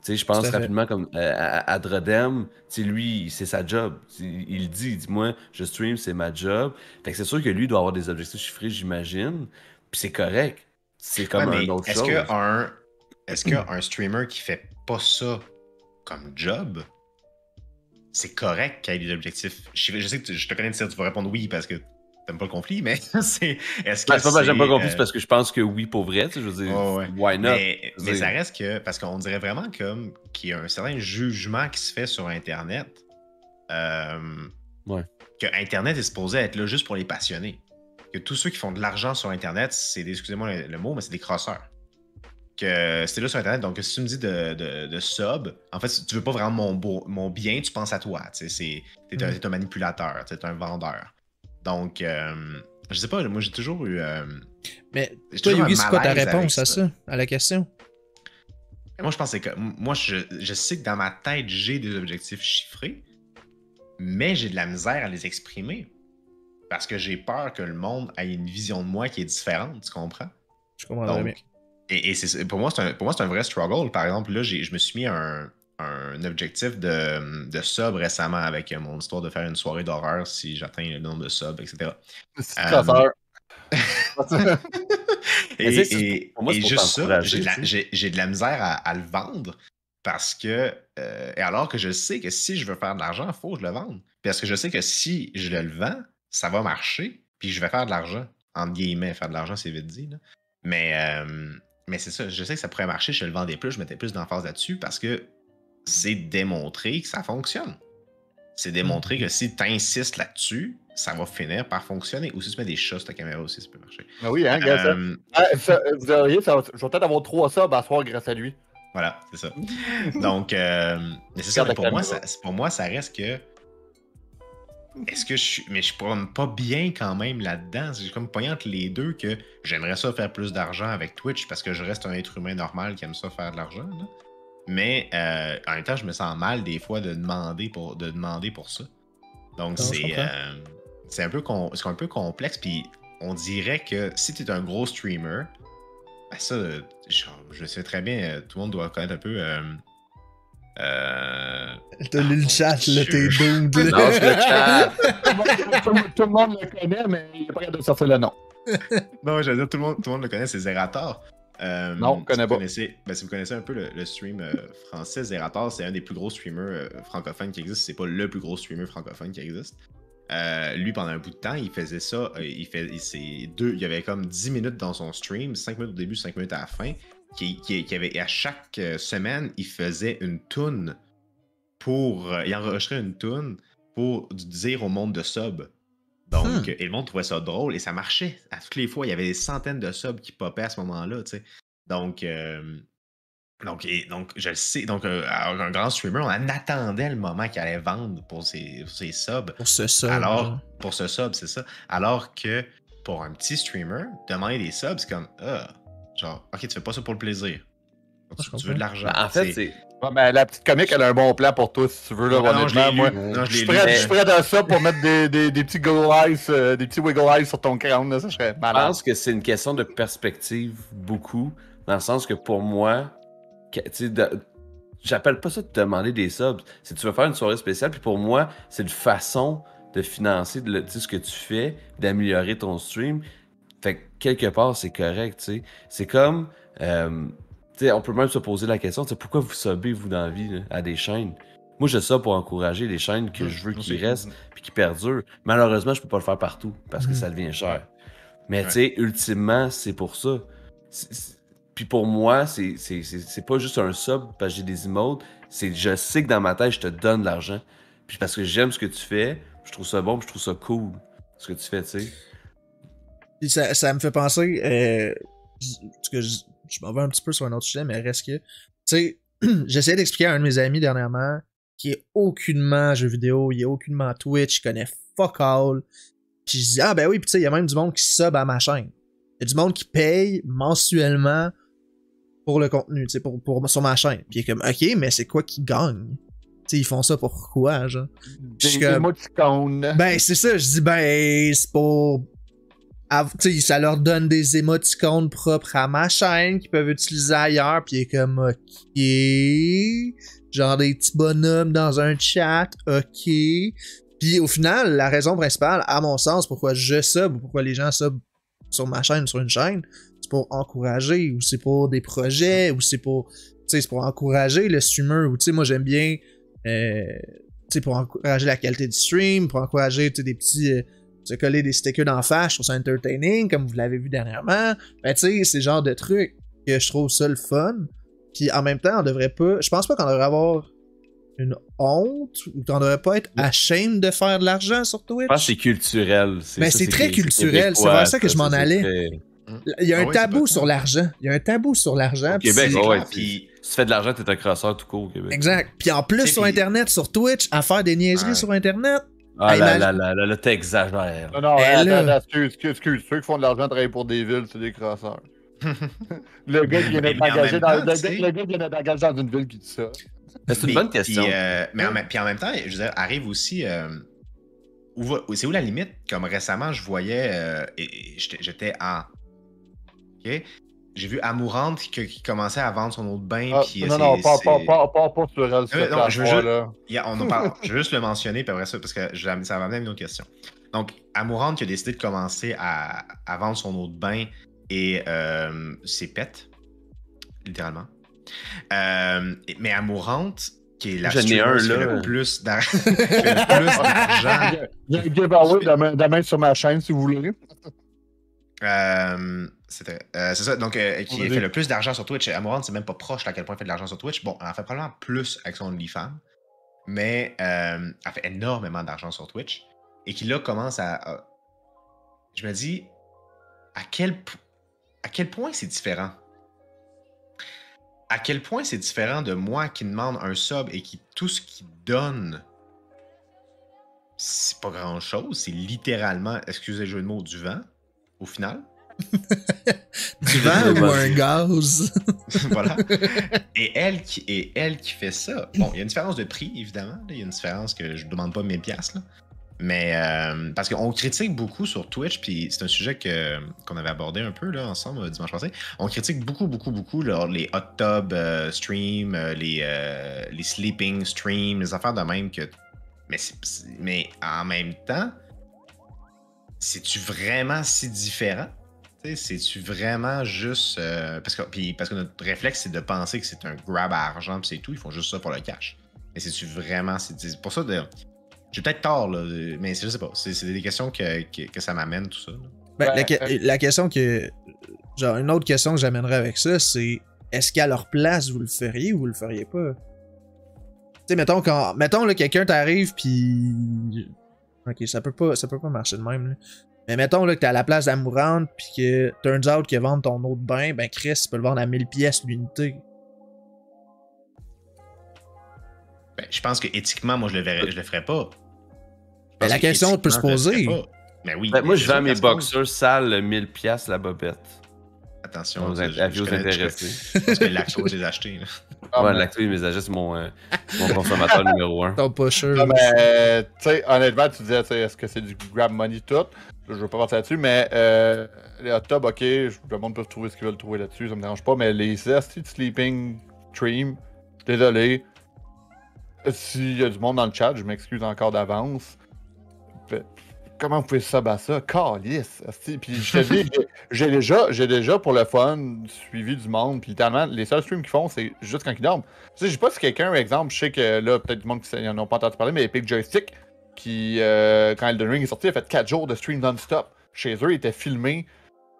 Tu sais, je pense rapidement comme à Drodem, tu sais, lui, c'est sa job. Il dit, moi, je stream, c'est ma job. Fait que c'est sûr que lui doit avoir des objectifs chiffrés, j'imagine. Puis c'est correct. C'est comme un autre chose. Est-ce qu'un streamer qui fait pas ça comme job, c'est correct qu'il ait des objectifs chiffrés? Je sais que je te connais, tu vas répondre oui parce que t'aimes pas le conflit, mais c'est. Est-ce que c'est pas j'aime pas le conflit, c'est parce que je pense que oui, pour vrai, tu sais, je veux dire, ouais. why not? Mais ça reste que, parce qu'on dirait vraiment comme qu'il y a un certain jugement qui se fait sur Internet, que Internet est supposé être là juste pour les passionnés. Que tous ceux qui font de l'argent sur Internet, c'est excusez-moi le mot, mais c'est des crosseurs. Que c'est là sur Internet, donc si tu me dis de sub, en fait, tu veux pas vraiment mon bien, tu penses à toi. T'es un manipulateur, t'es un vendeur. Donc, je sais pas, moi j'ai toujours eu. Mais toi, Yugi, c'est quoi ta réponse à ça, à la question? Moi, je pense que moi, je sais que dans ma tête, j'ai des objectifs chiffrés, mais j'ai de la misère à les exprimer. Parce que j'ai peur que le monde ait une vision de moi qui est différente, tu comprends? Je comprends très bien. Et pour moi, c'est un vrai struggle. Par exemple, là, je me suis mis un objectif de sub récemment avec mon histoire de faire une soirée d'horreur si j'atteins le nombre de subs, etc. C'est crosseur. et juste ça, j'ai de la misère à le vendre parce que, et alors que je sais que si je veux faire de l'argent, il faut que je le vende. Parce que je sais que si je le vends, ça va marcher, puis je vais faire de l'argent. Entre guillemets, faire de l'argent, c'est vite dit. Là. Mais c'est ça, je sais que ça pourrait marcher, je le vendais plus, je mettais plus d'emphase là-dessus parce que c'est démontré que ça fonctionne. C'est démontré que si tu insistes là-dessus, ça va finir par fonctionner. Ou si tu mets des chats sur ta caméra aussi, ça peut marcher. Ah oui, hein, vous auriez, je vais peut-être avoir 3 subs à soir grâce à lui. Voilà, c'est ça. Donc, mais c'est ça, mais pour moi, ça reste que. Est-ce que je suis. Mais je suis pas bien quand même là-dedans. C'est comme pogné entre les deux que j'aimerais ça faire plus d'argent avec Twitch parce que je reste un être humain normal qui aime ça faire de l'argent. Là. Mais en même temps, je me sens mal des fois de demander pour ça. Donc, c'est un peu complexe. Puis on dirait que si tu es un gros streamer, ben ça, je sais très bien, tout le monde doit connaître un peu T'as lu le chat, là, t'es doomed. là. Lâche le chat. Tout le monde le connaît, mais il est pas capable de sortir le nom. Non, j'allais dire, tout le monde le connaît, c'est Zerator. Non, je connais pas. Si vous connaissez un peu le stream français, Zerator, c'est un des plus gros streamers francophones qui existe. C'est pas le plus gros streamer francophone qui existe. Lui, pendant un bout de temps, il faisait ça. Il y avait comme 10 minutes dans son stream, 5 minutes au début, 5 minutes à la fin. Qui avait, à chaque semaine, il faisait une toune il enregistrait une toune pour dire au monde de subs. Donc, et le monde trouvait ça drôle et ça marchait. À toutes les fois, il y avait des centaines de subs qui popaient à ce moment-là, tu sais. Donc, je le sais. Donc, un grand streamer, on en attendait le moment qu'il allait vendre pour ses subs. Pour ce sub. Pour ce sub, c'est ça. Alors que pour un petit streamer, demander des subs, c'est comme, genre, ok, tu fais pas ça pour le plaisir. Tu veux de l'argent. En fait, c'est. Ouais, mais la petite comique, elle a un bon plan pour toi, si tu veux. Là, honnêtement, moi, je suis prêt à ça pour mettre des petits wiggle eyes sur ton crâne. Là, ça serait malade. Je pense que c'est une question de perspective, beaucoup. Dans le sens que pour moi, j'appelle pas ça de demander des subs. C'est que tu veux faire une soirée spéciale, puis pour moi, c'est une façon de financer ce que tu fais, d'améliorer ton stream. Fait que quelque part, c'est correct, tu sais. C'est comme. On peut même se poser la question, pourquoi vous subbez, vous, dans la vie, là, à des chaînes? Moi, je sub pour encourager les chaînes que je veux qu'ils restent puis qu'ils perdurent. Malheureusement, je peux pas le faire partout parce que ça devient cher. Mais tu sais, ultimement, c'est pour ça. Puis pour moi, c'est pas juste un sub parce que j'ai des emotes. Je sais que dans ma tête, je te donne de l'argent. Puis parce que j'aime ce que tu fais, je trouve ça bon, puis je trouve ça cool, ce que tu fais, tu sais. Ça me fait penser... je m'en vais un petit peu sur un autre sujet, mais reste que... Tu sais, j'essayais d'expliquer à un de mes amis dernièrement qui est aucunement jeux vidéo, il est aucunement Twitch, il connaît fuck all. Puis je dis, ah ben oui, puis tu sais, il y a même du monde qui sub à ma chaîne. Il y a du monde qui paye mensuellement pour le contenu, tu sais, sur ma chaîne. Puis il est comme, ok, mais c'est quoi qu'ils gagnent? Tu sais, ils font ça pour quoi, genre? Des émoticônes. Ben, c'est ça, je dis, ben, c'est pour... Tu sais, ça leur donne des émoticônes propres à ma chaîne qu'ils peuvent utiliser ailleurs, puis il est comme, ok, genre des petits bonhommes dans un chat, ok. Puis au final, la raison principale, à mon sens, pourquoi je sub ou pourquoi les gens sub sur ma chaîne, sur une chaîne, c'est pour encourager, ou c'est pour des projets, ou c'est pour, tu sais, c'est pour encourager le streamer, ou tu sais, moi j'aime bien, tu sais, pour encourager la qualité du stream, pour encourager, tu sais, des petits... se coller des stickers d'en face, je trouve ça entertaining, comme vous l'avez vu dernièrement. Ben, tu sais, c'est le genre de truc que je trouve ça le fun. Puis en même temps, on devrait pas. Je pense pas qu'on devrait avoir une honte ou qu'on devrait pas être ashamed de faire de l'argent sur Twitch. Je pense que c'est culturel. Mais c'est très culturel. C'est vers ça que je m'en allais. Il y a un tabou sur l'argent. Il y a un tabou sur l'argent. Au Québec, puis si tu fais de l'argent, t'es un crosseur tout court au Québec. Exact. Puis en plus, sur Internet, sur Twitch, à faire des niaiseries sur Internet. Ah là, t'exagères. Non, attends, excuse. Ceux qui font de l'argent travaillent pour des villes, c'est des crosseurs. Le gars qui vient d'être engagé dans une ville qui dit ça. C'est une bonne question. Puis en même temps, je veux dire, arrive aussi... c'est où la limite? Comme récemment, je voyais... j'étais en... OK? J'ai vu Amourante qui commençait à vendre son eau de bain. Pas sur elle. Je veux juste le mentionner, puis après ça, parce que ça va amener à une autre question. Donc, Amourante qui a décidé de commencer à vendre son eau de bain et ses pets, littéralement. Mais Amourante, qui est la streamer qui fait le plus d'argent. Il y a un giveaway demain sur ma chaîne, si vous voulez. C'est ça, donc qui fait le plus d'argent sur Twitch. Amourante, c'est même pas proche à quel point elle fait de l'argent sur Twitch. Bon, elle en fait probablement plus avec son OnlyFans, mais elle fait énormément d'argent sur Twitch. Et qui là commence à. Je me dis, à quel point c'est différent? À quel point c'est différent de moi qui demande un sub et qui tout ce qu'il donne, c'est pas grand chose, c'est littéralement, excusez le jeu de mots, du vent. Au final. Du vent ou un gaz. Voilà. Et elle qui fait ça. Bon, il y a une différence de prix, évidemment. Il y a une différence que je ne demande pas 1000$. Là. Mais parce qu'on critique beaucoup sur Twitch, puis c'est un sujet qu'on avait abordé un peu là, ensemble dimanche passé. On critique beaucoup les hot tub streams, les sleeping streams, les affaires de même que. Mais en même temps, c'est-tu vraiment si différent? C'est-tu vraiment juste. Parce que notre réflexe, c'est de penser que c'est un grab à argent, puis c'est tout, ils font juste ça pour le cash. Mais c'est-tu vraiment. C'est pour ça de. J'ai peut-être tort, là, mais je sais pas. C'est des questions que ça m'amène, tout ça. Ben, la question que. Genre, une autre question que j'amènerais avec ça, c'est est-ce qu'à leur place, vous le feriez ou vous le feriez pas? Tu sais, mettons là, quelqu'un t'arrive, puis. Ok, ça peut pas marcher de même, là. Mais mettons là, que t'es à la place d'Amourante, puis que turns out que vendre ton autre bain, ben Chris, tu peux le vendre à 1000 pièces l'unité. Ben, je pense que éthiquement, moi, je le ferais pas. Ben, la question peut se poser. Ben oui. Ben, moi, je vends mes boxers sales 1000$ la bobette. Attention, avis aux intéressés. Parce que Lacto, je les ai achetés. Ouais, Lacto, il les achète, c'est mon consommateur numéro 1. T'as pas sûr. Non, mais, tu sais, honnêtement, tu disais, est-ce que c'est du grab money tout? Je veux pas passer là-dessus, mais les hot tubs, ok, le monde peut trouver ce qu'ils veulent trouver là-dessus, ça me dérange pas, mais les Zesty Sleeping Stream, je suis désolé. S'il y a du monde dans le chat, je m'excuse encore d'avance. Comment vous pouvez sub à ça? Calice! Puis je te dis, j'ai déjà pour le fun suivi du monde, puis littéralement, les seuls streams qu'ils font, c'est juste quand ils dorment. Tu sais, je sais pas si quelqu'un, exemple, je sais que là, peut-être du monde qui n'en ont pas entendu parler, mais Epic Joystick, qui, quand Elden Ring est sorti, a fait 4 jours de stream non-stop. Chez eux, il était filmé,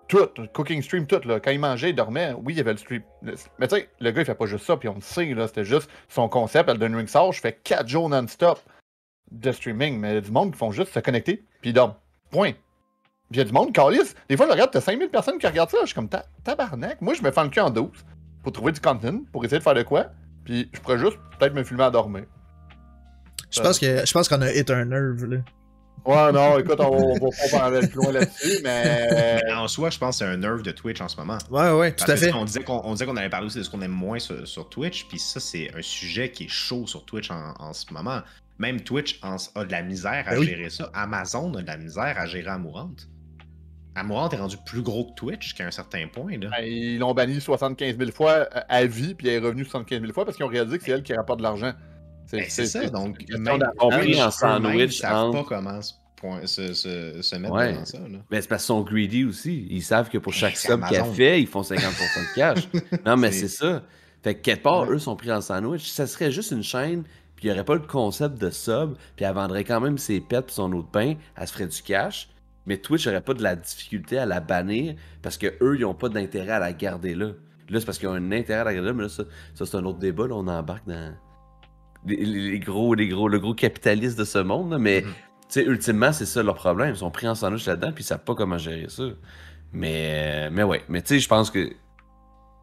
tout, cooking stream, tout, là. Quand il mangeait, il dormait, oui, il y avait le stream. Mais tu sais, le gars, il fait pas juste ça, puis on le sait, là, c'était juste son concept, Elden Ring sort, je fais 4 jours non-stop de streaming, mais il y a du monde qui font juste se connecter, puis ils dorment. Point. Puis il y a du monde, calisse. Des fois, je regarde, t'as 5000 personnes qui regardent ça, je suis comme tabarnak. Moi, je me fends le cul en 12 pour trouver du content, pour essayer de faire de quoi, puis je pourrais juste peut-être me filmer à dormir. Je pense qu'on a hit un nerve, là. Ouais, non, écoute, on va pas parler plus loin là-dessus, mais. Mais en soi, je pense que c'est un nerve de Twitch en ce moment. Ouais, tout à fait. On disait qu'on allait parler aussi de ce qu'on aime moins sur Twitch, puis ça, c'est un sujet qui est chaud sur Twitch en ce moment. Même Twitch a de la misère à gérer ça. Amazon a de la misère à gérer Amourante. Amourante est rendu plus gros que Twitch qu'à un certain point. Là. Ben, ils l'ont banni 75 000 fois à vie, puis elle est revenue 75 000 fois parce qu'ils ont réalisé que c'est elle qui rapporte de l'argent. C'est ça, donc même en sandwich, ils savent pas comment se mettre dans ça. Là. Ben, c'est parce qu'ils sont greedy aussi. Ils savent que pour chaque sub qu'elle fait, ils font 50% de cash. Non, mais c'est ça. Fait que quelque part, eux sont pris en sandwich. Ça serait juste une chaîne, puis il n'y aurait pas le concept de sub, puis elle vendrait quand même ses pets et son eau de pain, elle se ferait du cash. Mais Twitch n'aurait pas de la difficulté à la bannir parce qu'eux, ils n'ont pas d'intérêt à la garder là. Là, c'est parce qu'ils ont un intérêt à la garder là, mais là, ça c'est un autre débat. Là, on embarque dans le gros capitaliste de ce monde. Là, mais, tu sais, ultimement, c'est ça leur problème. Ils sont pris en sandwich là-dedans, puis ils savent pas comment gérer ça. Mais ouais. Mais tu sais, je pense que,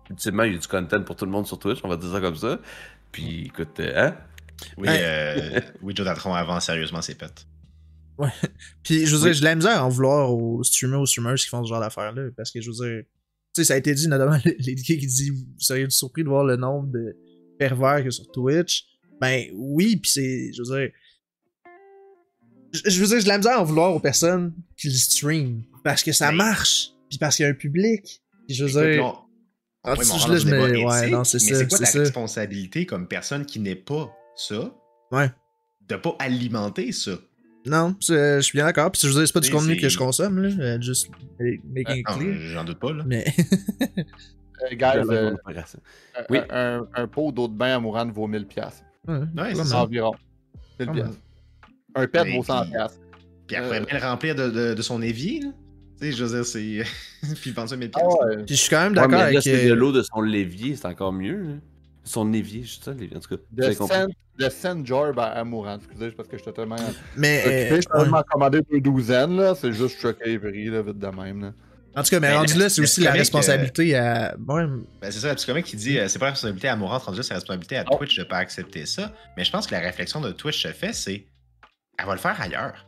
ultimement, il y a du content pour tout le monde sur Twitch, on va dire ça comme ça. Puis, écoute, hein? Oui, Joe Datron avance sérieusement ses pets. Ouais. Puis, je veux dire, j'ai de la misère à en vouloir aux streamers qui font ce genre d'affaires-là. Parce que, je veux dire, tu sais, ça a été dit, notamment, les qui dit, vous seriez surpris de voir le nombre de pervers qu'il y a sur Twitch. Ben, oui, pis c'est, je veux dire, j'ai de la misère à en vouloir aux personnes qui le stream. Parce que ça marche. Puis parce qu'il y a un public. Puis je veux dire. Non, c'est ça. C'est quoi ta responsabilité comme personne qui n'est pas ça? Ouais. De pas alimenter ça. Non, je suis bien d'accord. Puis je veux dire, c'est pas du contenu que je consomme, là. Juste making clear. J'en doute pas, là. Mais. Guys, un pot d'eau de bain amourante vaut 1000$. Ouais, c'est environ 1000$. Un pet vaut 100$. Puis après, le remplir de son évier, là. Tu sais, je veux dire, c'est. Puis vendre ça 1000$. Puis je suis quand même d'accord avec. C'est de l'eau de son lévier, c'est encore mieux. Là. Son évier, juste ça, l'évier, en tout cas. Le Sand Jar à Amourant, excusez, parce que je suis tellement. Mais. Je peux m'en commander 2 douzaines, là. C'est juste choqué les prix, là, vite de même, là. En tout cas, mais rendu là, c'est aussi la responsabilité à. Ouais. Ben c'est ça, le psychomèque qui dit c'est pas la responsabilité à Amourant, rendu là, c'est la responsabilité à Twitch de pas accepter ça. Mais je pense que la réflexion de Twitch se fait, c'est elle va le faire ailleurs.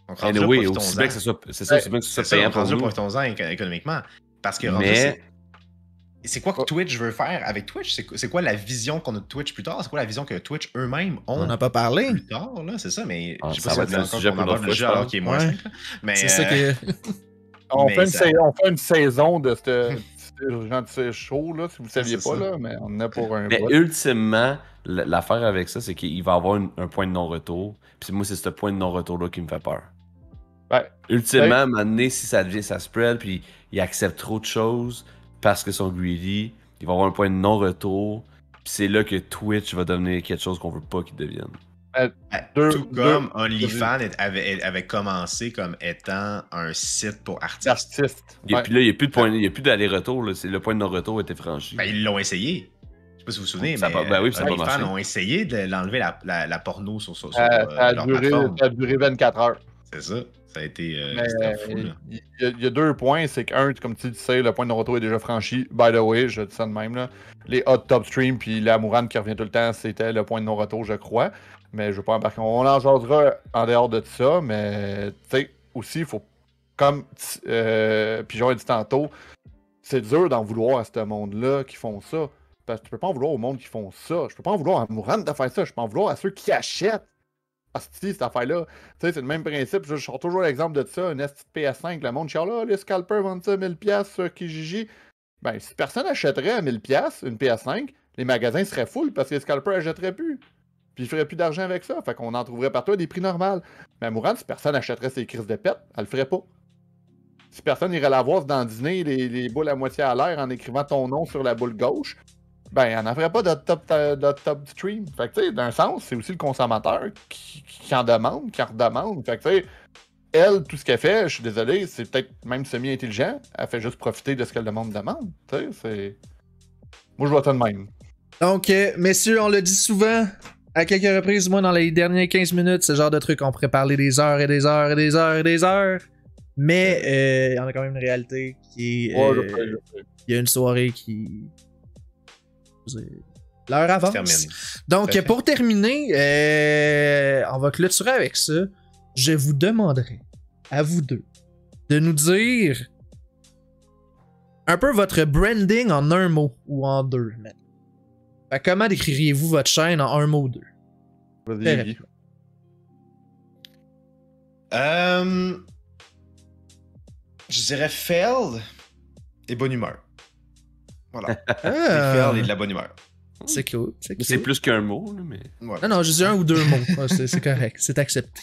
Donc, oui, aussi bien que ce soit payant pour nous. Profitons-en économiquement. Parce que mais c'est quoi que Twitch veut faire avec Twitch? C'est quoi la vision qu'on a de Twitch plus tard? C'est quoi la vision que Twitch eux-mêmes ont On n'a pas parlé. plus tard, là? C'est ça, mais je sais ça pas si va vous être voulez un encore sujet qu'on pour aborde notre le fois, jeu je alors pense. qu'il est moins Ouais. 5. Mais C'est ça que. On Mais fait une saison de ce genre de show, là, si vous ne saviez c'est pas, ça. là, mais on en a pour un Mais bout. ultimement, l'affaire avec ça, c'est qu'il va avoir un point de non-retour. Puis moi, c'est ce point de non-retour-là qui me fait peur. Ouais. Ultimement, à un moment donné, si ça devient ça spread, puis il accepte trop de choses parce qu'ils sont greedy, il va avoir un point de non-retour. Puis c'est là que Twitch va devenir quelque chose qu'on veut pas qu'il devienne. Tout comme OnlyFans avait commencé comme étant un site pour artistes. Artiste. Et puis là, il n'y a plus de point, il y a plus d'aller-retour. Le point de non-retour a été franchi. Ben, ils l'ont essayé. Je sais pas si vous vous souvenez, Ça mais a pas- ben oui, ça a pas les fans marché. ont essayé de l'enlever la porno sur Ça a leur duré, plateforme. ça a duré 24 heures. C'est ça. Ça a été Mais, c'était fou, là. il y a 2 points. C'est qu'un, comme tu sais, le point de non-retour est déjà franchi. By the way, je dis ça de même. Là. Les hot top stream puis la Mourane qui revient tout le temps, c'était le point de non-retour, je crois. Mais je veux pas embarquer. On en jasera en dehors de ça. Mais tu sais, aussi, il faut. Comme Pigeon a dit tantôt, c'est dur d'en vouloir à ce monde-là qui font ça. Parce que tu peux pas en vouloir au monde qui font ça. Je peux pas en vouloir à Mourane de faire ça. Je peux en vouloir à ceux qui achètent. Asti, cette affaire-là. Tu sais, c'est le même principe. Je sors toujours l'exemple de ça. Une esti de PS5, le monde chiale là, les scalpers vendent ça à 1000$ sur Kijiji. Ben, si personne achèterait à 1000$ une PS5, les magasins seraient full parce que les scalpers achèteraient plus. Puis ils feraient plus d'argent avec ça. Fait qu'on en trouverait partout à des prix normaux. Mais à Mourane, si personne achèterait ses crises de pète, elle le ferait pas. Si personne irait la voir se dandiner les boules à moitié à l'air en écrivant ton nom sur la boule gauche, ben, elle n'en ferait pas de top stream. Fait que, tu sais, d'un sens, c'est aussi le consommateur qui en demande, qui en redemande. Fait que, tu sais, elle, tout ce qu'elle fait, je suis désolé, c'est peut-être même semi-intelligent. Elle fait juste profiter de ce que le monde demande. Tu sais, c'est. Moi, je vois ça de même. Donc, messieurs, on le dit souvent, à quelques reprises, moi, dans les dernières 15 minutes, ce genre de truc, on pourrait parler des heures et des heures et des heures et des heures. Mais, on a quand même une réalité qui est. Il y a une soirée qui. L'heure avance. Donc, pour terminer, on va clôturer avec ça. Je vous demanderai, à vous deux, de nous dire un peu votre branding en un mot ou en deux. Fait, comment décririez-vous votre chaîne en un mot ou deux? Vas-y, Guy. Je dirais failed et bonne humeur. Voilà. Ah, Et de la bonne humeur. c'est cool. C'est plus qu'un mot, là, mais. Voilà. Non, je dis un ou deux mots. Ouais, c'est correct. C'est accepté.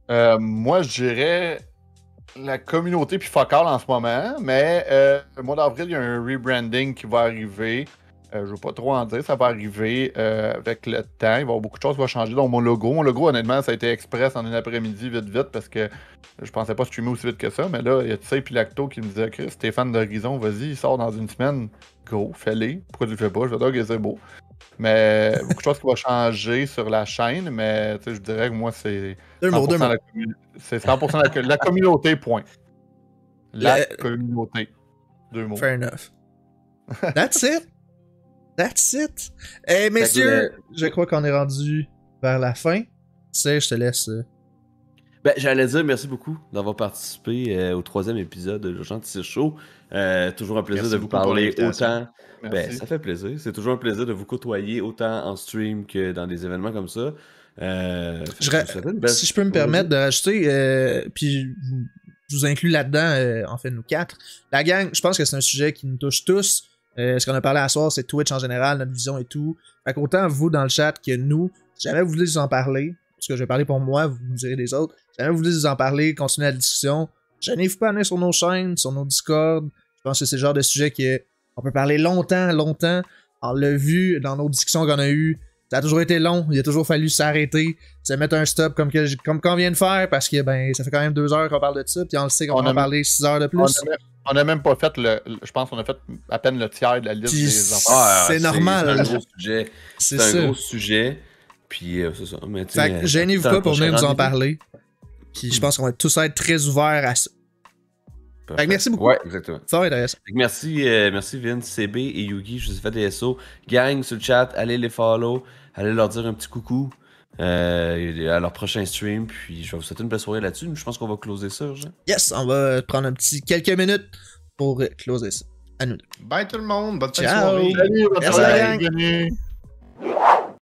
Moi, je dirais la communauté puis fuck all en ce moment, mais le mois d'avril, il y a un rebranding qui va arriver. Je veux pas trop en dire, ça va arriver avec le temps. Il va y avoir beaucoup de choses qui vont changer. Donc, mon logo, honnêtement, ça a été express en une après-midi, vite, parce que je pensais pas streamer aussi vite que ça. Mais là, il y a Tsai puis Lacto qui me disait que Stéphane d'Horizon, vas-y, il sort dans une semaine. Go, fais-les. Pourquoi tu le fais pas? Je vais dire que c'est beau. Mais beaucoup de choses qui vont changer sur la chaîne, mais je dirais que moi, c'est 100% c'est 100% la communauté, point. La communauté. 2 mots. Fair enough. That's it. That's it. Eh, messieurs, je crois qu'on est rendu vers la fin. Tu sais, je te laisse. Ben, j'allais dire merci beaucoup d'avoir participé au 3e épisode de Le Gentil Show. Toujours un plaisir Merci de vous beaucoup pour parler l'invitation. autant. Ben, Merci. ça fait plaisir. C'est toujours un plaisir de vous côtoyer autant en stream que dans des événements comme ça. Si je peux me permettre de rajouter, puis je vous inclus là-dedans, en fait, nous 4. La gang, je pense que c'est un sujet qui nous touche tous. Ce qu'on a parlé à soir, c'est Twitch en général, notre vision et tout. Fait qu'autant vous dans le chat que nous, si jamais vous voulez nous en parler, parce que je vais parler pour moi, vous me direz des autres. Si jamais vous voulez nous en parler, continuer la discussion, gênez-vous pas à venir sur nos chaînes, sur nos Discord. Je pense que c'est le genre de sujet qu'on peut parler longtemps. On l'a vu dans nos discussions qu'on a eues. Ça a toujours été long, il a toujours fallu s'arrêter, se mettre un stop comme qu'on vient de faire, parce que ben ça fait quand même 2 heures qu'on parle de ça, puis on le sait qu'on va en parler 6 heures de plus. On n'a même pas fait je pense qu'on a fait à peine le tiers de la liste des enfants. C'est normal. C'est un gros sujet. C'est un gros sujet. Puis c'est ça. Mais, fait que gênez-vous pas pour venir nous en parler. Puis je pense qu'on va tous être très ouverts à ça. Fait que merci beaucoup. Ouais, exactement. Ça va intéressant. Merci Vince, CB et Yugi, je vous ai fait des SO. Gang sur le chat, allez les follow, allez leur dire un petit coucou à leur prochain stream. Puis je vais vous souhaiter une belle soirée là-dessus. Je pense qu'on va closer ça, Jean. Yes, on va prendre quelques minutes pour closer ça. à nous deux. Bye tout le monde, bonne fin de Ciao. soirée. Salut, bonne Merci, soirée, la gang. bienvenue.